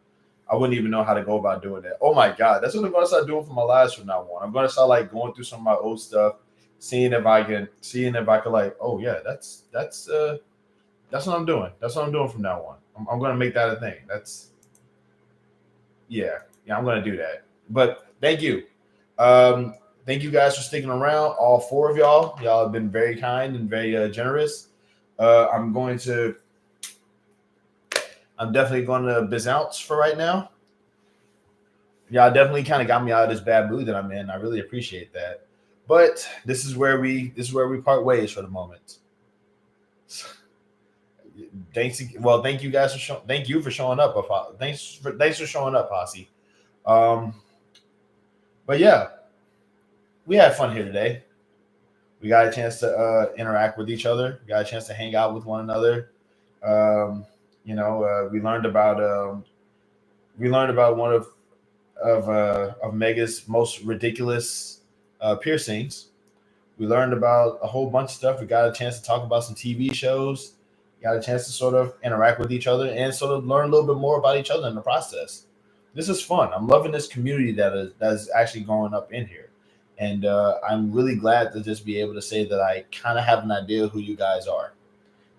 I wouldn't even know how to go about doing that. Oh my god, that's what I'm gonna start doing for my lives from now on. I'm gonna start like going through some of my old stuff, seeing if I can like. Oh yeah, that's what I'm doing. That's what I'm doing from now on. I'm gonna make that a thing. Yeah, I'm gonna do that. But thank you. Um, Thank you guys for sticking around. All four of y'all have been very kind and very generous. I'm going to. I'm definitely going to bounce for right now. Y'all definitely kind of got me out of this bad mood that I'm in. I really appreciate that. But this is where we part ways for the moment. Thank you guys for thank you for showing up. Thanks for showing up, Posse. Um, but yeah, we had fun here today. We got a chance to interact with each other. We got a chance to hang out with one another. We learned about one of Mega's most ridiculous piercings. We learned about a whole bunch of stuff. We got a chance to talk about some TV shows. Got a chance to sort of interact with each other and sort of learn a little bit more about each other in the process. This is fun. I'm loving this community that is actually growing up in here. And I'm really glad to just be able to say that I kind of have an idea who you guys are.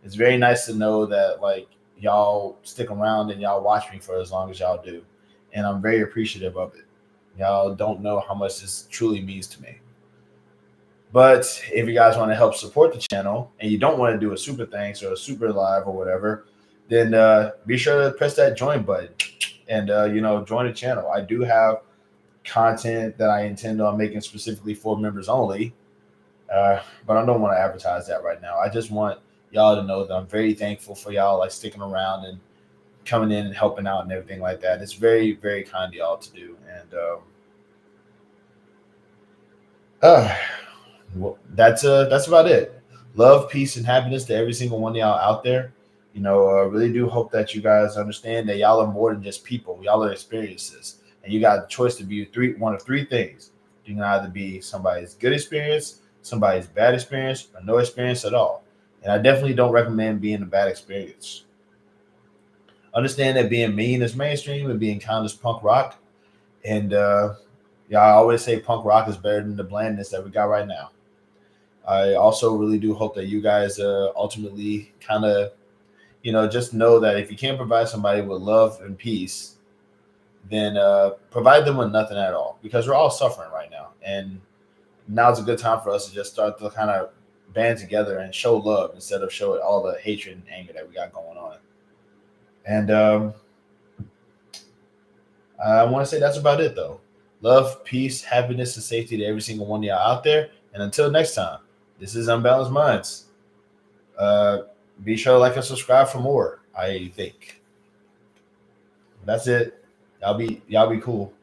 It's very nice to know that like y'all stick around and y'all watch me for as long as y'all do. And I'm very appreciative of it. Y'all don't know how much this truly means to me. But if you guys want to help support the channel and you don't want to do a super thanks or a super live or whatever, then be sure to press that join button and join the channel. I do have content that I intend on making specifically for members only, but I don't want to advertise that right now. I just want y'all to know that I'm very thankful for y'all like sticking around and coming in and helping out and everything like that. It's very, very kind of y'all to do. And that's about it. Love, peace, and happiness to every single one of y'all out there. Really do hope that you guys understand that y'all are more than just people. Y'all are experiences, and you got the choice to be one of three things. You can either be somebody's good experience, somebody's bad experience, or no experience at all. And I definitely don't recommend being a bad experience. Understand that being mean is mainstream and being kind is punk rock. And I always say punk rock is better than the blandness that we got right now. I also really do hope that you guys ultimately kind of, just know that if you can't provide somebody with love and peace, then provide them with nothing at all, because we're all suffering right now. And now's a good time for us to just start to kind of band together and show love instead of show all the hatred and anger that we got going on. And I want to say that's about it, though. Love, peace, happiness, and safety to every single one of y'all out there. And until next time, this is Unbalanced Minds. Be sure to like and subscribe for more. I think that's it. Y'all be cool.